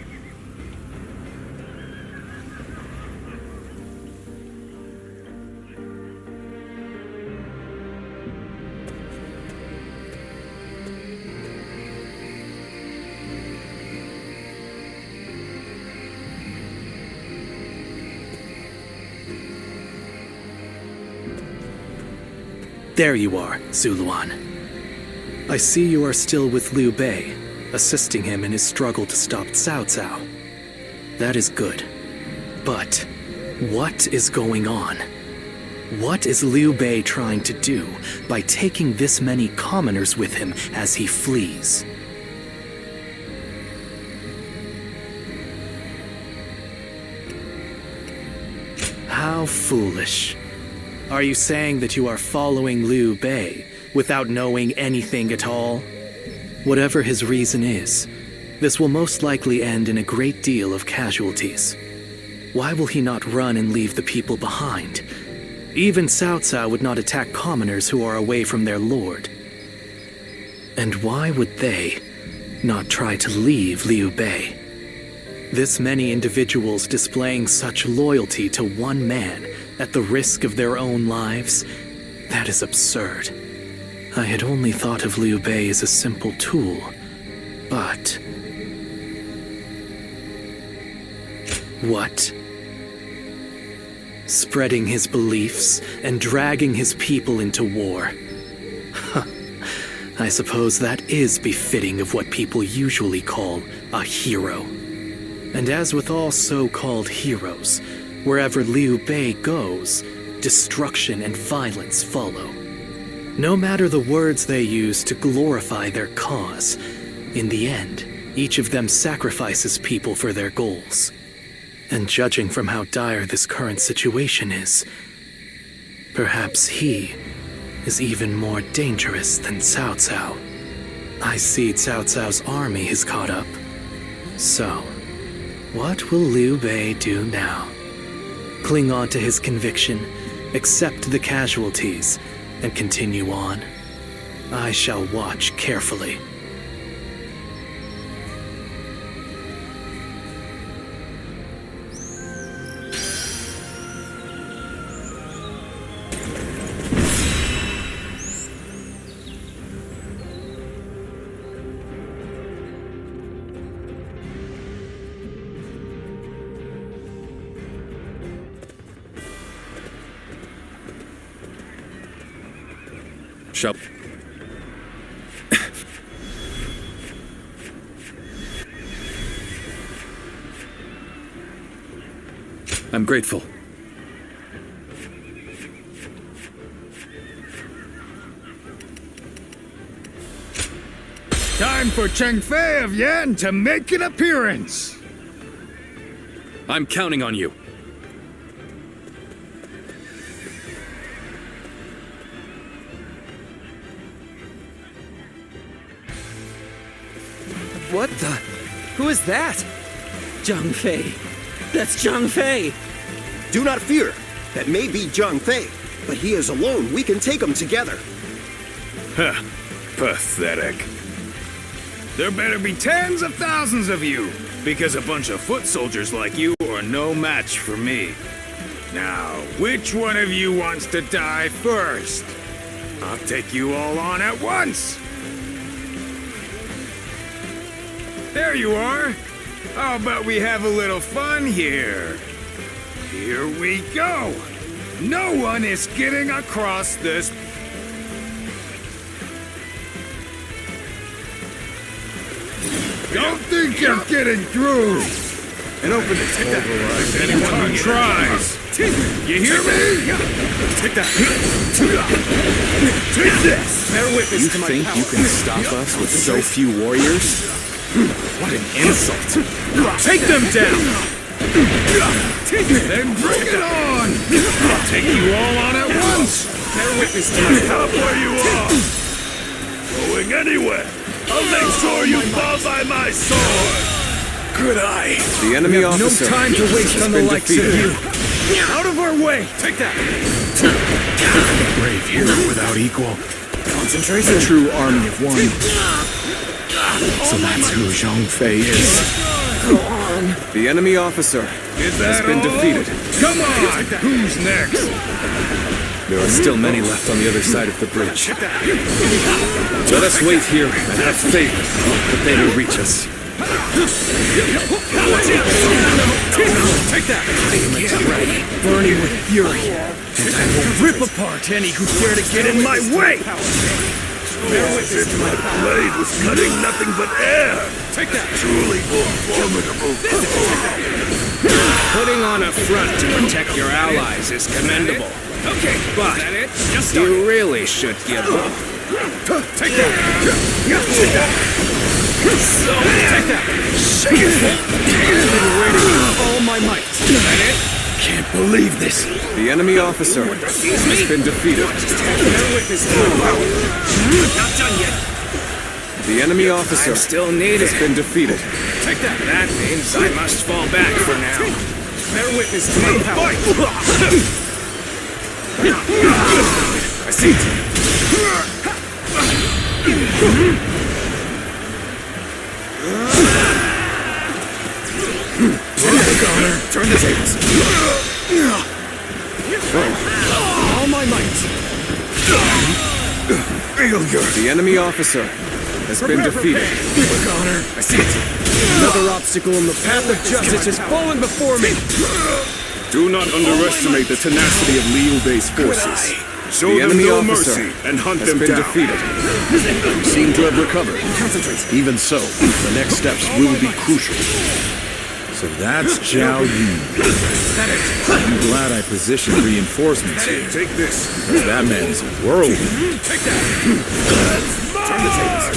There you are, Zuluan. I see you are still with Liu Bei, assisting him in his struggle to stop Cao Cao. That is good. But what is going on? What is Liu Bei trying to do by taking this many commoners with him as he flees? How foolish. Are you saying that you are following Liu Bei without knowing anything at all? Whatever his reason is, this will most likely end in a great deal of casualties. Why will he not run and leave the people behind? Even Cao Cao would not attack commoners who are away from their lord. And why would they not try to leave Liu Bei? This many individuals displaying such loyalty to one man at the risk of their own lives? That is absurd. I had only thought of Liu Bei as a simple tool, but... What? Spreading his beliefs and dragging his people into war. I suppose that is befitting of what people usually call a hero. And as with all so-called heroes, wherever Liu Bei goes, destruction and violence follow. No matter the words they use to glorify their cause, in the end, each of them sacrifices people for their goals. And judging from how dire this current situation is, perhaps he is even more dangerous than Cao Cao. I see Cao Cao's army has caught up. So, what will Liu Bei do now? Cling on to his conviction, accept the casualties, and continue on? I shall watch carefully. Shall... I'm grateful. Time for Cheng Fei of Yan to make an appearance! I'm counting on you. What the? Who is that? Zhang Fei. That's Zhang Fei! Do not fear. That may be Zhang Fei, but he is alone. We can take him together. Huh. Pathetic. There better be tens of thousands of you, because a bunch of foot soldiers like you are no match for me. Now, which one of you wants to die first? I'll take you all on at once! There you are! How about we have a little fun here? Here we go! No one is getting across this... Don't think think you're getting through? And open it. Take that. Anyone who tries. You hear me? Take that. Take this. Bear witness You to my think power. you can stop us with so few warriors? What an insult. Take them down. Then bring it on. I'll take you all on at once. Bear witness to my power. Stop where you are! Going anywhere! I'll make sure you fall by my sword! Good eye. The enemy We have no officer time to waste has on the been likes defeated. of you. Out of our way! Take that. Brave hero without equal. Concentration. A true army of one. So that's who Zhang Fei is. Go on. The enemy officer has been defeated. Come on. Who's next? There are still many left on the other side of the bridge. Let us wait here and have faith that they will reach us. Take that. Burning with fury. And I will rip apart any who dare to get in my way! My blade was cutting nothing but air. Take that. Truly formidable. Putting on a front to protect your allies is commendable. Okay, But is that it? Just you really should give up. take that. So, take that. Shake it! I've been waiting with all my might. Is that it? Can't believe this. The enemy officer has been defeated. Bear witness to my power. Not done yet. The enemy officer I'm still needed. has been defeated. Take that. That means I must fall back for now. Bear witness to my power. I see it. Turn the tables. All my might. Failure. The enemy officer has been defeated. I see it. Another obstacle in the path of justice has fallen before me. Do not underestimate the tenacity of Liu Bei's forces. Show The them enemy no officer mercy and hunt has them been down. defeated. You seem to have recovered. Even so, the next steps will be crucial. So that's Zhao Yun. I'm glad I positioned reinforcements here. Take this. That man is a whirlwind. Take that. Turn the tables.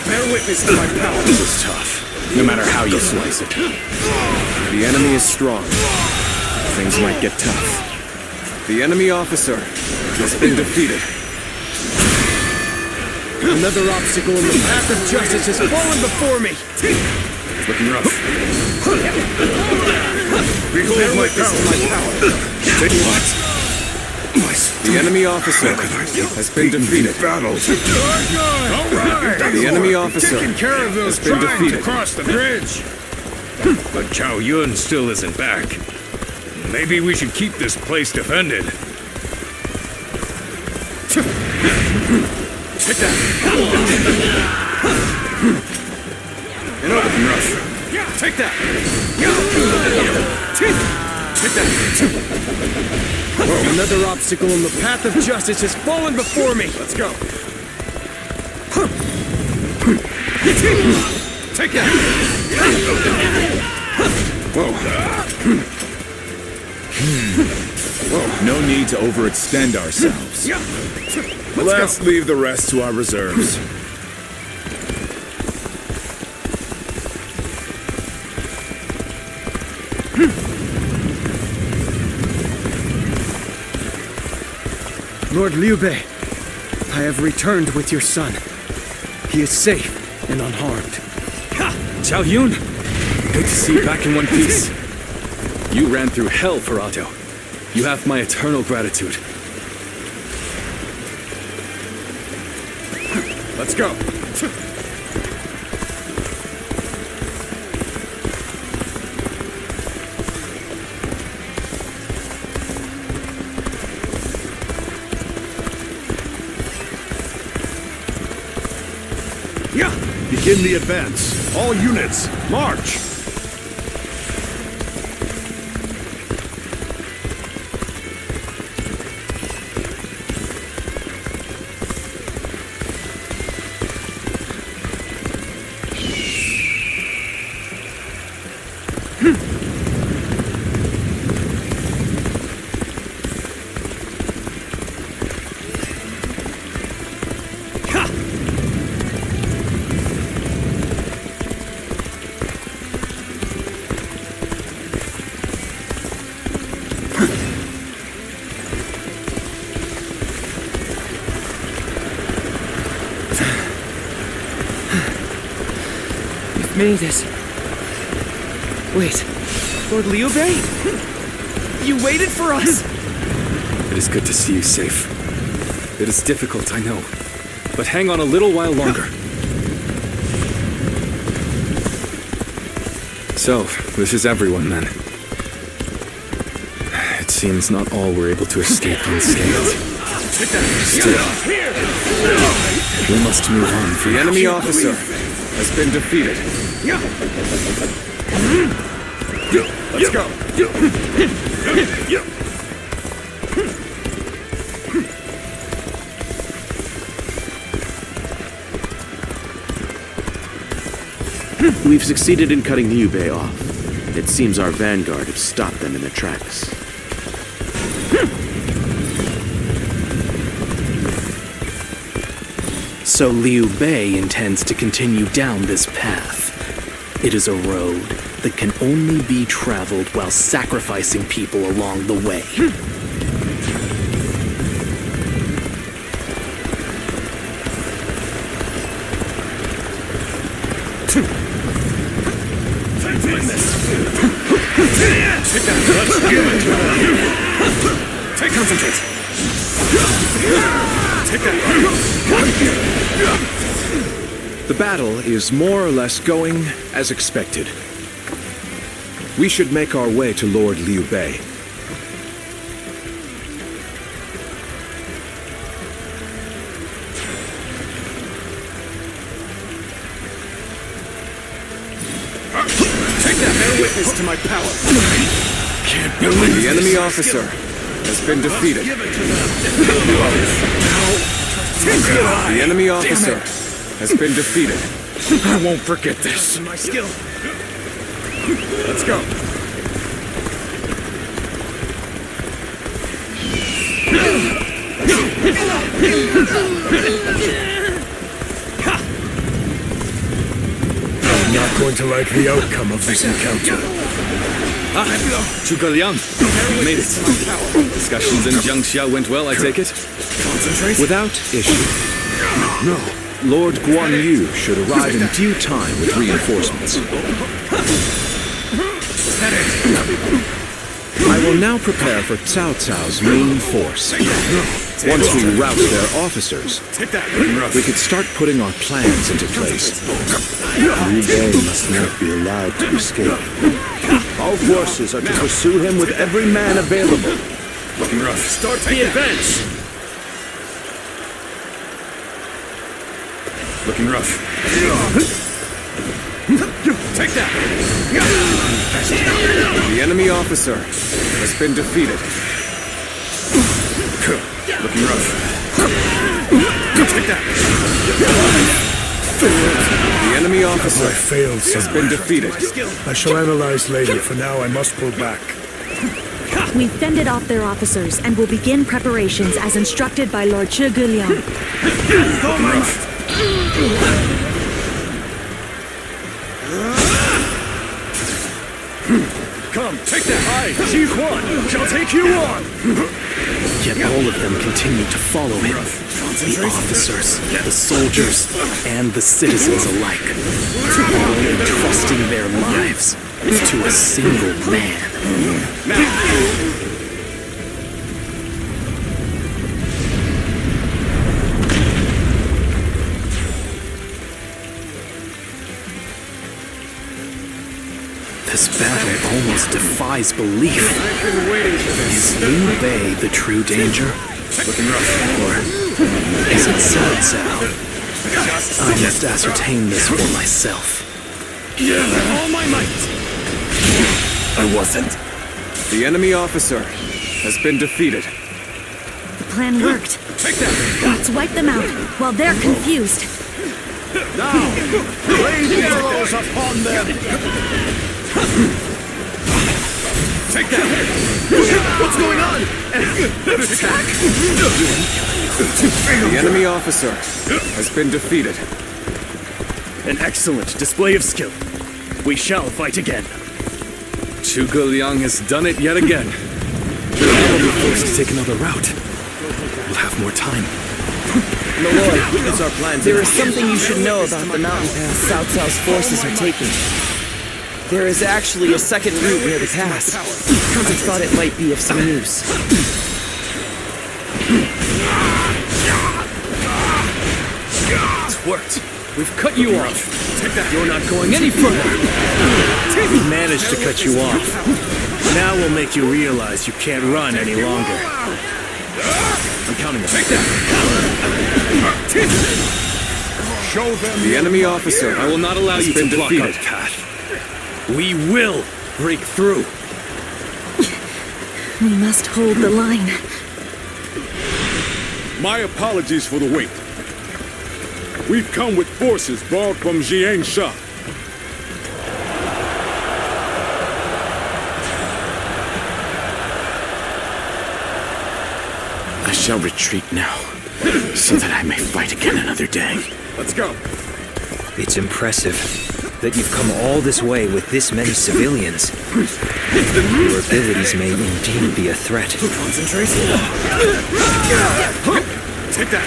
Bear witness to my power. This is tough, no matter how you slice it. The enemy is strong. Things might get tough. The enemy officer has been defeated. Another obstacle in the path of justice has fallen before me. It's looking rough. Behold my power. Take what? The enemy officer has been defeated. Battle. All right. The enemy officer Taking care of those has been trying to defeated. cross the bridge. But Zhao Yun still isn't back. Maybe we should keep this place defended. Take that. And open rough. Take that. Take that. Another obstacle in the path of justice has fallen before me. Let's go. Take that. Whoa, no need to overextend ourselves. Let's leave the rest to our reserves. Lord Liu Bei, I have returned with your son. He is safe and unharmed. Ha! Zhao Yun! Good to see you back in one piece. You ran through hell for Otto. You have my eternal gratitude. Let's go. Begin the advance. All units, march! made it. Wait, Lord Liu Bei? You waited for us? It is good to see you safe. It is difficult, I know. But hang on a little while longer. So, this is everyone then. It seems not all were able to escape unscathed. Still, we must move on. The enemy officer has been defeated. Let's go. We've succeeded in cutting Liu Bei off. It seems our vanguard have stopped them in their tracks. So Liu Bei intends to continue down this path. It is a road that can only be traveled while sacrificing people along the way. Take concentrate. Take that. The battle is more or less going as expected. We should make our way to Lord Liu Bei. Take that. Bear witness to my power. Can't believe the enemy officer has been defeated. The enemy officer has been defeated. I won't forget this. My skill. Let's go. I'm not going to like the outcome of this encounter. Zhuge Liang, you made it. Discussions in Jiangxia went well, I take it? Concentrate. Without issue. No. Lord Guan Yu should arrive in due time with reinforcements. I will now prepare for Cao Cao's main force. Once we rout their officers, we could start putting our plans into place. Liu Bei must not be allowed to escape. Our forces are to pursue him with every man available. Looking rough. Start the advance! Looking rough. Take that! The enemy officer has been defeated. Looking rough. Take that! The enemy officer has been defeated. I shall analyze later. For now, I must pull back. We've fended off their officers and will begin preparations as instructed by Lord Zhuge Liang. Come, take that! I, Xi Huan, shall take you on! Yet all of them continue to follow him. The officers, the soldiers, and the citizens alike. All entrusting their lives to a single man. This battle almost defies belief. Is Liu Bei the true danger? Looking rough. Or is it Cao Cao? I must ascertain this for myself. All my might! I wasn't. The enemy officer has been defeated. The plan worked. Take that! Let's wipe them out while they're confused. Now, rain arrows upon them! Take that! What's going on? Attack! The enemy officer has been defeated. An excellent display of skill. We shall fight again. Zhuge Liang has done it yet again. We'll be forced to take another route. We'll have more time. Malloy, what's our plan? There is something you should know about the mountain pass Cao Cao's forces are taking. There is actually a second route near the pass. I thought it might be of some use. It's worked. We've cut you off. You're not going any further. We managed to cut you off. Now we'll make you realize you can't run any longer. I'm counting on Take that! Show them the enemy officer. I will not allow you to block our path. We will break through. We must hold the line. My apologies for the wait. We've come with forces brought from Jiangsha. I shall retreat now, so that I may fight again another day. Let's go. It's impressive that you've come all this way with this many civilians. Your abilities may indeed be a threat. Concentrate. Take that.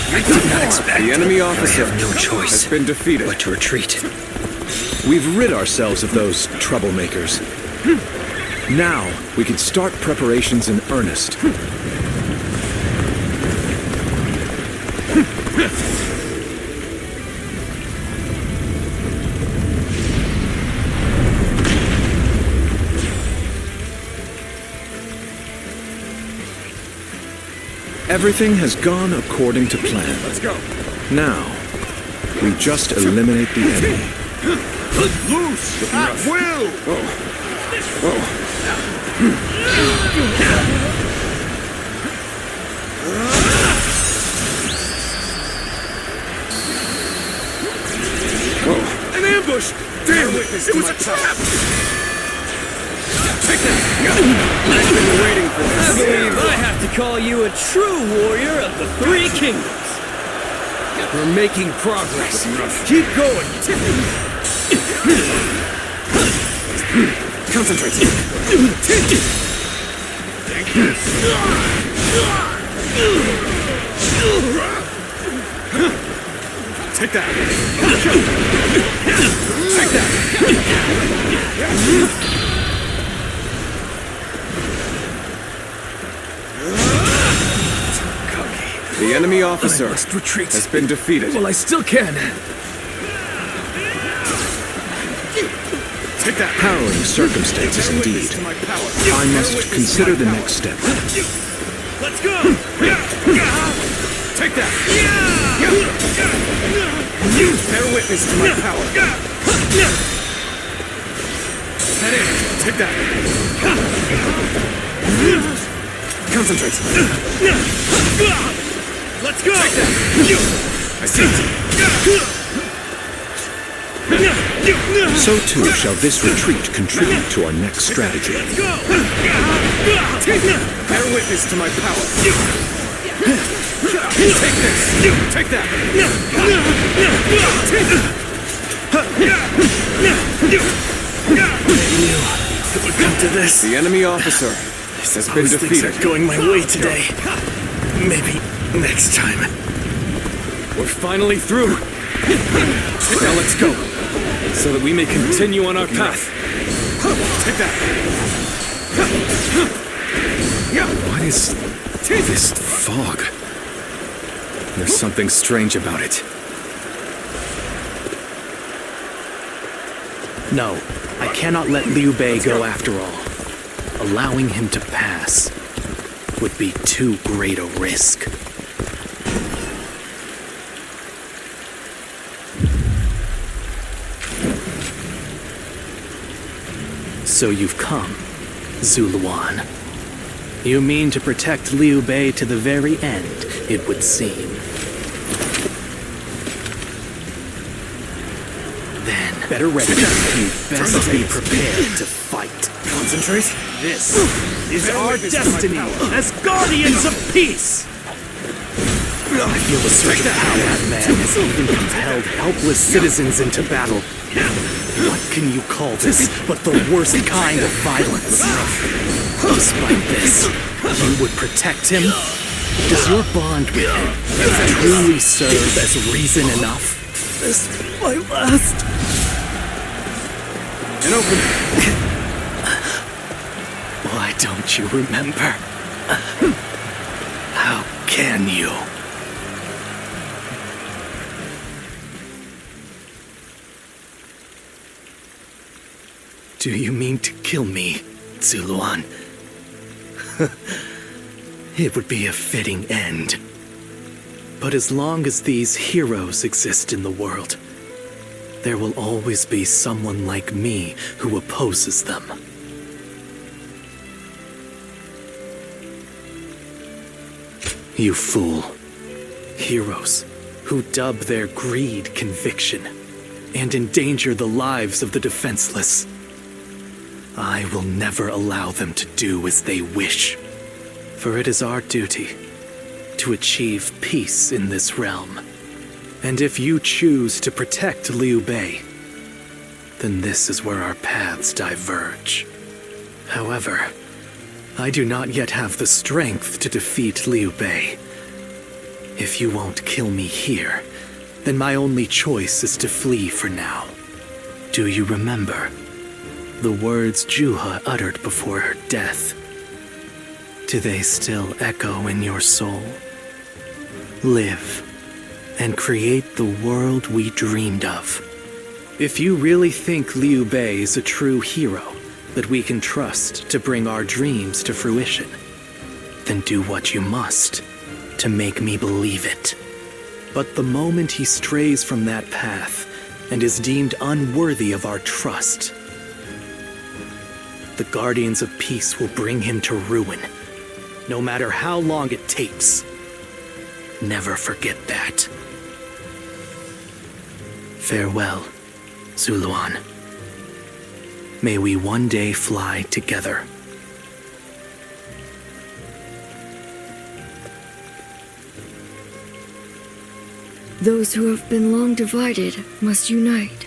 I did not expect. The enemy officer I have no choice has been defeated. But to retreat. We've rid ourselves of those troublemakers. Now, we can start preparations in earnest. Everything has gone according to plan. Let's go. Now, we just eliminate the enemy. Loose! At will! An ambush! Damn it! It was a trap! Take that! I've been waiting for this. I believe I have to call you a true warrior of the Three Kingdoms. We're making progress. Keep going. Concentrate. Take that! Take that! The enemy officer has been defeated. Well, I still can. Take that! Harrowing circumstances indeed. I must consider the next step. Let's go! Take that! Bear witness to my power. Head in! Take that! Concentrate. Let's go! Take that! I see it! So too shall this retreat contribute to our next strategy. Let's go! Bear witness to my power. Take this! Take that! It would come to this. The enemy officer has been Things defeated. are going my way today. Maybe next time. We're finally through. Now let's go, so that we may continue on our path. Take that! What is this fog? There's something strange about it. No, I cannot let Liu Bei go after all. Allowing him to pass would be too great a risk. So you've come, Zuluan. You mean to protect Liu Bei to the very end, it would seem. Then, better ready. You best be prepared to fight. Concentrate. This is our destiny as guardians of peace! I feel the surge of power that man has even compelled helpless citizens into battle. What can you call this but the worst kind of violence? Despite this, you would protect him? Does your bond with him truly serve as reason enough? This is my last. An opening. Why don't you remember? How can you? Do you mean to kill me, Zuluan? It would be a fitting end. But as long as these heroes exist in the world, there will always be someone like me who opposes them. You fool. Heroes who dub their greed conviction and endanger the lives of the defenseless. I will never allow them to do as they wish, for it is our duty to achieve peace in this realm. And if you choose to protect Liu Bei, then this is where our paths diverge. However, I do not yet have the strength to defeat Liu Bei. If you won't kill me here, then my only choice is to flee for now. Do you remember the words Juha uttered before her death? Do they still echo in your soul? Live and create the world we dreamed of. If you really think Liu Bei is a true hero that we can trust to bring our dreams to fruition, then do what you must to make me believe it. But the moment he strays from that path and is deemed unworthy of our trust, the Guardians of Peace will bring him to ruin, no matter how long it takes. Never forget that. Farewell, Zuluan. May we one day fly together. Those who have been long divided must unite,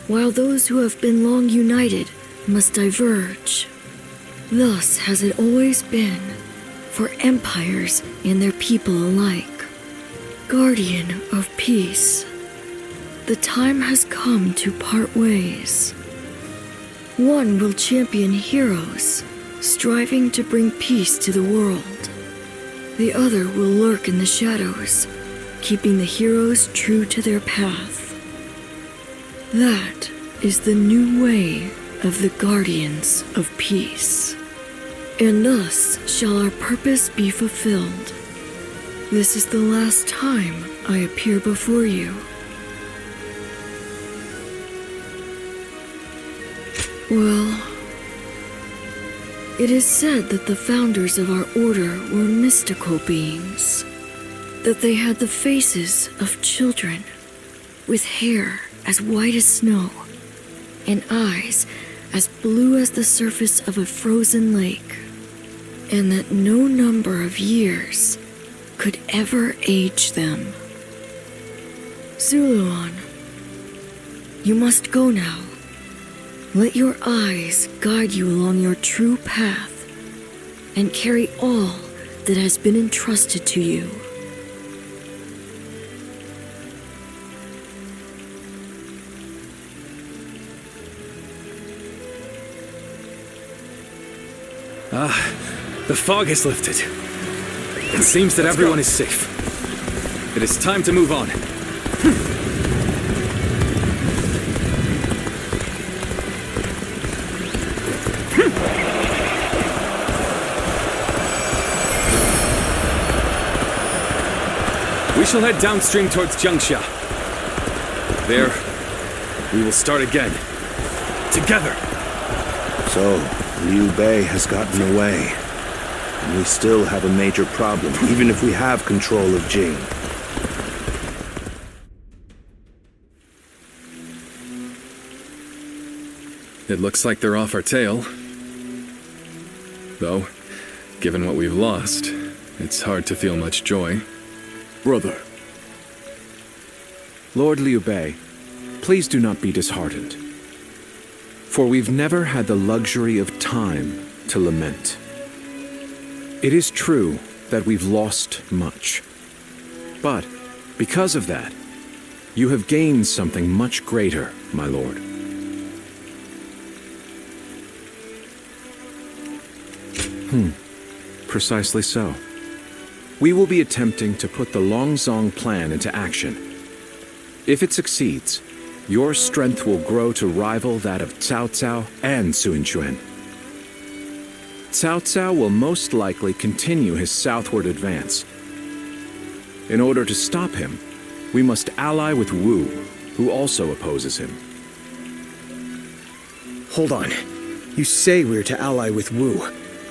while those who have been long united must diverge. Thus has it always been for empires and their people alike. Guardian of peace, the time has come to part ways. One will champion heroes, striving to bring peace to the world. The other will lurk in the shadows, keeping the heroes true to their path. That is the new way of the Guardians of Peace. And thus shall our purpose be fulfilled. This is the last time I appear before you. Well, it is said that the founders of our order were mystical beings, that they had the faces of children, with hair as white as snow, and eyes as blue as the surface of a frozen lake, and that no number of years could ever age them. Zuluan, you must go now. Let your eyes guide you along your true path, and carry all that has been entrusted to you. The fog has lifted. It seems that everyone is safe. It is time to move on. We shall head downstream towards Jiangxia. There, we will start again. Together. So, Liu Bei has gotten away. And we still have a major problem, even if we have control of Jing. It looks like they're off our tail. Though, given what we've lost, it's hard to feel much joy. Brother. Lord Liu Bei, please do not be disheartened. For we've never had the luxury of time to lament. It is true that we've lost much. But, because of that, you have gained something much greater, my lord. Precisely so. We will be attempting to put the Longzong plan into action. If it succeeds, your strength will grow to rival that of Cao Cao and Sun Quan. Cao Cao will most likely continue his southward advance. In order to stop him, we must ally with Wu, who also opposes him. Hold on. You say we're to ally with Wu,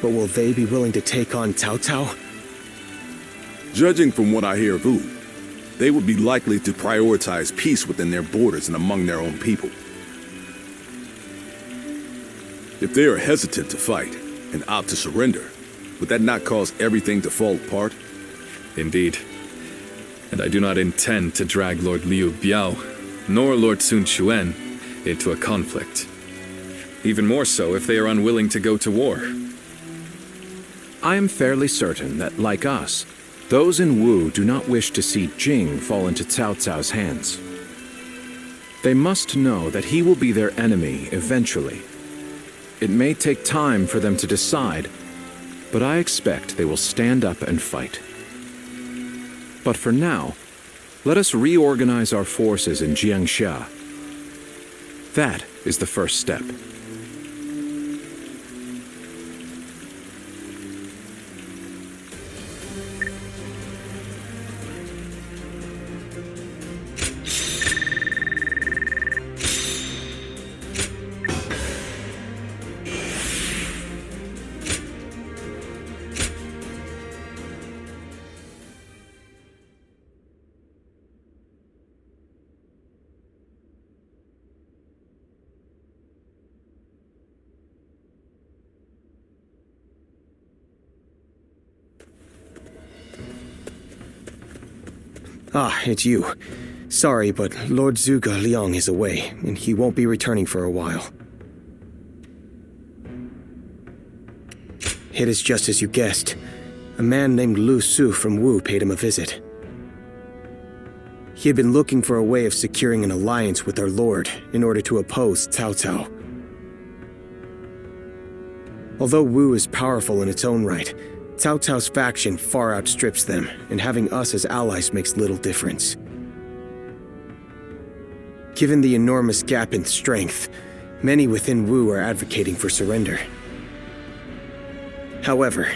but will they be willing to take on Cao Cao? Judging from what I hear of Wu, they would be likely to prioritize peace within their borders and among their own people. If they are hesitant to fight and opt to surrender, would that not cause everything to fall apart? Indeed. And I do not intend to drag Lord Liu Biao, nor Lord Sun Quan, into a conflict. Even more so if they are unwilling to go to war. I am fairly certain that, like us, those in Wu do not wish to see Jing fall into Cao Cao's hands. They must know that he will be their enemy eventually. It may take time for them to decide, but I expect they will stand up and fight. But for now, let us reorganize our forces in Jiangxia. That is the first step. Ah, it's you. Sorry, but Lord Zhuge Liang is away, and he won't be returning for a while. It is just as you guessed. A man named Lu Su from Wu paid him a visit. He had been looking for a way of securing an alliance with our lord in order to oppose Cao Cao. Although Wu is powerful in its own right, Cao Cao's faction far outstrips them, and having us as allies makes little difference. Given the enormous gap in strength, many within Wu are advocating for surrender. However,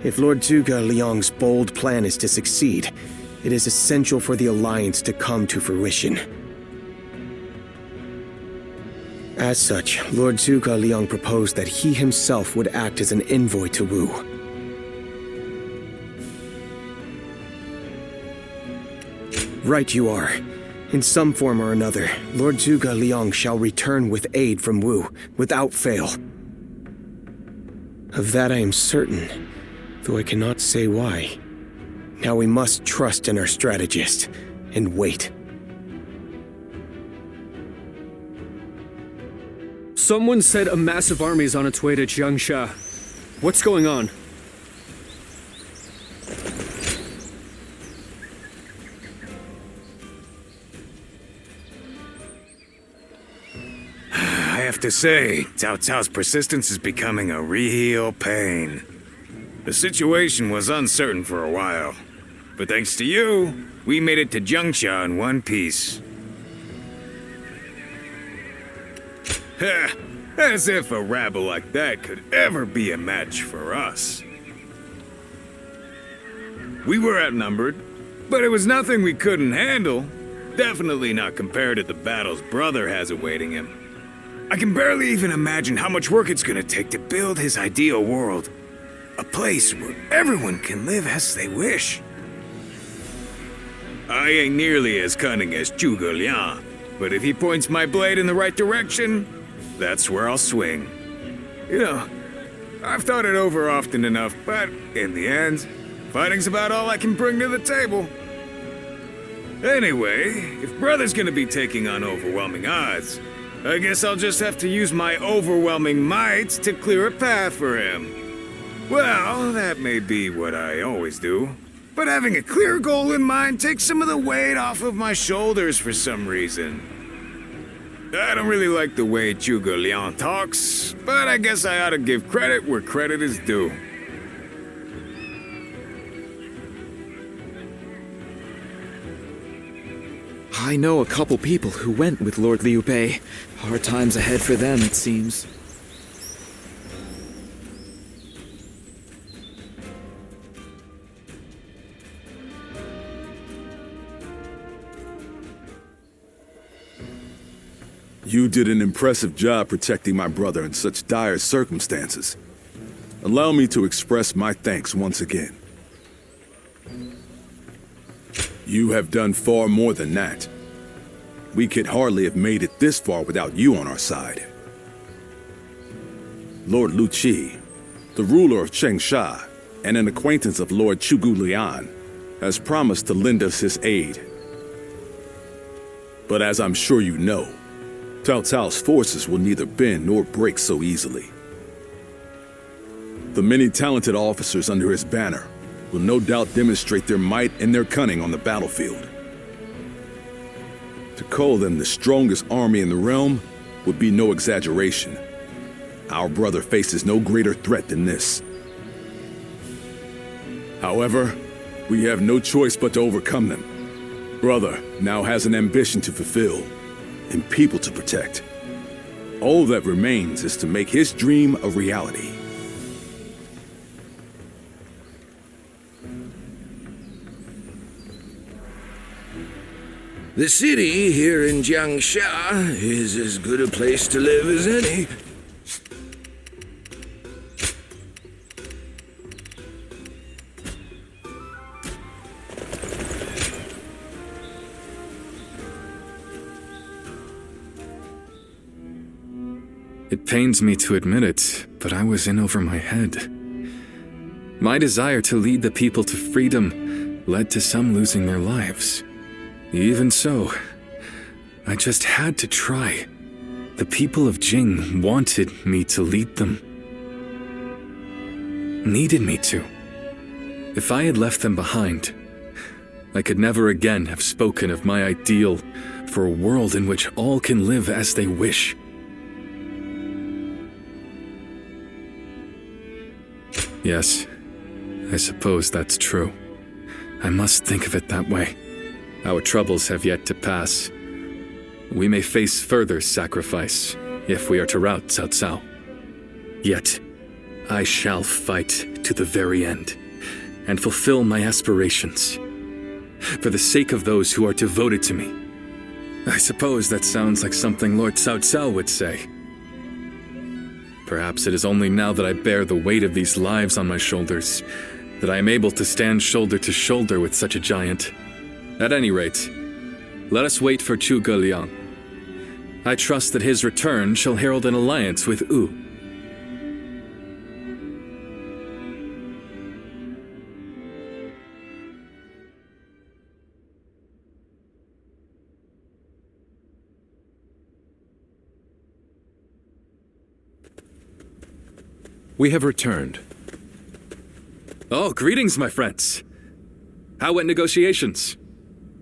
if Lord Zhuge Liang's bold plan is to succeed, it is essential for the alliance to come to fruition. As such, Lord Zhuge Liang proposed that he himself would act as an envoy to Wu. Right you are. In some form or another, Lord Zhuge Liang shall return with aid from Wu, without fail. Of that I am certain, though I cannot say why. Now we must trust in our strategist, and wait. Someone said a massive army is on its way to Jiangxia. What's going on? I have to say, Cao Cao's persistence is becoming a real pain. The situation was uncertain for a while, but thanks to you, we made it to Jiangxia in one piece. As if a rabble like that could ever be a match for us. We were outnumbered, but it was nothing we couldn't handle. Definitely not compared to the battles Brother has awaiting him. I can barely even imagine how much work it's gonna take to build his ideal world. A place where everyone can live as they wish. I ain't nearly as cunning as Zhuge Liang, but if he points my blade in the right direction, that's where I'll swing. You know, I've thought it over often enough, but in the end, fighting's about all I can bring to the table. Anyway, if Brother's gonna be taking on overwhelming odds, I guess I'll just have to use my overwhelming might to clear a path for him. Well, that may be what I always do. But having a clear goal in mind takes some of the weight off of my shoulders for some reason. I don't really like the way Zhuge Liang talks, but I guess I ought to give credit where credit is due. I know a couple people who went with Lord Liu Bei. Hard times ahead for them, it seems. You did an impressive job protecting my brother in such dire circumstances. Allow me to express my thanks once again. You have done far more than that. We could hardly have made it this far without you on our side. Lord Lu Qi, the ruler of Chengsha and an acquaintance of Lord Zhuge Liang, has promised to lend us his aid. But as I'm sure you know, Cao Cao's forces will neither bend nor break so easily. The many talented officers under his banner will no doubt demonstrate their might and their cunning on the battlefield. To call them the strongest army in the realm would be no exaggeration. Our brother faces no greater threat than this. However, we have no choice but to overcome them. Brother now has an ambition to fulfill and people to protect. All that remains is to make his dream a reality. The city here in Jiangsha is as good a place to live as any. It pains me to admit it, but I was in over my head. My desire to lead the people to freedom led to some losing their lives. Even so, I just had to try. The people of Jing wanted me to lead them. Needed me to. If I had left them behind, I could never again have spoken of my ideal for a world in which all can live as they wish. Yes, I suppose that's true. I must think of it that way. Our troubles have yet to pass. We may face further sacrifice if we are to rout Cao Cao. Yet, I shall fight to the very end and fulfill my aspirations for the sake of those who are devoted to me. I suppose that sounds like something Lord Cao Cao would say. Perhaps it is only now that I bear the weight of these lives on my shoulders that I am able to stand shoulder to shoulder with such a giant. At any rate, let us wait for Zhuge Liang. I trust that his return shall herald an alliance with Wu. We have returned. Oh, greetings, my friends. How went negotiations?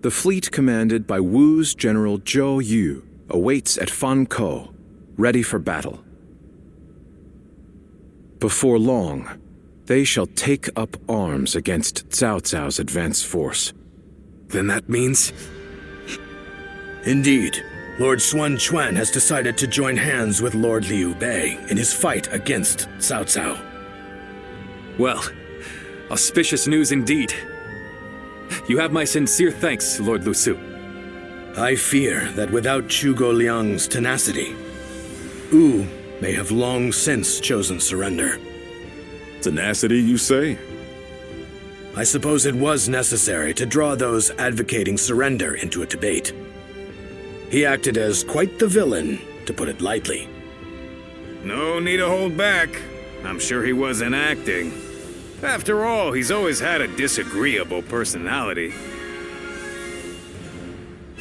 The fleet commanded by Wu's General Zhou Yu awaits at Fan Ko, ready for battle. Before long, they shall take up arms against Cao Cao's advance force. Then that means? Indeed. Lord Xuan Chuan has decided to join hands with Lord Liu Bei in his fight against Cao Cao. Well, auspicious news indeed. You have my sincere thanks, Lord Lu Su. I fear that without Zhuge Liang's tenacity, Wu may have long since chosen surrender. Tenacity, you say? I suppose it was necessary to draw those advocating surrender into a debate. He acted as quite the villain, to put it lightly. No need to hold back. I'm sure he wasn't acting. After all, he's always had a disagreeable personality.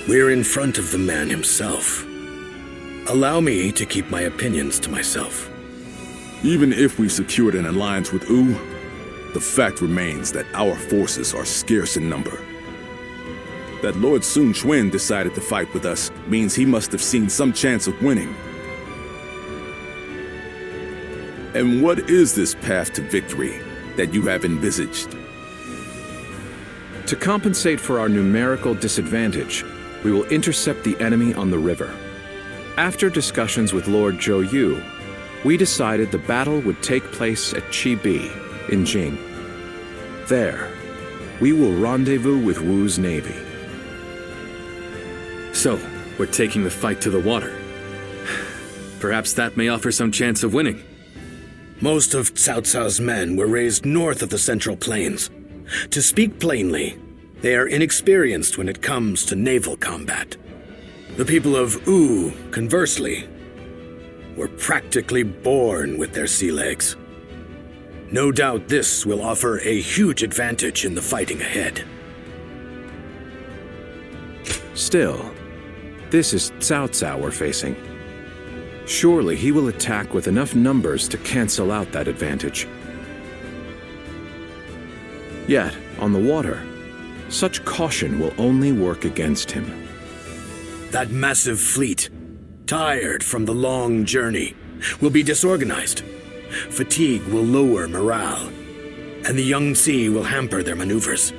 We're in front of the man himself. Allow me to keep my opinions to myself. Even if we secured an alliance with Wu, the fact remains that our forces are scarce in number. That Lord Sun Quan decided to fight with us means he must have seen some chance of winning. And what is this path to victory that you have envisaged? To compensate for our numerical disadvantage, we will intercept the enemy on the river. After discussions with Lord Zhou Yu, we decided the battle would take place at Chibi in Jing. There, we will rendezvous with Wu's navy. So, we're taking the fight to the water. Perhaps that may offer some chance of winning. Most of Cao Cao's men were raised north of the Central Plains. To speak plainly, they are inexperienced when it comes to naval combat. The people of Wu, conversely, were practically born with their sea legs. No doubt this will offer a huge advantage in the fighting ahead. Still, this is Cao Cao we're facing. Surely he will attack with enough numbers to cancel out that advantage. Yet, on the water, such caution will only work against him. That massive fleet, tired from the long journey, will be disorganized. Fatigue will lower morale, and the Yangtze will hamper their maneuvers.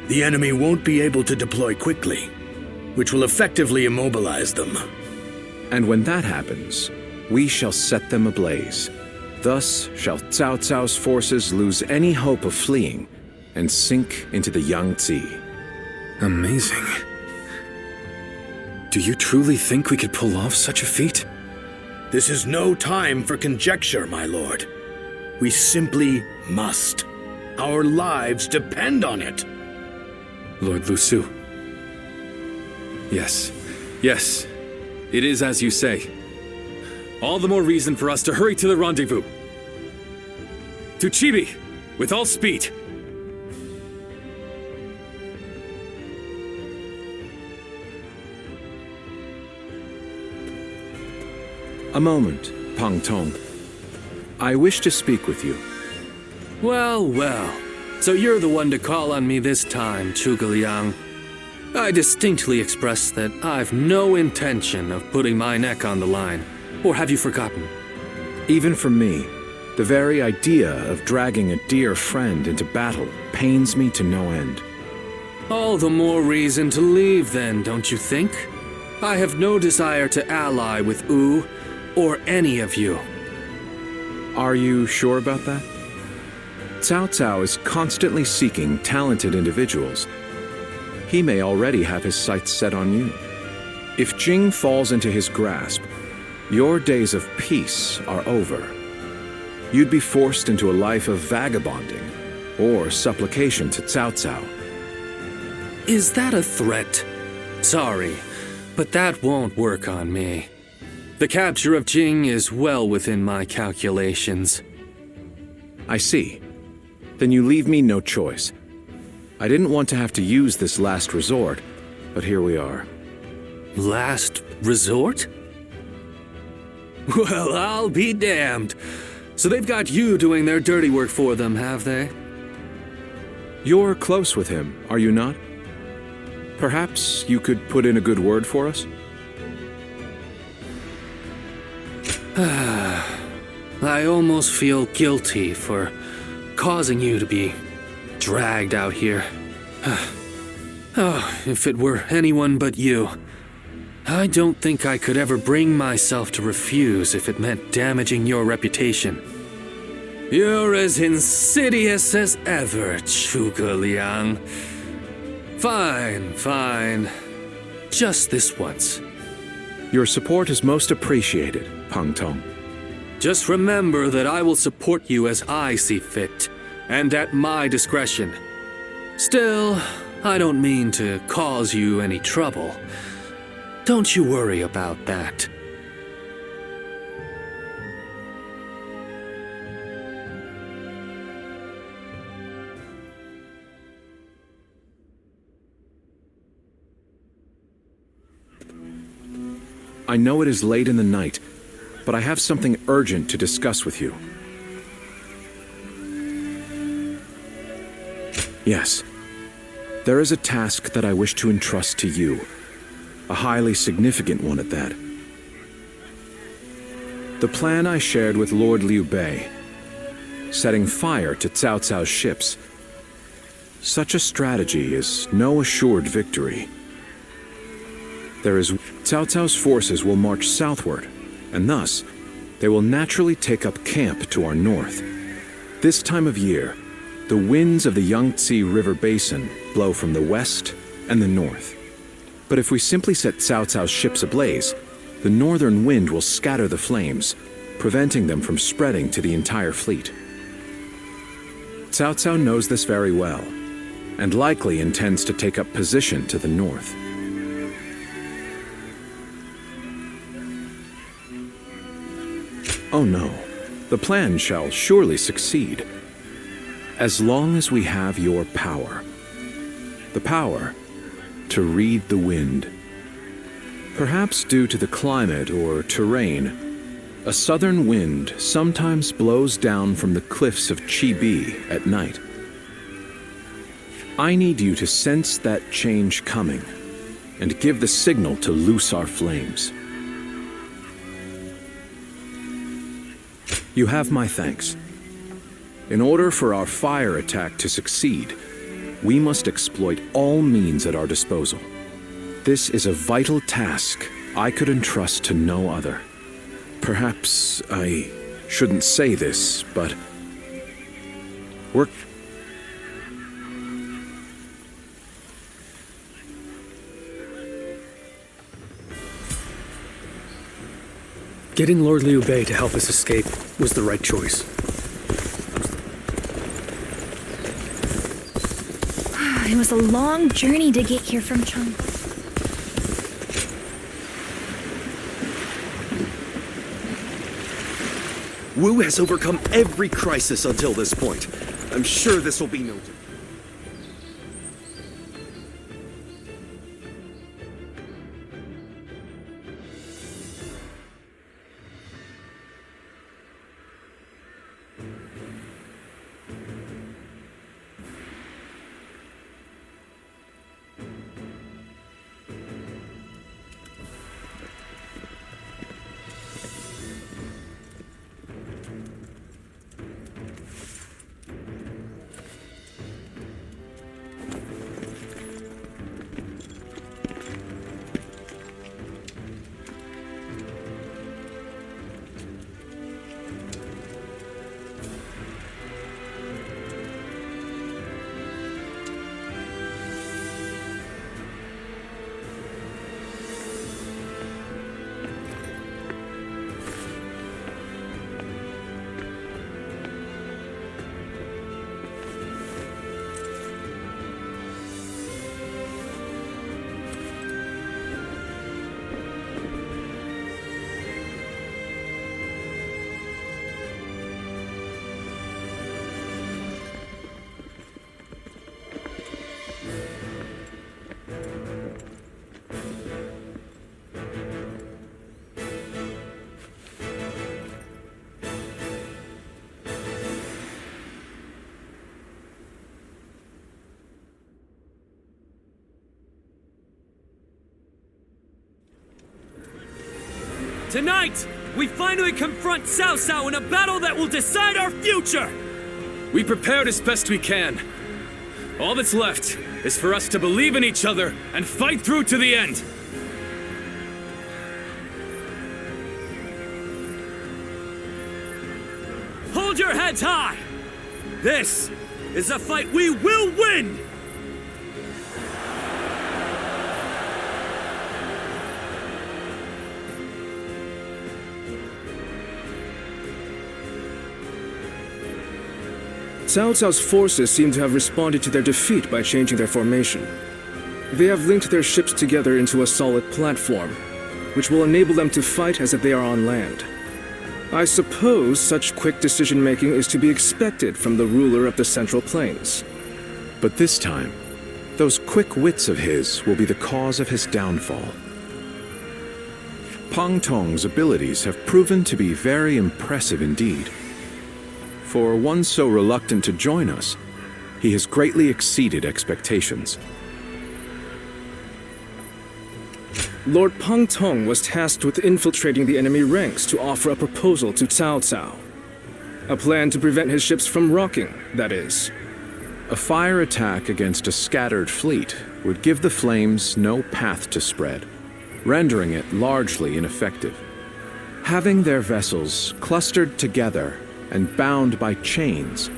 The enemy won't be able to deploy quickly, which will effectively immobilize them. And when that happens, we shall set them ablaze. Thus shall Cao Cao's forces lose any hope of fleeing and sink into the Yangtze. Amazing. Do you truly think we could pull off such a feat? This is no time for conjecture, my lord. We simply must. Our lives depend on it. Lord Lu Su. Yes. Yes. It is as you say. All the more reason for us to hurry to the rendezvous. To Chibi, with all speed. A moment, Pang Tong. I wish to speak with you. Well, well. So you're the one to call on me this time, Zhuge Liang. I distinctly expressed that I've no intention of putting my neck on the line. Or have you forgotten? Even for me, the very idea of dragging a dear friend into battle pains me to no end. All the more reason to leave then, don't you think? I have no desire to ally with Wu or any of you. Are you sure about that? Cao Cao is constantly seeking talented individuals. He may already have his sights set on you. If Jing falls into his grasp, your days of peace are over. You'd be forced into a life of vagabonding or supplication to Cao Cao. Is that a threat? Sorry, but that won't work on me. The capture of Jing is well within my calculations. I see. Then you leave me no choice. I didn't want to have to use this last resort, but here we are. Last resort? Well, I'll be damned. So they've got you doing their dirty work for them, have they? You're close with him, are you not? Perhaps you could put in a good word for us? I almost feel guilty for causing you to be dragged out here. Oh, if it were anyone but you. I don't think I could ever bring myself to refuse if it meant damaging your reputation. You're as insidious as ever, Zhuge Liang. Fine, fine. Just this once. Your support is most appreciated, Pang Tong. Just remember that I will support you as I see fit, and at my discretion. Still, I don't mean to cause you any trouble. Don't you worry about that. I know it is late in the night, but I have something urgent to discuss with you. Yes. There is a task that I wish to entrust to you. A highly significant one at that. The plan I shared with Lord Liu Bei, setting fire to Cao Cao's ships. Such a strategy is no assured victory. Cao Cao's forces will march southward, and thus, they will naturally take up camp to our north. This time of year, the winds of the Yangtze River Basin blow from the west and the north. But if we simply set Cao Cao's ships ablaze, the northern wind will scatter the flames, preventing them from spreading to the entire fleet. Cao Cao knows this very well, and likely intends to take up position to the north. Oh no, the plan shall surely succeed. As long as we have your power. The power to read the wind. Perhaps due to the climate or terrain, a southern wind sometimes blows down from the cliffs of Chibi at night. I need you to sense that change coming and give the signal to loose our flames. You have my thanks. In order for our fire attack to succeed, we must exploit all means at our disposal. This is a vital task I could entrust to no other. Perhaps I shouldn't say this, but we're... Getting Lord Liu Bei to help us escape was the right choice. It was a long journey to get here from Chong. Wu has overcome every crisis until this point. I'm sure this will be no different. Tonight, we finally confront Cao Cao in a battle that will decide our future! We prepared as best we can. All that's left is for us to believe in each other and fight through to the end. Hold your heads high! This is a fight we will win! Cao Cao's forces seem to have responded to their defeat by changing their formation. They have linked their ships together into a solid platform, which will enable them to fight as if they are on land. I suppose such quick decision-making is to be expected from the ruler of the Central Plains. But this time, those quick wits of his will be the cause of his downfall. Pang Tong's abilities have proven to be very impressive indeed. For one so reluctant to join us, he has greatly exceeded expectations. Lord Pang Tong was tasked with infiltrating the enemy ranks to offer a proposal to Cao Cao. A plan to prevent his ships from rocking, that is. A fire attack against a scattered fleet would give the flames no path to spread, rendering it largely ineffective. Having their vessels clustered together and bound by chains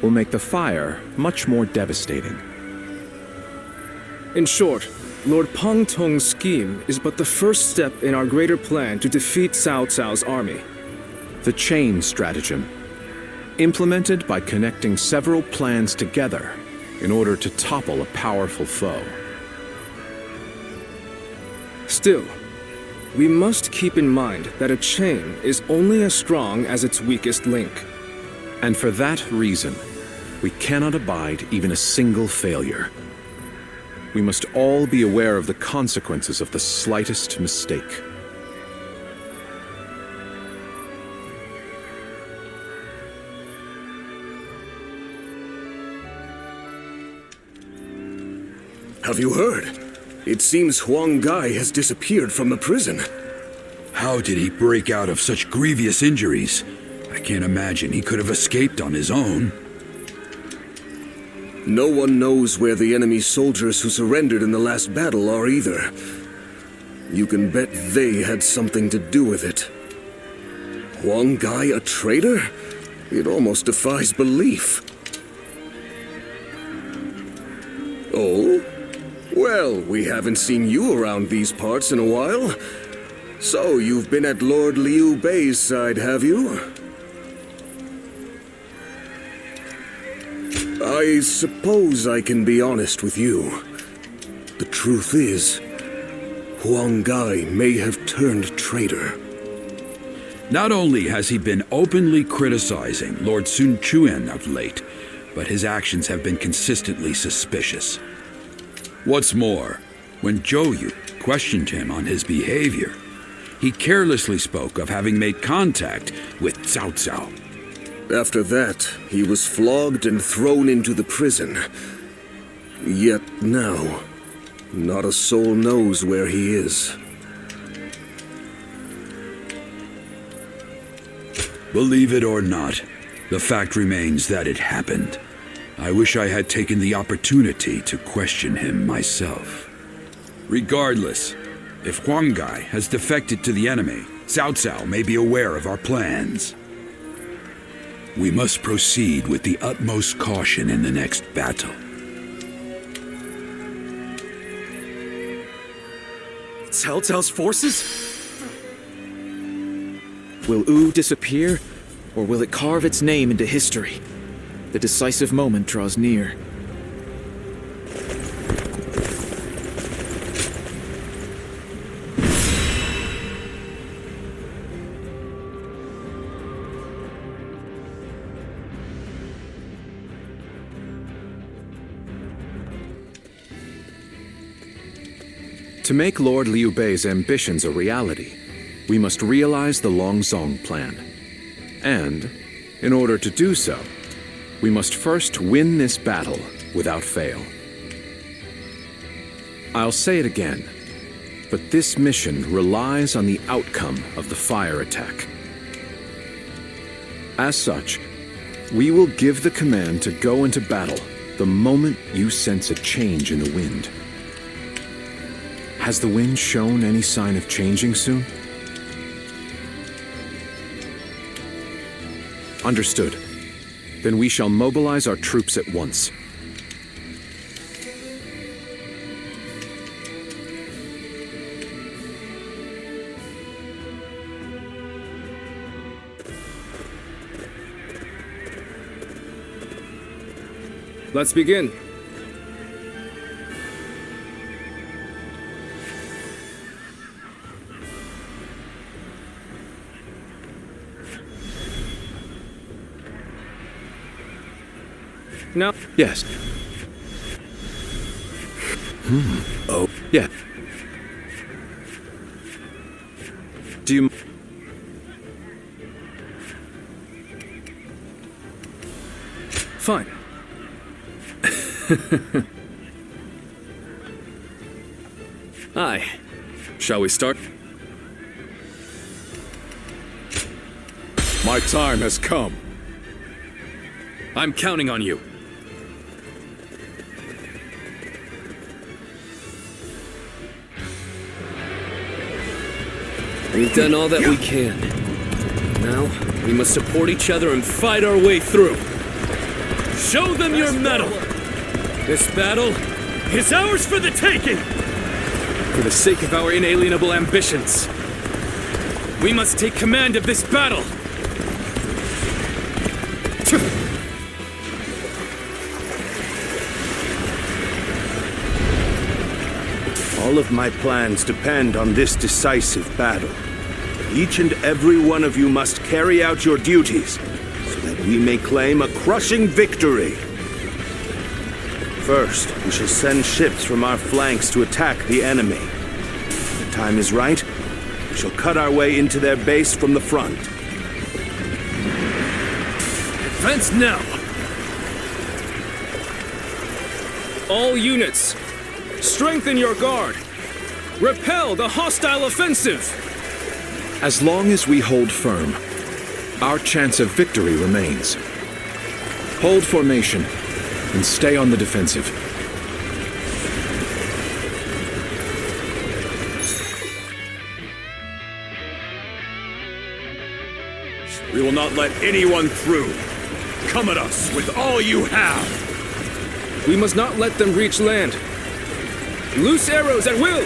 will make the fire much more devastating. In short, Lord Pang Tong's scheme is but the first step in our greater plan to defeat Cao Cao's army. The chain stratagem, implemented by connecting several plans together in order to topple a powerful foe. Still, we must keep in mind that a chain is only as strong as its weakest link. And for that reason, we cannot abide even a single failure. We must all be aware of the consequences of the slightest mistake. Have you heard? It seems Huang Gai has disappeared from the prison. How did he break out of such grievous injuries? I can't imagine he could have escaped on his own. No one knows where the enemy soldiers who surrendered in the last battle are either. You can bet they had something to do with it. Huang Gai a traitor? It almost defies belief. Oh? Well, we haven't seen you around these parts in a while. So, you've been at Lord Liu Bei's side, have you? I suppose I can be honest with you. The truth is, Huang Gai may have turned traitor. Not only has he been openly criticizing Lord Sun Quan of late, but his actions have been consistently suspicious. What's more, when Zhou Yu questioned him on his behavior, he carelessly spoke of having made contact with Cao Cao. After that, he was flogged and thrown into the prison. Yet now, not a soul knows where he is. Believe it or not, the fact remains that it happened. I wish I had taken the opportunity to question him myself. Regardless, if Huang Gai has defected to the enemy, Cao Cao may be aware of our plans. We must proceed with the utmost caution in the next battle. Cao Cao's forces? Will Wu disappear, or will it carve its name into history? The decisive moment draws near. To make Lord Liu Bei's ambitions a reality, we must realize the Longzong plan. And, in order to do so, we must first win this battle without fail. I'll say it again, but this mission relies on the outcome of the fire attack. As such, we will give the command to go into battle the moment you sense a change in the wind. Has the wind shown any sign of changing soon? Understood. Then we shall mobilize our troops at once. Let's begin. Now, yes. Oh, yeah. Do you... Fine. Aye. Shall we start? My time has come. I'm counting on you. We've done all that we can. Now, we must support each other and fight our way through. Show them your mettle! This battle is ours for the taking! For the sake of our inalienable ambitions, we must take command of this battle! All of my plans depend on this decisive battle. Each and every one of you must carry out your duties so that we may claim a crushing victory. First, we shall send ships from our flanks to attack the enemy. When the time is right, we shall cut our way into their base from the front. Advance now! All units, strengthen your guard! Repel the hostile offensive! As long as we hold firm, our chance of victory remains. Hold formation and stay on the defensive. We will not let anyone through. Come at us with all you have. We must not let them reach land. Loose arrows at will!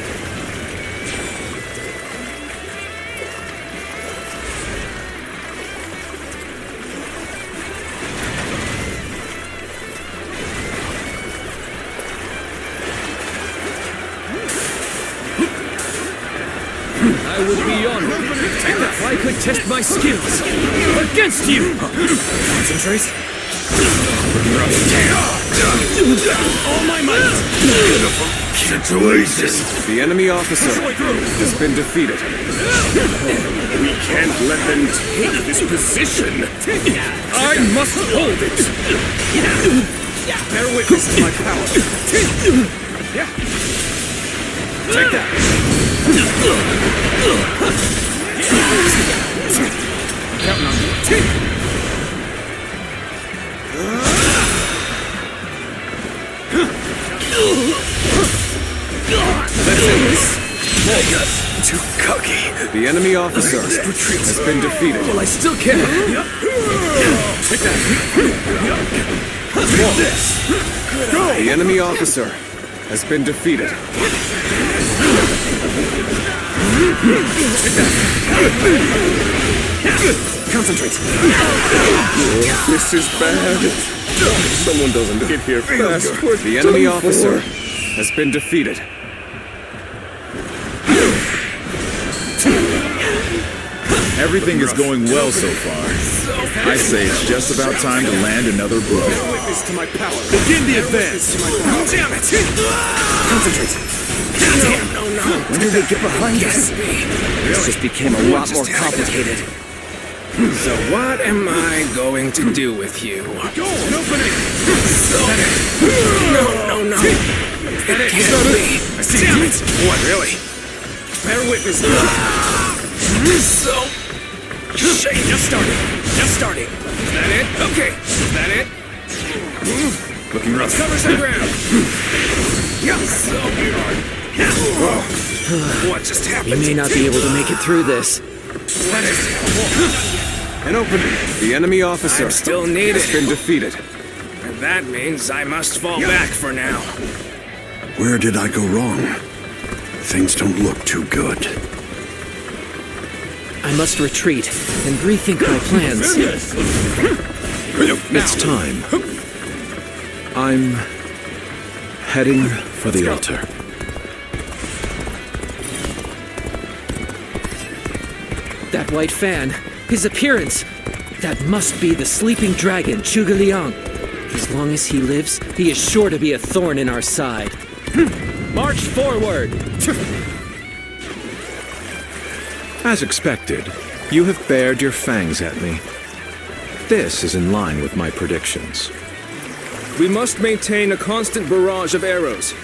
I would be honored if I could test my skills against you! Concentrate. All my might! Situation! The enemy officer has been defeated. We can't let them take this position. I must hold it! Bear witness to my power. Take that! Counting on you. Too cocky. The enemy officer has been defeated. Well, I still can. Take that. The enemy officer has been defeated. Concentrate. This is bad. Someone doesn't get here fast. The enemy officer has been defeated. Everything is going well so far. I say it's just about time to land another blow. Witness to my power. Begin the advance. Damn it! Concentrate. No. When did they get behind us? This just became a lot more complicated. So what am I going to do with you? Go! An opening! No. It can't be. Damn it! What, really? Bear witness to So... Shit, just starting. Is that it? Okay. Is that it? Looking rough. Cover some ground. So what just happened? We may not be able to make it through this. That is... An opening. The enemy officer I'm still needed. has been defeated. And that means I must fall back for now. Where did I go wrong? Things don't look too good. I must retreat and rethink my plans. It's time. I'm heading for the altar. That white fan, his appearance, that must be the sleeping dragon, Zhuge Liang. As long as he lives, he is sure to be a thorn in our side. March forward! As expected, you have bared your fangs at me. This is in line with my predictions. We must maintain a constant barrage of arrows.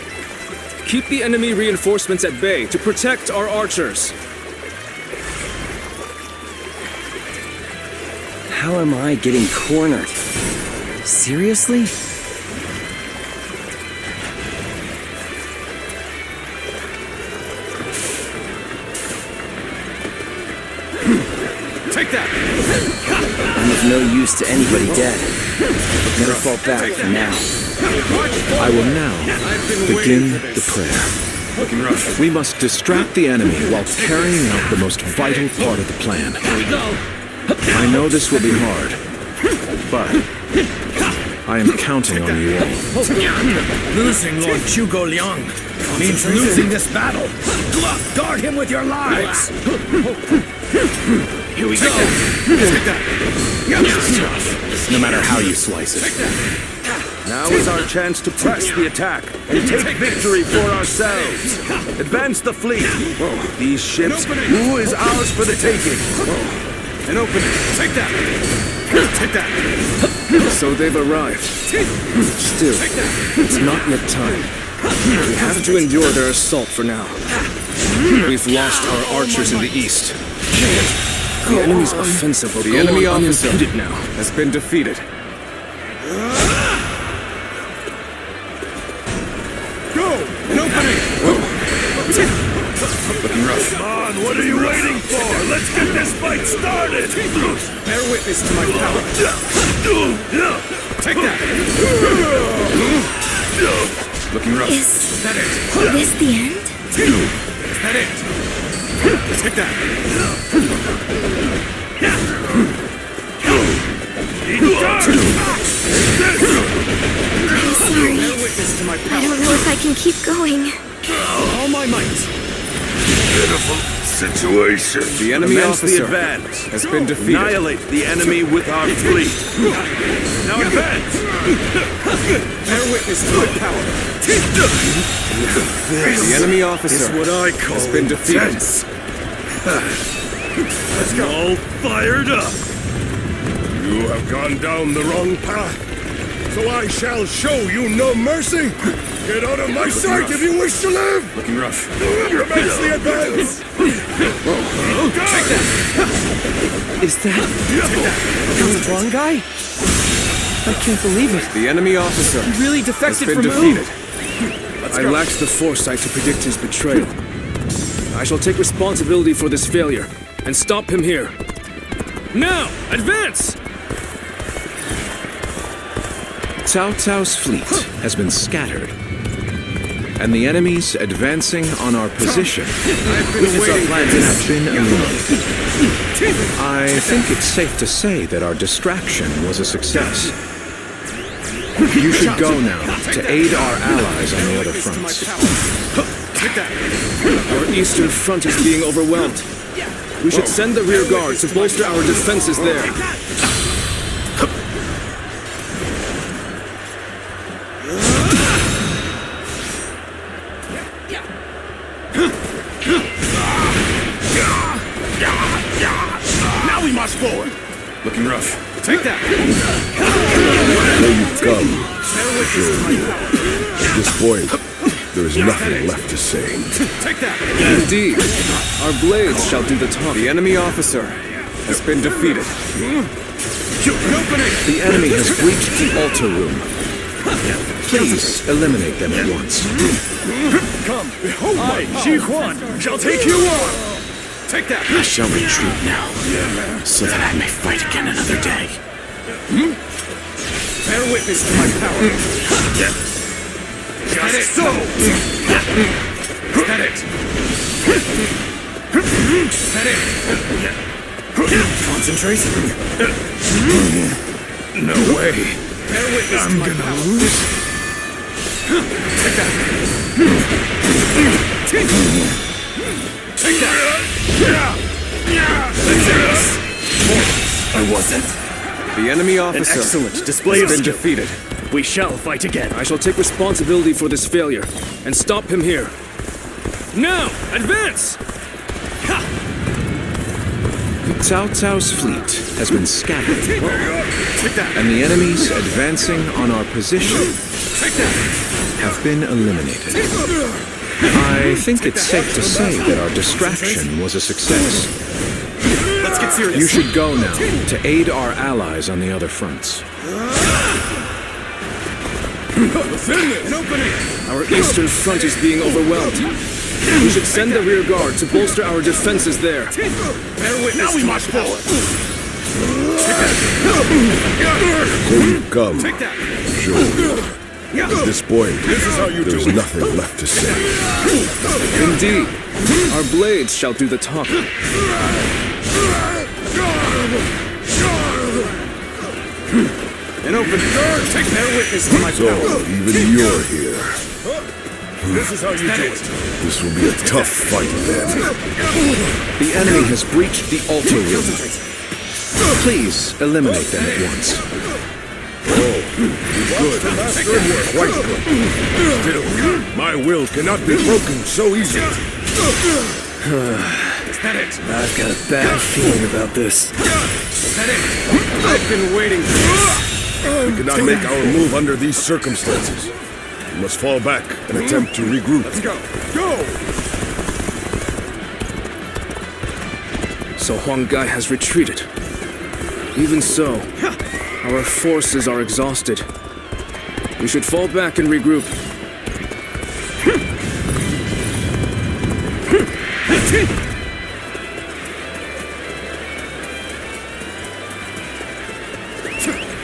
Keep the enemy reinforcements at bay to protect our archers. How am I getting cornered? Seriously? Take that! I'm of no use to anybody dead. Better fall back for now. I will now begin the prayer. We must distract the enemy while carrying out the most vital part of the plan. Here we go! I know this will be hard, but I am counting on you all. Losing Lord Hugo Liang means losing this battle. Guard him with your lives. Here we go! Take that! No matter how you slice it. Now is our chance to press the attack and take victory for ourselves. Advance the fleet. These ships, who is ours for the taking? An opening. Take that! Take that! So they've arrived. Still, it's not yet time. We have to endure their assault for now. We've lost our archers in the east. The enemy's offensive will The go enemy on officer unimpeded now. has been defeated. Go! An opening! Looking rough. Come on, what are you waiting for? Let's get this fight started! Bear witness to my power. Take that! Looking rough. Is that it? this the end? Is that it? Take that! I'm sorry. Bear witness to my I power. don't know if I can keep going. All my might. Pitiful situation. The enemy Commence the officer advance. has been defeated. Annihilate the enemy with our fleet. Now advance. Bear witness to my power. The enemy officer What I call has been defeated. intense. Let's go. All fired up. You have gone down the wrong path, so I shall show you no mercy. Get out of my sight if you wish to live. Looking rough. Commence the advance. Take that. Is that the wrong guy? I can't believe it. The enemy officer He really has defected been from defeated. I lacked the foresight to predict his betrayal. I shall take responsibility for this failure and stop him here. Now, advance! Cao Cao's fleet has been scattered, and the enemies advancing on our position Witness our plans have been eliminated. I think it's safe to say that our distraction was a success. You should go now to aid our allies on the other fronts. Our eastern front is being overwhelmed. We should send the rear guard to bolster our defenses there. Now we march forward. Looking rough. Take that. There you've come. At this point, there is nothing left to say. Take that. Indeed, our blades shall do the talking. The enemy officer has been defeated. An opening. The enemy has breached the altar room. Please eliminate them at once. Come. I, Xi Huan, shall take you on. Take that. I shall retreat now, so that I may fight again another day. Bear witness to my power. Just so. Is that it? Is that it? Concentrate. No way. Bear witness I'm to my gonna power. lose. Take that. Take that. I wasn't. The enemy officer excellent display has of been skill. defeated. We shall fight again. I shall take responsibility for this failure and stop him here. Now, advance! Cao Cao's fleet has been scattered, and the enemies advancing on our position have been eliminated. I think it's safe to say that our distraction was a success. Let's get serious. You should go now to aid our allies on the other fronts. Our eastern front is being overwhelmed. We should send the rear guard to bolster our defenses there. Bear witness. Now we march forward. So you've come. Sure. At this point, there's nothing left to say. Indeed. Our blades shall do the talking. An open door. Bear witness to my So, power. even you're here. This is how you do it. This will be a tough fight then. The enemy has breached the altar room. Please eliminate them at once. Good. Quite good. Still, my will cannot be broken so easily. Is that it? I've got a bad feeling about this. Is that it? I've been waiting for this. We cannot make our move under these circumstances. We must fall back and attempt to regroup. Let's go. Go! So Huang Gai has retreated. Even so, our forces are exhausted. We should fall back and regroup.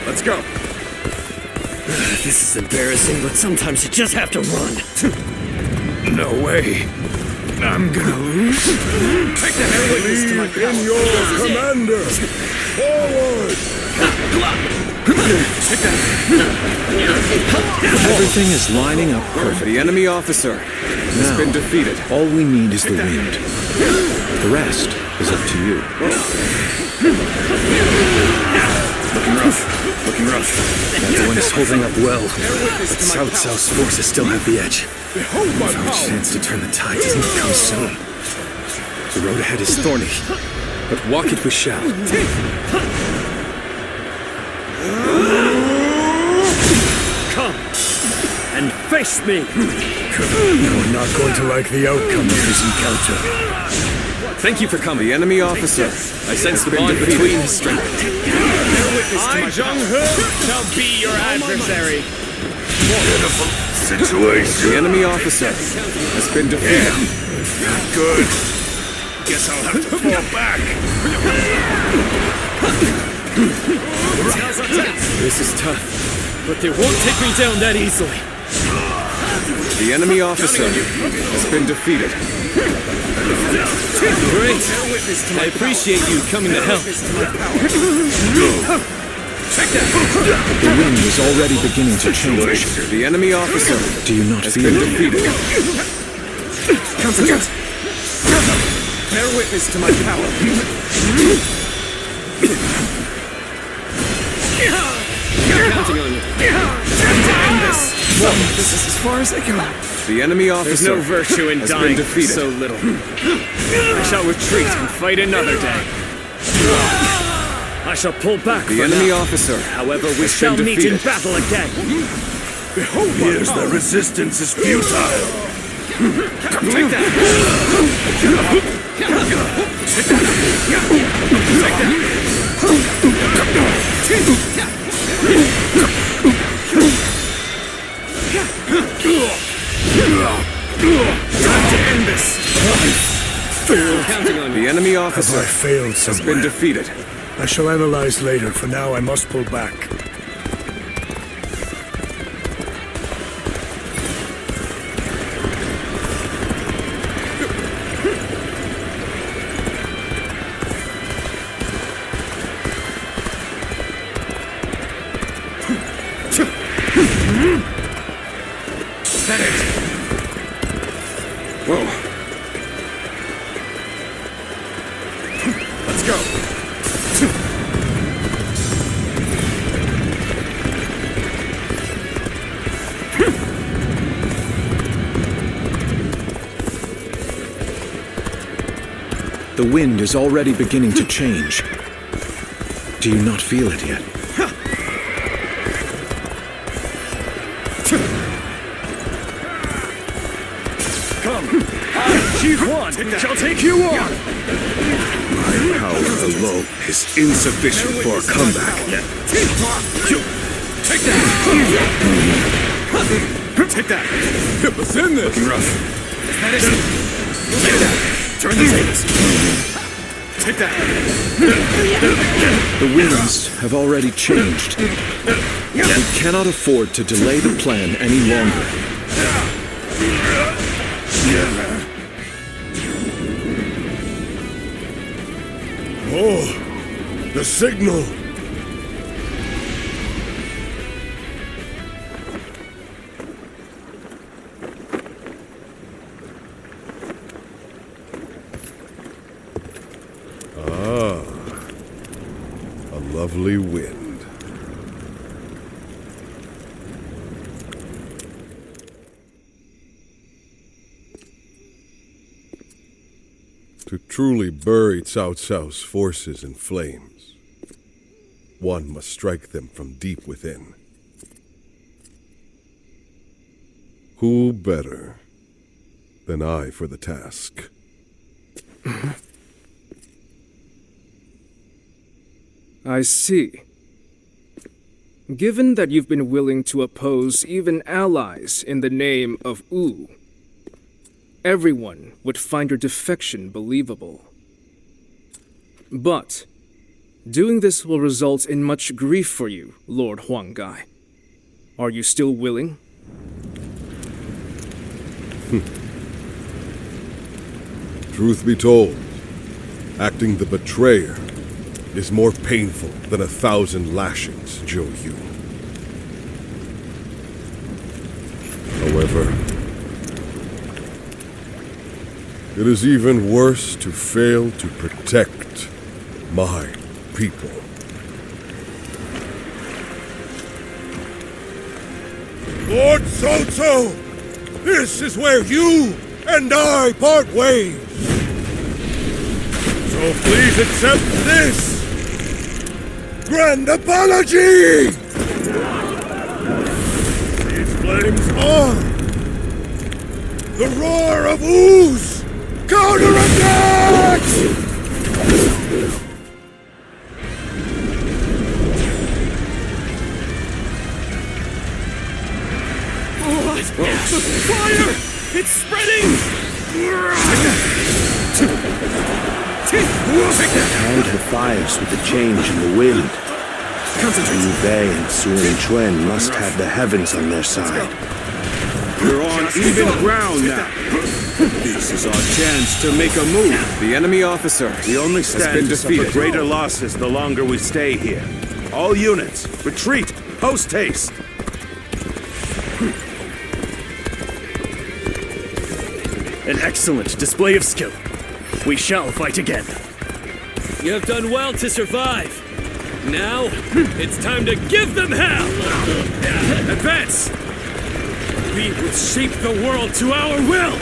Let's go. This is embarrassing, but sometimes you just have to run. No way. I'm gonna lose. Take the air witness to my power. In your commander. Forward. Everything is lining up perfect. The enemy officer has been defeated. All we need is the wind. The rest is up to you. Looking rough. Looking rough. That one is holding up well. Cao Cao's forces still have the edge. If our chance to turn the tide doesn't come soon. The road ahead is thorny, but walk it we shall. Come and face me. You're not going to like the outcome of this encounter. Thank you for coming. The enemy officer. I sense the bond between his strength. I, Zheng-He, shall be your adversary. Pitiful situation. The enemy officer has been defeated. Good. Guess I'll have to fall back. This is tough, but they won't take me down that easily. The enemy officer has been defeated. Great. I appreciate you coming to help. The wind is already beginning to change. The enemy officer Do you not has feel been it? defeated. Bear witness to my power. Counting on you. This is as far as I go. The enemy officer There's no virtue in has dying been defeated. so little. I shall retreat and fight another day. I shall pull back The for enemy now. officer However, we has shall been meet in defeated. battle again. Here's the resistance is futile. Take that. Time to end this. Counting on you. The enemy officer I failed has been somewhere. defeated. I shall analyze later. For now, I must pull back. Is that it? Whoa. Let's go. the wind is already beginning to change. Do you not feel it yet? Come, I, Chief One, shall take you on! My power alone is insufficient for a comeback. Take that! Take that! It was in this! Looking rough. That is it! Take that! Turn the tables! Take that! The winds have already changed. We cannot afford to delay the plan any longer. Oh, the signal! Ah, a lovely wind. To truly bury Cao Cao's forces in flames, one must strike them from deep within. Who better than I for the task? I see. Given that you've been willing to oppose even allies in the name of Wu, everyone would find your defection believable. But doing this will result in much grief for you, Lord Huanggai. Are you still willing? Truth be told, acting the betrayer is more painful than 1,000 lashings, Zhou Yu. However, it is even worse to fail to protect my people. Lord Cao Cao, this is where you and I part ways. So please accept this grand apology! These flames are the roar of Wu's counterattack! What? The fire! It's spreading! And the fires with the change in the wind. Liu Bei and Sun Quan must have the heavens on their side. We're on even ground now. This is our chance to make a move. The enemy officer We only has stand been to suffer defeated. greater losses the longer we stay here. All units, retreat, post haste. An excellent display of skill. We shall fight again. You have done well to survive. Now, it's time to give them hell! Advance! We will shape the world to our will!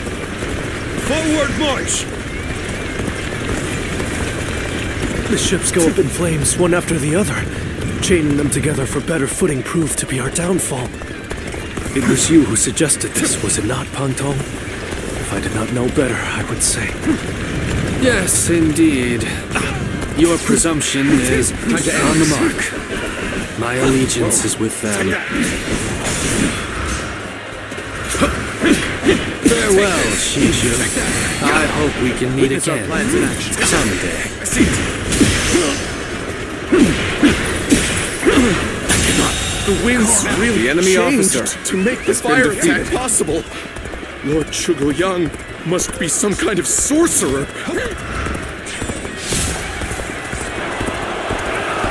Forward march! The ships go up in flames, one after the other. Chaining them together for better footing proved to be our downfall. It was you who suggested this, was it not, Pantong? If I did not know better, I would say. Yes, indeed. Your presumption is on the mark. My allegiance is with them. Farewell, Shiju. I hope we can meet again someday. The winds really The enemy changed officer to make the has been fire defeated. attack possible. Lord Zhuge must be some kind of sorcerer.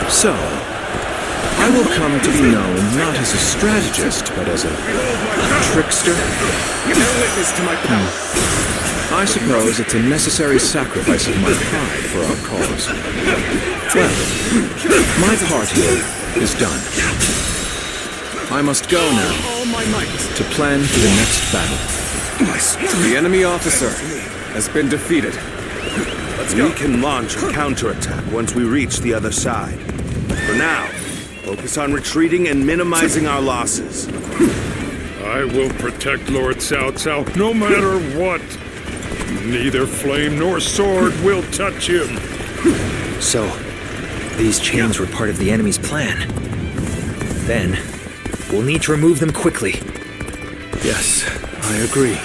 So, I will come to be known not as a strategist, but as a trickster. Bear witness to my power. I suppose it's a necessary sacrifice of my pride for our cause. Well, my part here is done. I must go now to plan for the next battle. The enemy officer has been defeated. We can launch a counterattack once we reach the other side. For now, focus on retreating and minimizing our losses. I will protect Lord Cao Cao no matter what. Neither flame nor sword will touch him. So, these chains were part of the enemy's plan. Then, we'll need to remove them quickly. Yes, I agree.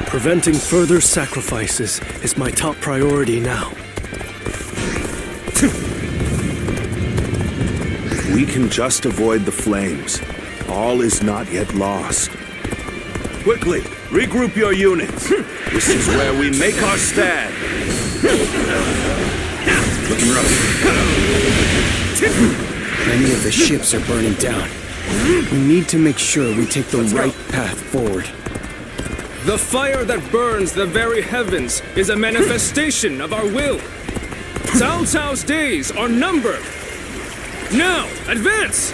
Preventing further sacrifices is my top priority now. If we can just avoid the flames, all is not yet lost. Quickly, regroup your units. This is where we make our stand. Looking rough. Many of the ships are burning down. We need to make sure we take the right path forward. The fire that burns the very heavens is a manifestation of our will. Cao Cao's days are numbered. Now, advance!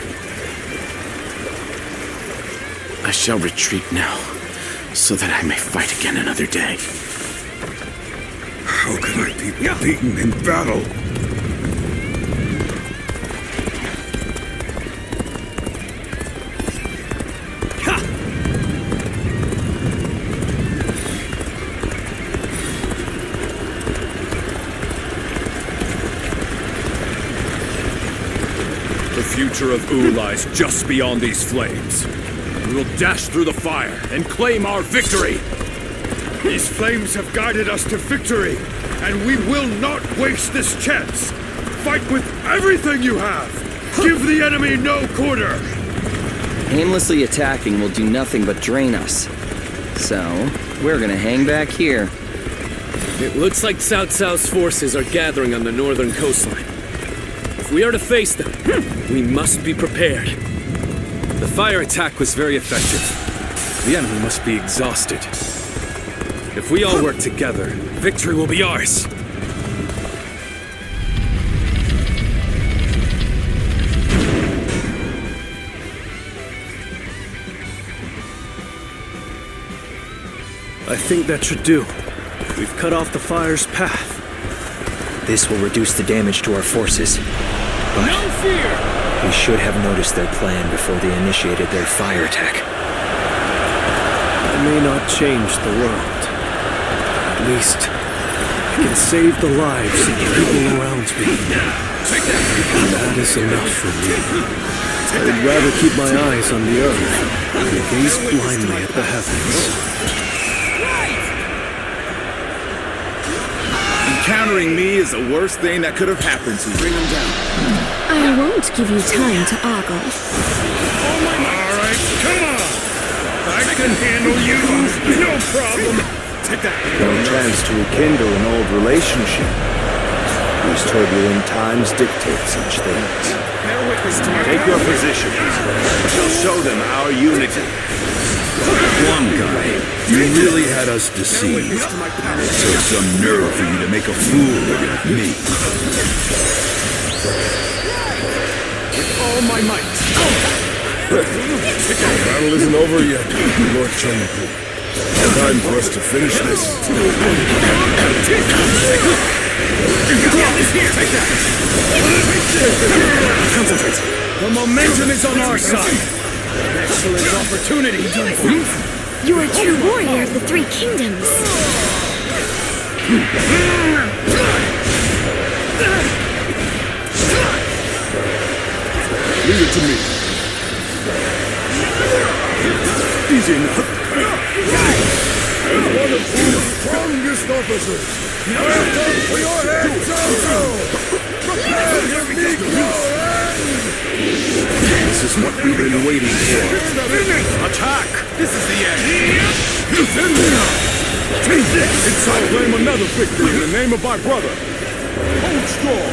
I shall retreat now, so that I may fight again another day. How can I be beaten in battle? The future of Wu lies just beyond these flames. We will dash through the fire and claim our victory! These flames have guided us to victory, and we will not waste this chance! Fight with everything you have! Give the enemy no quarter! Aimlessly attacking will do nothing but drain us. So, we're gonna hang back here. It looks like Cao Cao's forces are gathering on the northern coastline. If we are to face them, we must be prepared. The fire attack was very effective. The enemy must be exhausted. If we all work together, victory will be ours. I think that should do. We've cut off the fire's path. This will reduce the damage to our forces. But no fear! We should have noticed their plan before they initiated their fire attack. I may not change the world. At least, I can save the lives of the people around me. That is enough for me. I'd rather keep my eyes on the earth than gaze blindly at the heavens. Encountering me is the worst thing that could have happened to you. Bring them down. I won't give you time to ogle. All right, come on! I can handle you, no problem! Take that! No chance to rekindle an old relationship. These turbulent times dictate such things. Take your positions. We shall show them our unity. One guy, you really had us deceived. It took some nerve for you to make a fool of me. With all my might! The battle isn't over yet, Lord Chengpu. Time for us to finish this. Concentrate. The momentum is on our side. Excellent opportunity. You're a true warrior of the Three Kingdoms. Leave it to me. Easy enough. As one of Wu's strongest officers, welcome to your head, Cao Cao! Prepare to meet your end! This is what we've been waiting for. Attack! This is the end. He's in there! I'll claim another victory in the name of my brother. Hold strong.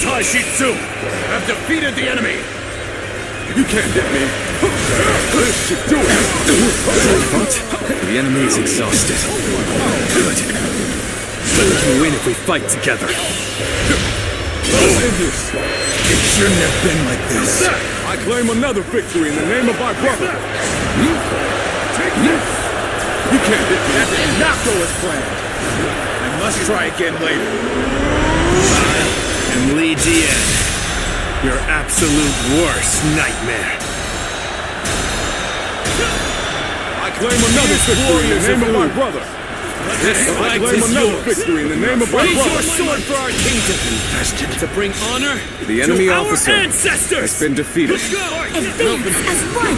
Tai Shi Tzu have defeated the enemy. You can't hit me. This should do it. But the enemy is exhausted. Good. We can win if we fight together. It shouldn't have been like this. I claim another victory in the name of my brother. You can't hit me. That did not go as planned. I must try again later. And Li Jian, your absolute worst nightmare. I claim another victory in the name of my brother. I claim another victory in the name of my brother. Raise your sword for our kingdom. To bring honor The enemy to our officer ancestors. has been defeated. Advance as one.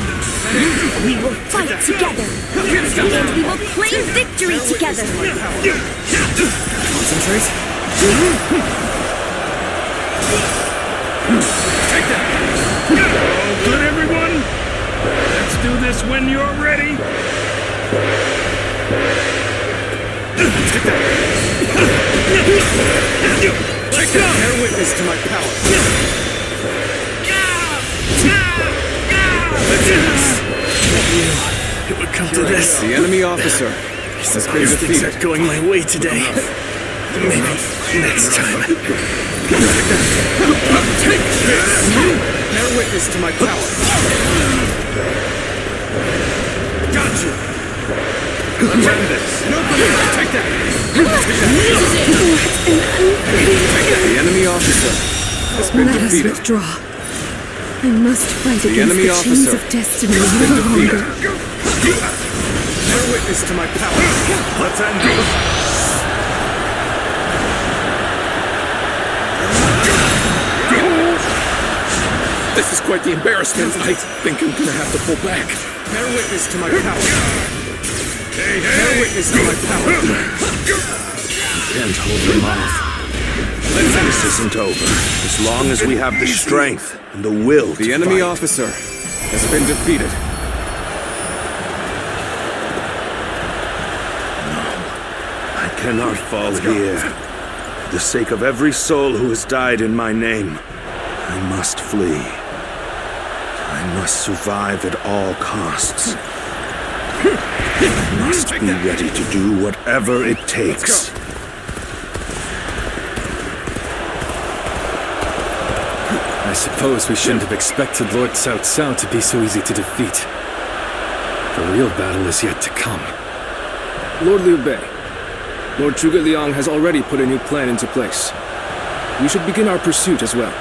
We will fight together. And we will claim victory together. Concentrate. Take that! All good, everyone? Let's do this when you're ready. Take that! Take that! Bear witness to my power. It would come to this. The enemy officer has been Things defeated. are going my way today. Maybe next time. Take this! Bear witness to my power. Got you! Let's end this! Take that! The enemy officer has been Let us defeated. withdraw. I must fight The against enemy the chains officer of destiny has no been longer. defeated. Bear witness to my power. Let's end this! This is quite the embarrassment. I think I'm gonna have to pull back. Bear witness to my power. Bear witness to my power. Can't hold them off. This isn't over. As long as we have the strength and the will The to enemy fight. officer has been defeated. I cannot fall here. For the sake of every soul who has died in my name, I must flee. I must survive at all costs. I must be ready to do whatever it takes. I suppose we shouldn't have expected Lord Cao Cao to be so easy to defeat. The real battle is yet to come. Lord Liu Bei, Lord Zhuge Liang has already put a new plan into place. We should begin our pursuit as well.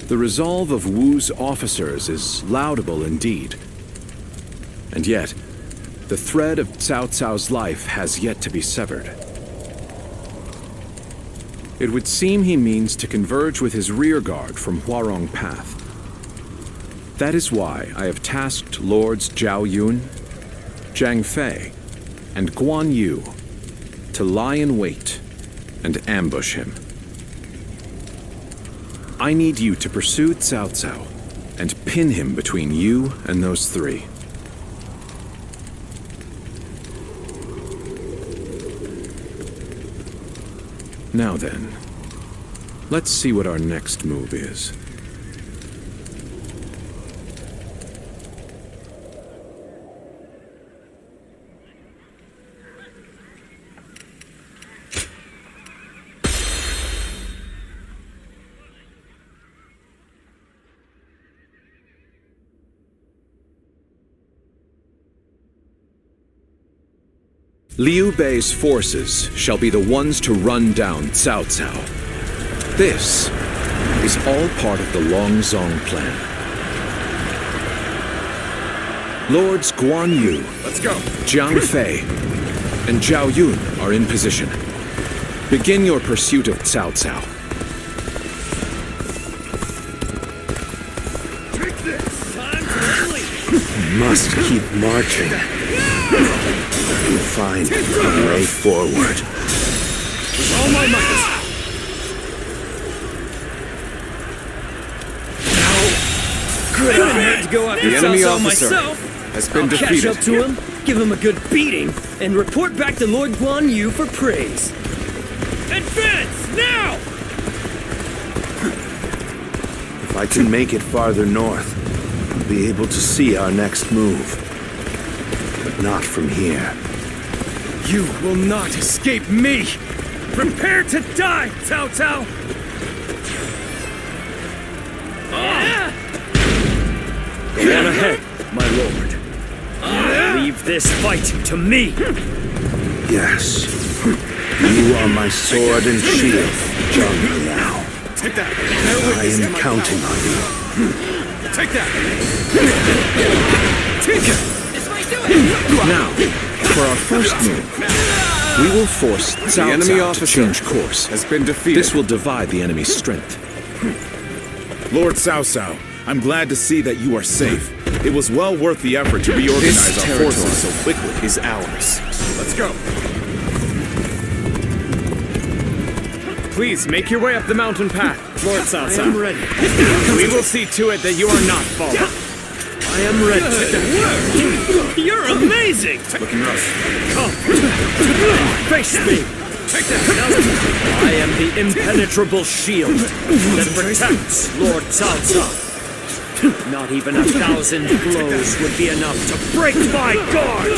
The resolve of Wu's officers is laudable indeed. And yet, the thread of Cao Cao's life has yet to be severed. It would seem he means to converge with his rearguard from Huarong Path. That is why I have tasked Lords Zhao Yun, Zhang Fei, and Guan Yu to lie in wait and ambush him. I need you to pursue Cao Cao and pin him between you and those three. Now then, let's see what our next move is. Liu Bei's forces shall be the ones to run down Cao Cao. This is all part of the Longzong plan. Lords Guan Yu, Let's go. Jiang Fei, and Zhao Yun are in position. Begin your pursuit of Cao Cao. Must keep marching. Find a way forward. With all my might. Good, I had to go after The enemy Cao Cao officer myself. has been I'll defeated. catch up to him, give him a good beating, and report back to Lord Guan Yu for praise. Advance, now! If I can make it farther north, I'll be able to see our next move. But not from here. You will not escape me! Prepare to die, Cao Cao! Go on ahead, my lord. Leave this fight to me! Yes. You are my sword and shield, Zhang Liao. Take that. I am counting on you. Take that. Now, for our first move, we will force Cao Cao to change course. Has been defeated. This will divide the enemy's strength. Lord Cao Cao, I'm glad to see that you are safe. It was well worth the effort to reorganize This our territory forces so quickly. is ours. Let's go. Please make your way up the mountain path, Lord Cao Cao. I am ready. We will see to it that you are not fallen. I am ready. You're amazing! Looking rough. Come! Face me! Take that. I am the impenetrable shield that protects Lord Cao Cao. Not even 1,000 blows would be enough to break my guard!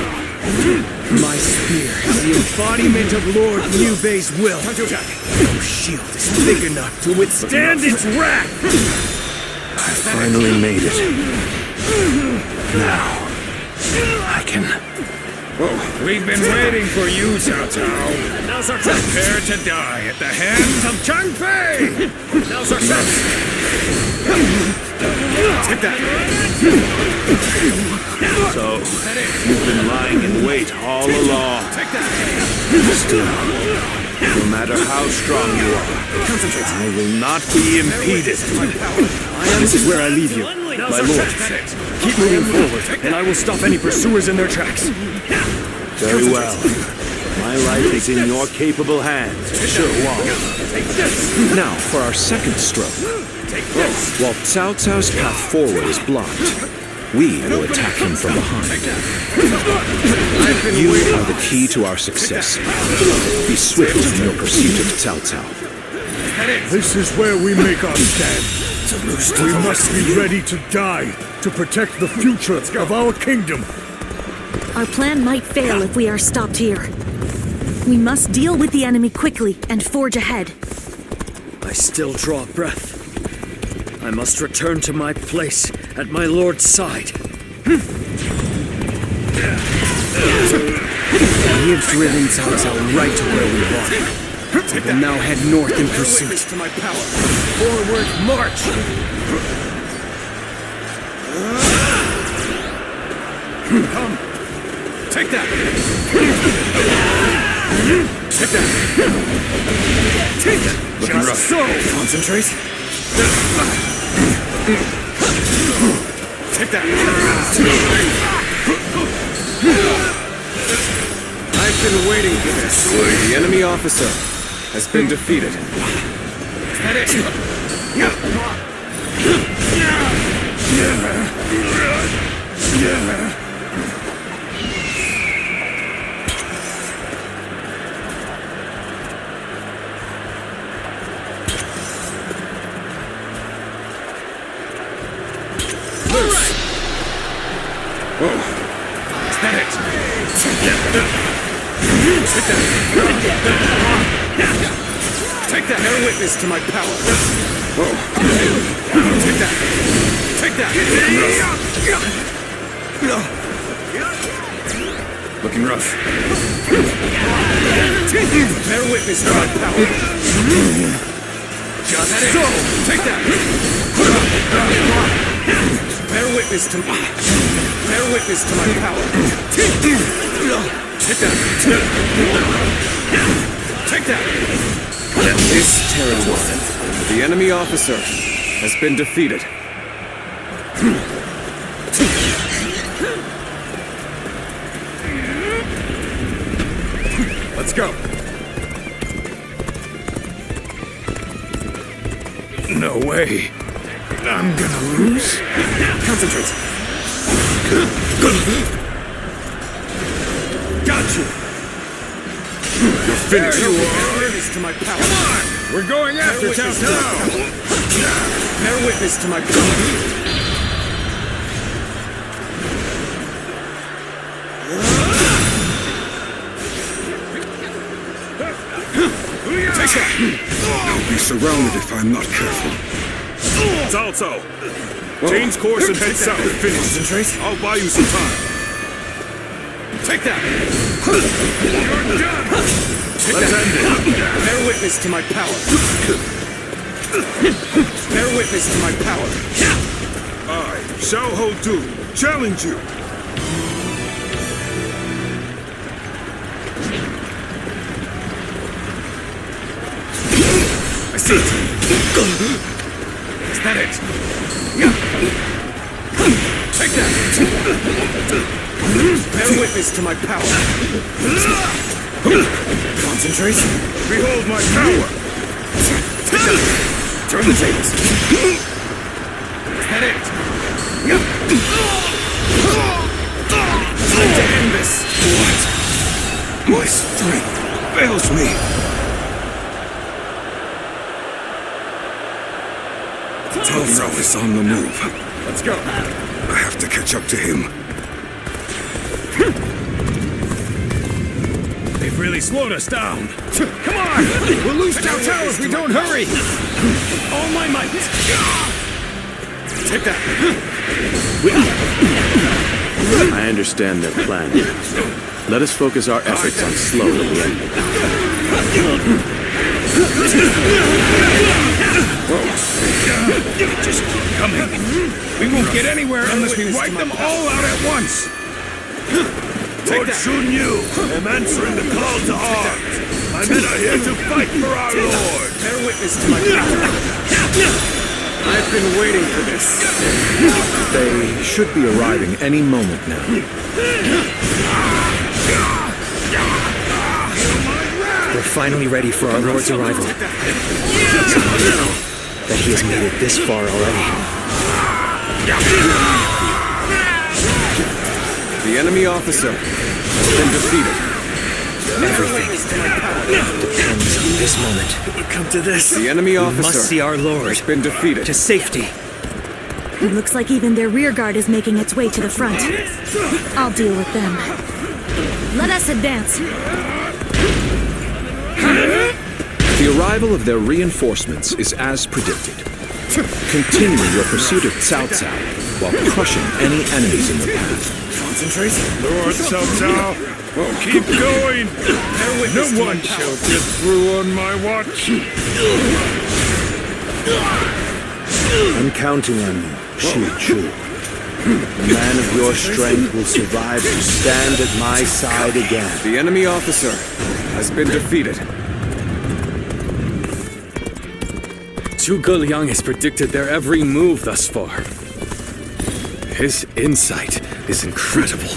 My spear is the embodiment of Lord Liu Bei's will. No shield is big enough to withstand its wrath! I finally made it. Now, I can... We've been waiting for you, Cao Cao. Now's our chance! Prepare to die at the hands of Chang Fei! Now's our chance! Take that. So, you've been lying in wait all along. Take that. Still, no matter how strong you are, I will not be impeded. This is where I leave you, my lord. Keep moving forward, and I will stop any pursuers in their tracks. Very well. My life is in your capable hands, Sir Wang. Now, for our second stroke. While Cao Cao's path forward is blocked, we will attack him from behind. You are the key to our success. Be swift in your pursuit of Cao Cao. This is where we make our stand. We must be ready to die to protect the future of our kingdom. Our plan might fail if we are stopped here. We must deal with the enemy quickly and forge ahead. I still draw breath. I must return to my place at my lord's side. We have driven Cao Cao right to where we want. We will now head north in pursuit. To my power. Forward march! Come. Take that. Take that. Take that. Looking rough. So! Concentrate. Take that. I've been waiting for this. The enemy officer has been defeated. Is that it? Take that. Bear witness to my power. Take that. Take that. Looking rough. Bear witness to my power. Just so. Take that. Bear witness to me. Bear witness to my power. Take that. Take that. This territory. The enemy officer has been defeated. Let's go. No way. I'm gonna lose. Concentrate. Got you. You're finished. There you are. Bear witness to my power. Come on! We're going after Cao Cao! Bear witness to my power. I'll be surrounded if I'm not careful. Cao Cao! Change course and head south. Finish. Concentrate. I'll buy you some time. Take that. You're done! Let's end it. Bear witness to my power. Bear witness to my power. I, Xiao Ho Du, challenge you! I see it. Is that it? Take that. Bear witness to my power. Concentrate. Behold my power! Turn the tables. Is that it? Time to end this. What? My strength fails me. Cao Cao is on the move. Let's go. I have to catch up to him. They've really slowed us down. Come on! We'll lose Cao Cao if we don't hurry! All my might! Take that! I understand their plan. Let us focus our efforts on slowing the enemy. Just keep coming. We won't get anywhere unless we wipe them all out at once. Lord Shun Yu, am answering the call to arms. My men are here to fight for our Lord. Bear witness to my power. I've been waiting for this. They should be arriving any moment now. We're finally ready for our Lord's arrival. That he has made it this far already. The enemy officer has been defeated. Everything depends on this moment. We come to this. The enemy We officer must see our Lord has been defeated. to safety. It looks like even their rear guard is making its way to the front. I'll deal with them. Let us advance. The arrival of their reinforcements is as predicted. Continue your pursuit of Cao Cao while crushing any enemies in the path. Concentrate. Lord Cao Cao, keep going. No one shall get through on my watch. I'm counting on you, Shi Chu. A man of your strength will survive to stand at my side again. The enemy officer has been defeated. Zhuge Liang has predicted their every move thus far. His insight is incredible.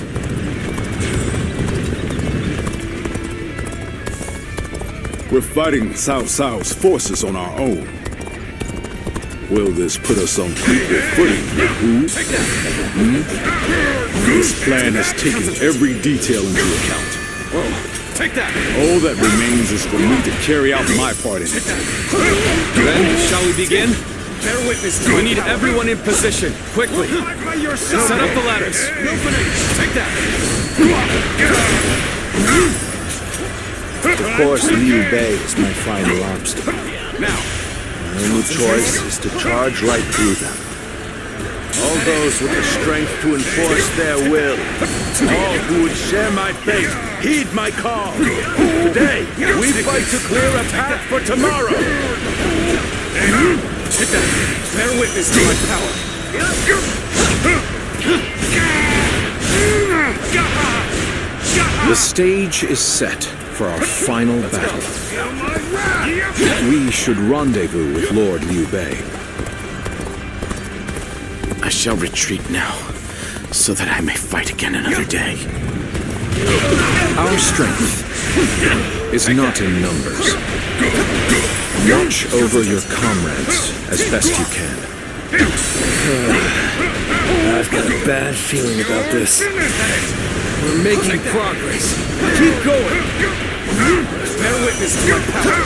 We're fighting Cao Cao's forces on our own. Will this put us on equal footing, Wu? This plan has taken every detail into account. Take that! All that remains is for me to carry out my part in it. Then, shall we begin? Bear witness to We need everyone in position, quickly. Set up the ladders. Take that! Of course, Liu Bei is my final obstacle. Now, my only choice is to charge right through them. All those with the strength to enforce their will, all who would share my fate, heed my call. Today, we fight to clear a path for tomorrow. take that! Bear witness to my power! The stage is set for our final battle. We should rendezvous with Lord Liu Bei. I shall retreat now, so that I may fight again another day. Our strength is not in numbers. Watch over your comrades as best you can. I've got a bad feeling about this. We're making progress. Keep going. Bear witness to my power.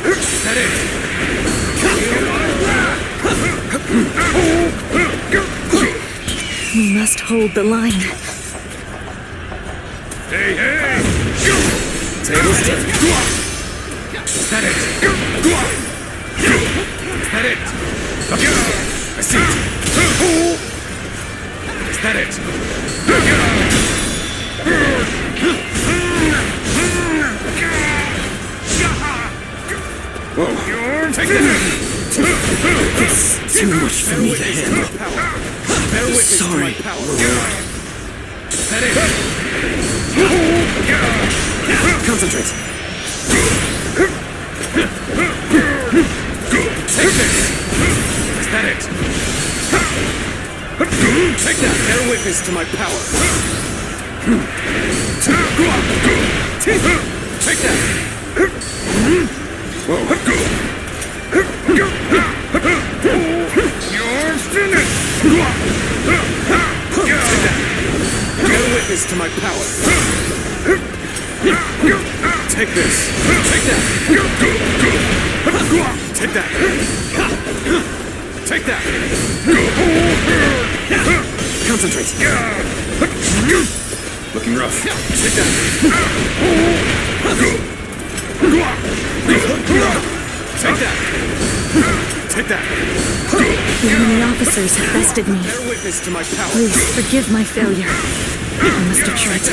Is that it? We must hold the line. Hey, hey! Tables turn. Is that it? Is that it? I see it. Is that it? Whoa. Take that! It's too much for me to handle. Bear witness to my Sorry, power. Lord. Is that it? Concentrate. Take this! Is that it? Take that! Bear witness to my power. Take that! Whoa. You're finished! Take that! Bear witness to my power. Take this! Take that! Take that! Take that! Concentrate. Looking rough. Take that! Take that! Take that! The enemy officers have bested me. Bear witness to my power. Please forgive my failure. I must retreat.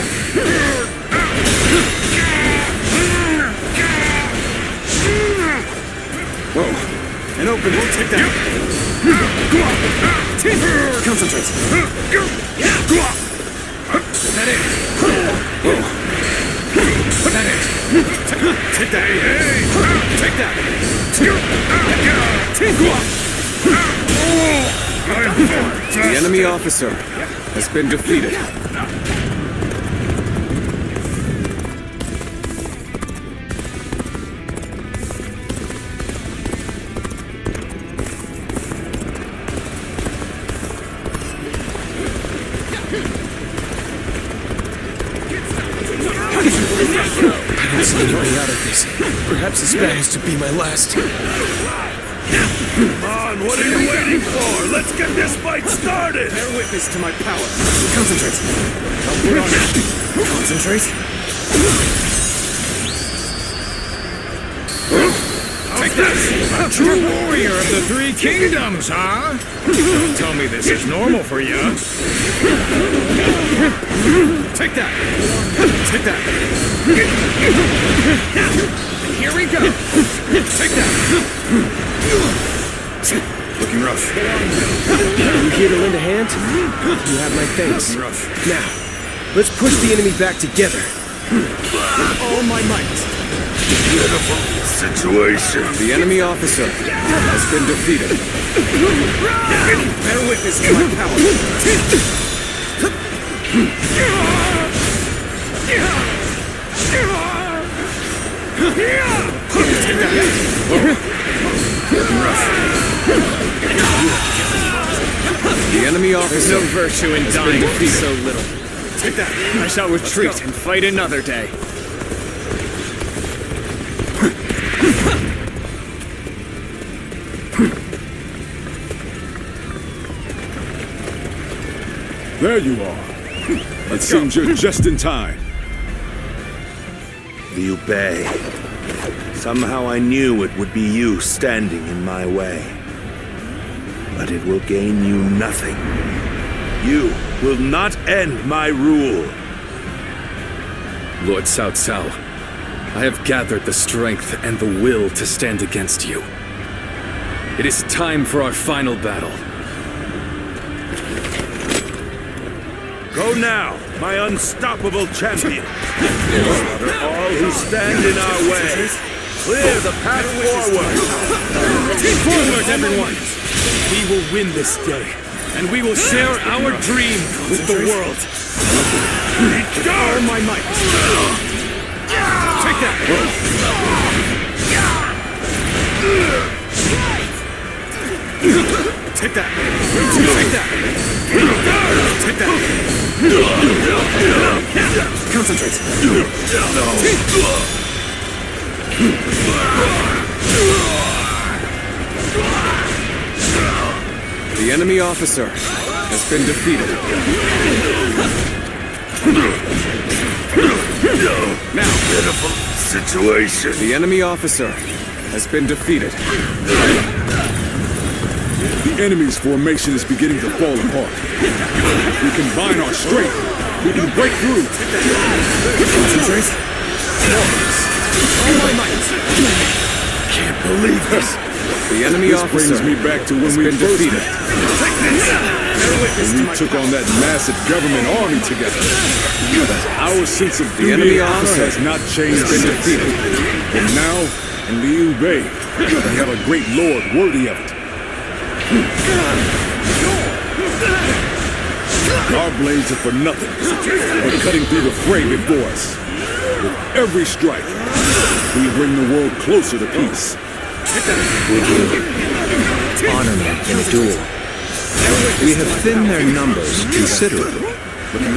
Whoa. And open. Take that! Concentrate. Is that it? Is that it? Take that! Take that! The enemy officer has been defeated. I don't see any way out of this. Perhaps this battle's to be my last. Come on, what are you waiting for? Let's get this fight started! Bear witness to my power. Concentrate. I'll put on it. Concentrate. Take that! A true warrior of the Three Kingdoms, huh? Don't tell me this is normal for you. Take that! Take that! Here we go! Take that! Looking rough. You here to lend a hand? You have my thanks. Rough. Now, let's push the enemy back together. All my might. Pitiful situation. The enemy officer has been defeated. Bear witness to my power. Take that. Rough. The enemy officer. There's no virtue in dying defeated. so little. Take that. I shall retreat and fight another day. There you are. It seems you're just in time. Liu Bei. Somehow I knew it would be you standing in my way. But it will gain you nothing. You will not end my rule. Lord Cao Cao, I have gathered the strength and the will to stand against you. It is time for our final battle. Go now, my unstoppable champion. Slaughter all who stand in our way. Clear the path forward. Forward, everyone! We will win this day, and we will share our dream with the world. All my might. Take that! Take that! Take that! Take that! Concentrate! The enemy officer has been defeated. Now, pitiful situation. The enemy officer has been defeated. The enemy's formation is beginning to fall apart. We combine our strength. We can break through. Concentrate. All my might. Can't believe this. The enemy this officer brings me back to when we been first defeated. When we took on that massive government army together. Our sense of The duty enemy and honor officer has not changed. been defeated. And now, in Liu Bei, we have a great lord worthy of it. Our blades are for nothing, but cutting through the fray before us. With every strike, we bring the world closer to peace. Would you honor me in a duel? We have thinned their numbers considerably. But the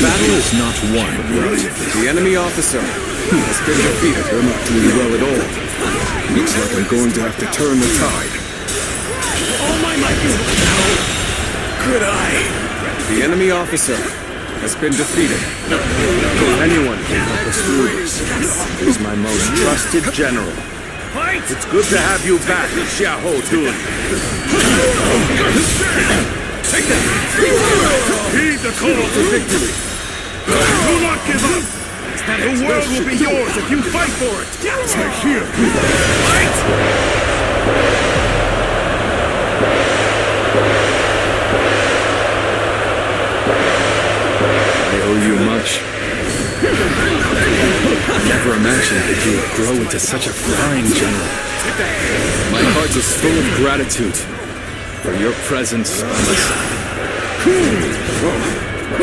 battle is not won yet. The enemy officer has been defeated. They're not doing well at all. Looks like I'm going to have to turn the tide. All my might! Could I? The enemy officer has been defeated. If anyone can help us through this, it is my most trusted general. It's good to have you back, Xiahou Dun. Take that! Heed the call to victory! Do not give up! The world will be yours if you fight for it! Here! Fight! I owe you much. I never imagined that you would grow into such a fine general. My heart is full of gratitude for your presence by my side.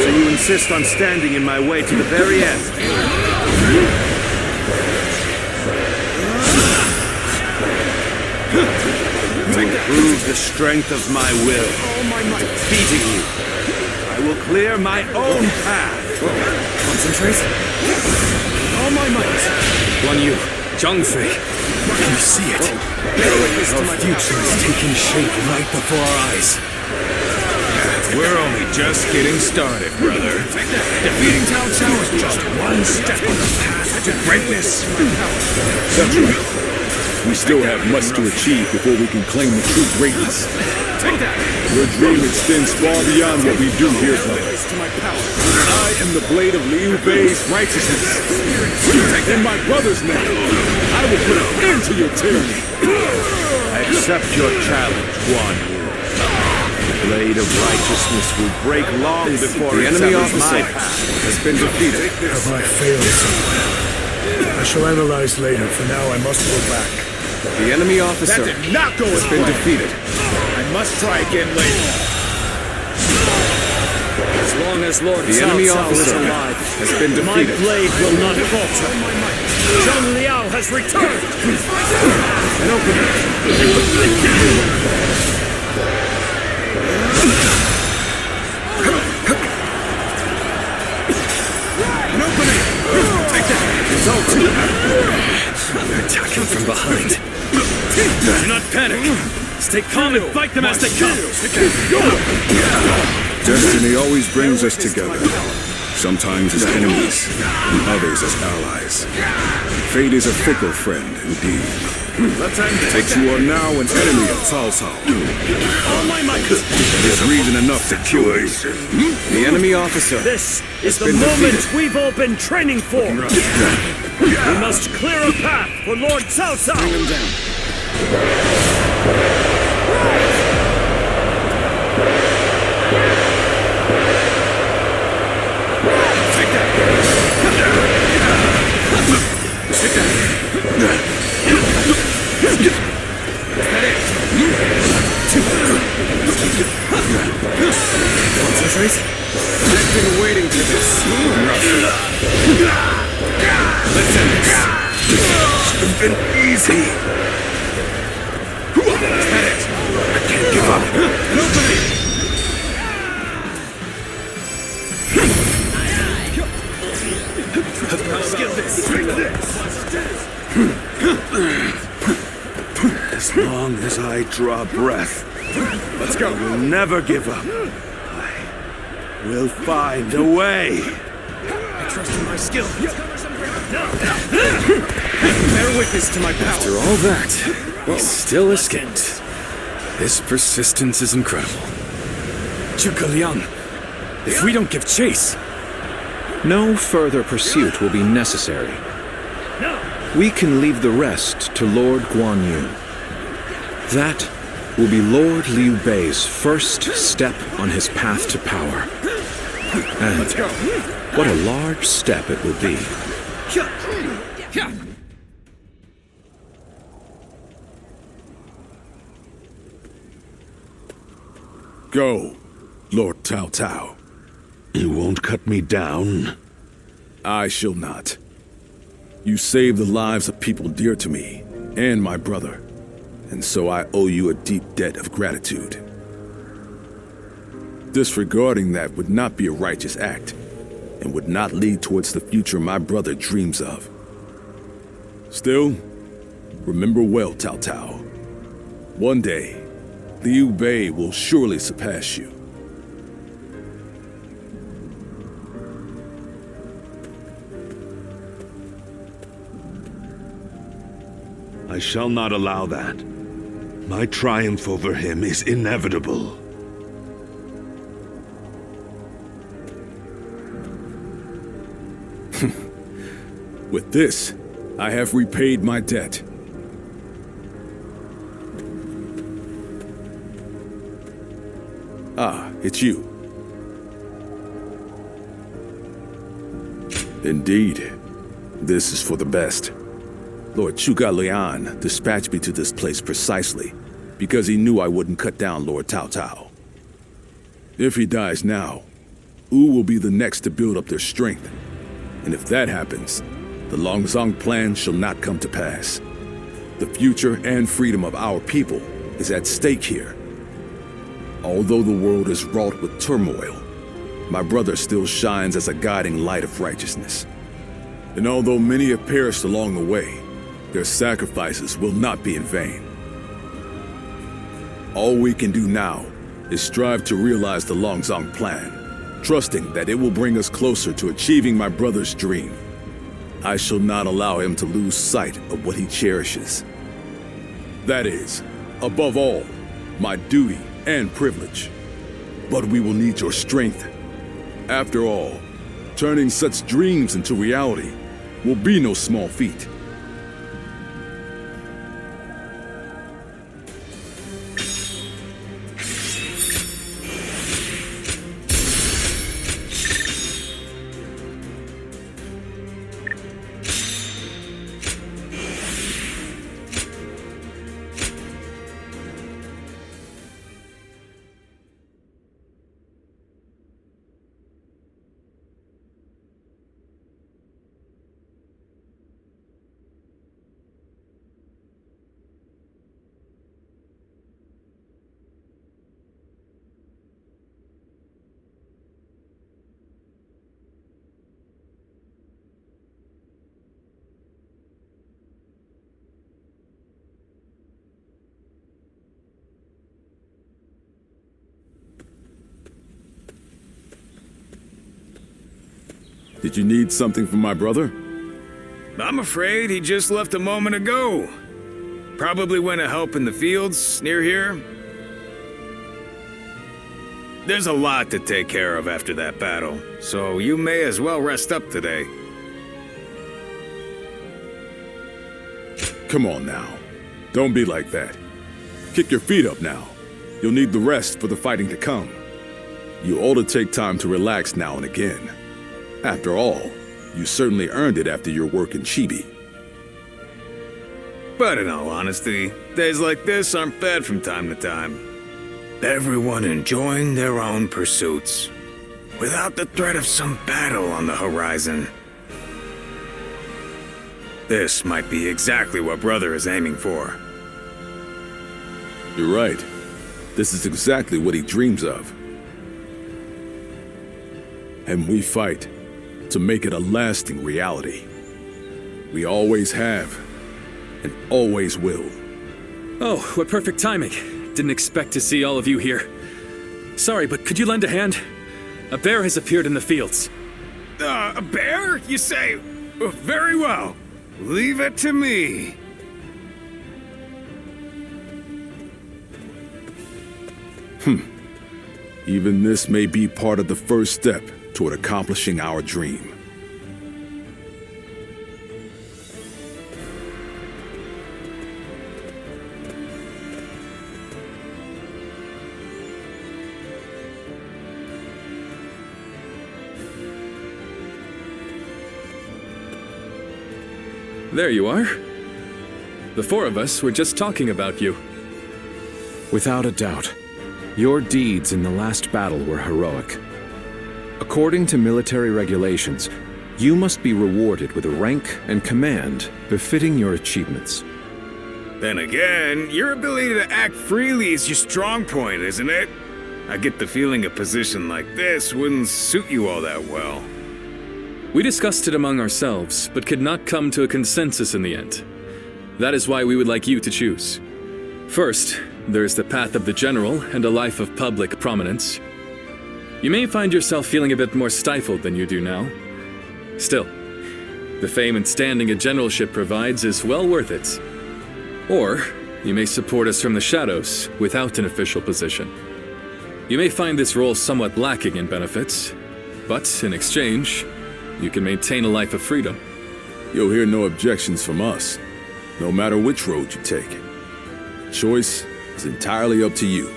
So you insist on standing in my way to the very end? To prove the strength of my will, defeating you, I will clear my own path. Concentrate. All my might. Guan Yu, Zhang Fei, can you see it? Our future is taking shape right before our eyes. We're only just getting started, brother. Defeating Cao Cao is just one step on the path to greatness. That's right. We still have much to achieve before we can claim the true greatness. Your dream extends far beyond what we do here, brother. I am the blade of Liu Bei's righteousness. In my brother's name, I will put an end to your tyranny. I accept your challenge, Guan Yu. The blade of righteousness will break long before The enemy severs officer my path. has been defeated. Have I failed somewhere? I shall analyze later. For now, I must go back. The enemy officer That did not go has as been planned. defeated. I must try again later. As long as Lord The Cao enemy Cao is officer alive, has been my defeated. blade will not falter. Zhang Liao has returned! An opening. An opening! Take that! Result. They're attacking from behind. Do not panic! Stay calm and fight them as they come! Destiny always brings us together. Sometimes as enemies, others as allies. Fate is a fickle friend, indeed. But you are now an enemy of Cao Cao. All my might! That is reason enough to kill you. The enemy officer. This is the been moment defeated. we've all been training for! We must clear a path for Lord Cao Cao! Bring them down. boys? I've been waiting for this. Let's end this. Should have been easy. Is that it? I can't give up. An opening! Let's get this. As long as I draw breath, let's go. I will never give up. I will find a way. I trust in my skill. Bear witness to my power. After all that, he still escaped. His persistence is incredible. Zhuge Liang, if we don't give chase... No further pursuit will be necessary. We can leave the rest to Lord Guan Yu. That will be Lord Liu Bei's first step on his path to power. And let's go. What a large step it will be. Go, Lord Cao Cao. You won't cut me down? I shall not. You saved the lives of people dear to me, and my brother, and so I owe you a deep debt of gratitude. Disregarding that would not be a righteous act, and would not lead towards the future my brother dreams of. Still, remember well, Cao Cao. One day, Liu Bei will surely surpass you. I shall not allow that. My triumph over him is inevitable. With this, I have repaid my debt. Ah, it's you. Indeed, this is for the best. Lord Zhuge Liang dispatched me to this place precisely because he knew I wouldn't cut down Lord Cao Cao. If he dies now, Wu will be the next to build up their strength. And if that happens, the Longzong plan shall not come to pass. The future and freedom of our people is at stake here. Although the world is wrought with turmoil, my brother still shines as a guiding light of righteousness. And although many have perished along the way, their sacrifices will not be in vain. All we can do now is strive to realize the Longzong plan, trusting that it will bring us closer to achieving my brother's dream. I shall not allow him to lose sight of what he cherishes. That is, above all, my duty and privilege. But we will need your strength. After all, turning such dreams into reality will be no small feat. Did you need something from my brother? I'm afraid he just left a moment ago. Probably went to help in the fields near here. There's a lot to take care of after that battle, so you may as well rest up today. Come on now. Don't be like that. Kick your feet up now. You'll need the rest for the fighting to come. You ought to take time to relax now and again. After all, you certainly earned it after your work in Chibi. But in all honesty, days like this aren't bad from time to time. Everyone enjoying their own pursuits. without the threat of some battle on the horizon. This might be exactly what Brother is aiming for. You're right. This is exactly what he dreams of. And we fight to make it a lasting reality. We always have, and always will. Oh, what perfect timing. Didn't expect to see all of you here. Sorry, but could you lend a hand? A bear has appeared in the fields. A bear, you say? Very well. Leave it to me. Even this may be part of the first step toward accomplishing our dream. There you are. The four of us were just talking about you. Without a doubt, your deeds in the last battle were heroic. According to military regulations, you must be rewarded with a rank and command befitting your achievements. Then again, your ability to act freely is your strong point, isn't it? I get the feeling a position like this wouldn't suit you all that well. We discussed it among ourselves, but could not come to a consensus in the end. That is why we would like you to choose. First, there's the path of the general and a life of public prominence. You may find yourself feeling a bit more stifled than you do now. Still, the fame and standing a generalship provides is well worth it. Or, you may support us from the shadows without an official position. You may find this role somewhat lacking in benefits, but in exchange, you can maintain a life of freedom. You'll hear no objections from us, no matter which road you take. Choice is entirely up to you.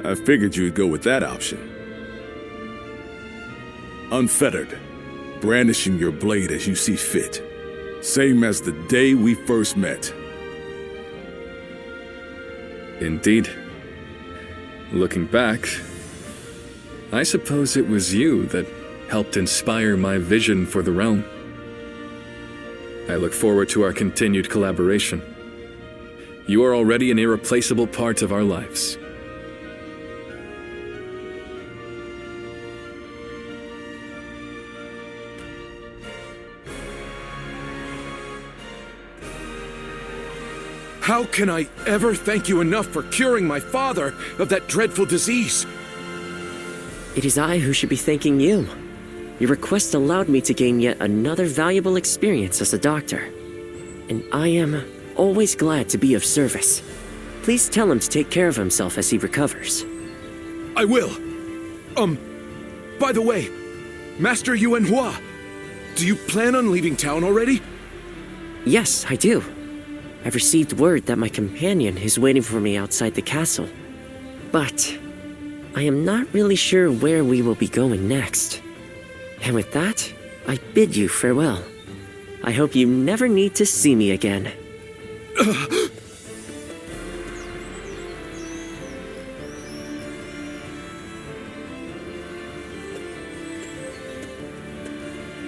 I figured you'd go with that option. Unfettered, brandishing your blade as you see fit. Same as the day we first met. Indeed. Looking back, I suppose it was you that helped inspire my vision for the realm. I look forward to our continued collaboration. You are already an irreplaceable part of our lives. How can I ever thank you enough for curing my father of that dreadful disease? It is I who should be thanking you. Your request allowed me to gain yet another valuable experience as a doctor. And I am always glad to be of service. Please tell him to take care of himself as he recovers. I will. By the way, Master Yuanhua, do you plan on leaving town already? Yes, I do. I've received word that my companion is waiting for me outside the castle. But I am not really sure where we will be going next. And with that, I bid you farewell. I hope you never need to see me again.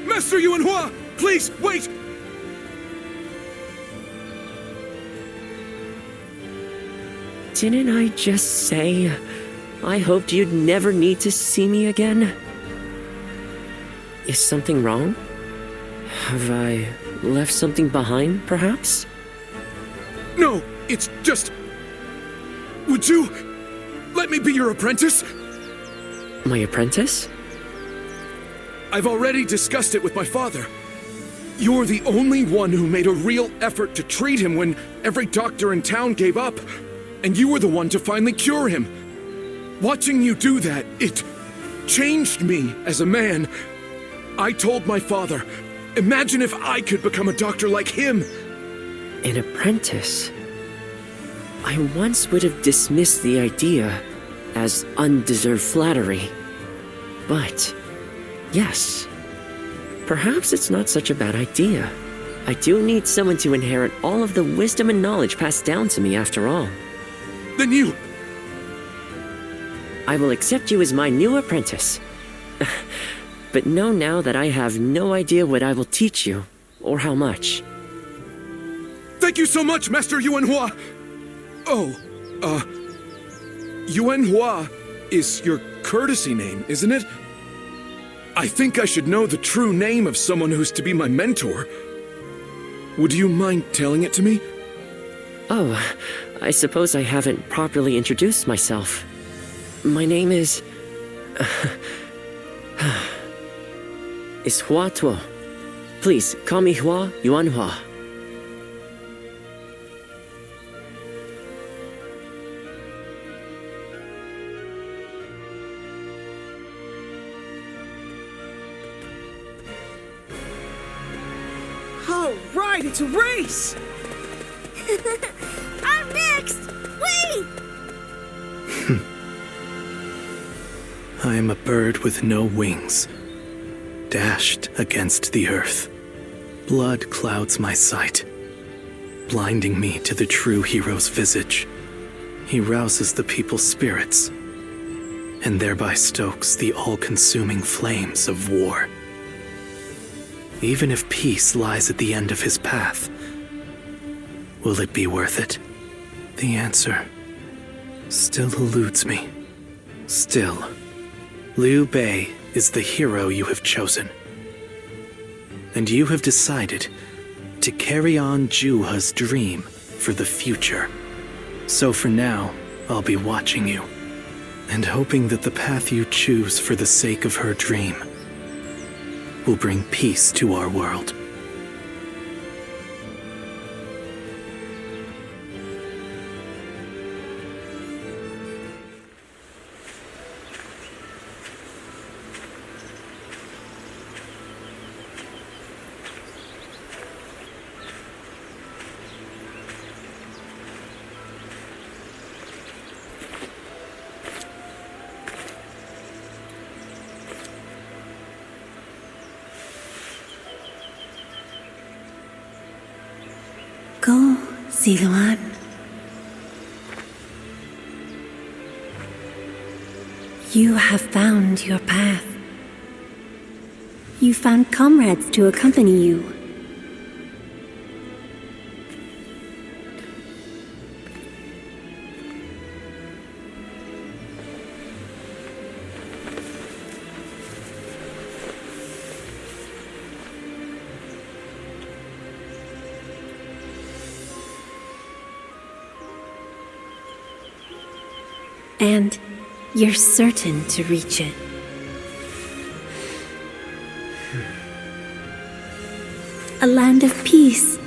Master Yuanhua, please, wait! Didn't I just say I hoped you'd never need to see me again? Is something wrong? Have I left something behind, perhaps? No, it's just... Would you let me be your apprentice? My apprentice? I've already discussed it with my father. You're the only one who made a real effort to treat him when every doctor in town gave up. And you were the one to finally cure him. Watching you do that, it changed me as a man. I told my father, imagine if I could become a doctor like him. An apprentice? I once would have dismissed the idea as undeserved flattery. But, yes, Perhaps it's not such a bad idea. I do need someone to inherit all of the wisdom and knowledge passed down to me after all. Then you... I will accept you as my new apprentice. But know now that I have no idea what I will teach you, or how much. Thank you so much, Master Yuanhua! Oh, Yuanhua is your courtesy name, isn't it? I think I should know the true name of someone who's to be my mentor. Would you mind telling it to me? Oh, I suppose I haven't properly introduced myself. My name is Hua Tuo. Please, call me Hua Yuanhua. All right, it's a race! I'm next! Wait! I am a bird with no wings, dashed against the earth. Blood clouds my sight, blinding me to the true hero's visage. He rouses the people's spirits, and thereby stokes the all-consuming flames of war. Even if peace lies at the end of his path, will it be worth it? The answer still eludes me. Still, Liu Bei is the hero you have chosen. And you have decided to carry on Juha's dream for the future. So for now, I'll be watching you, and hoping that the path you choose for the sake of her dream will bring peace to our world. Go, Ziluan. You have found your path. You found comrades to accompany you. And you're certain to reach it. A land of peace,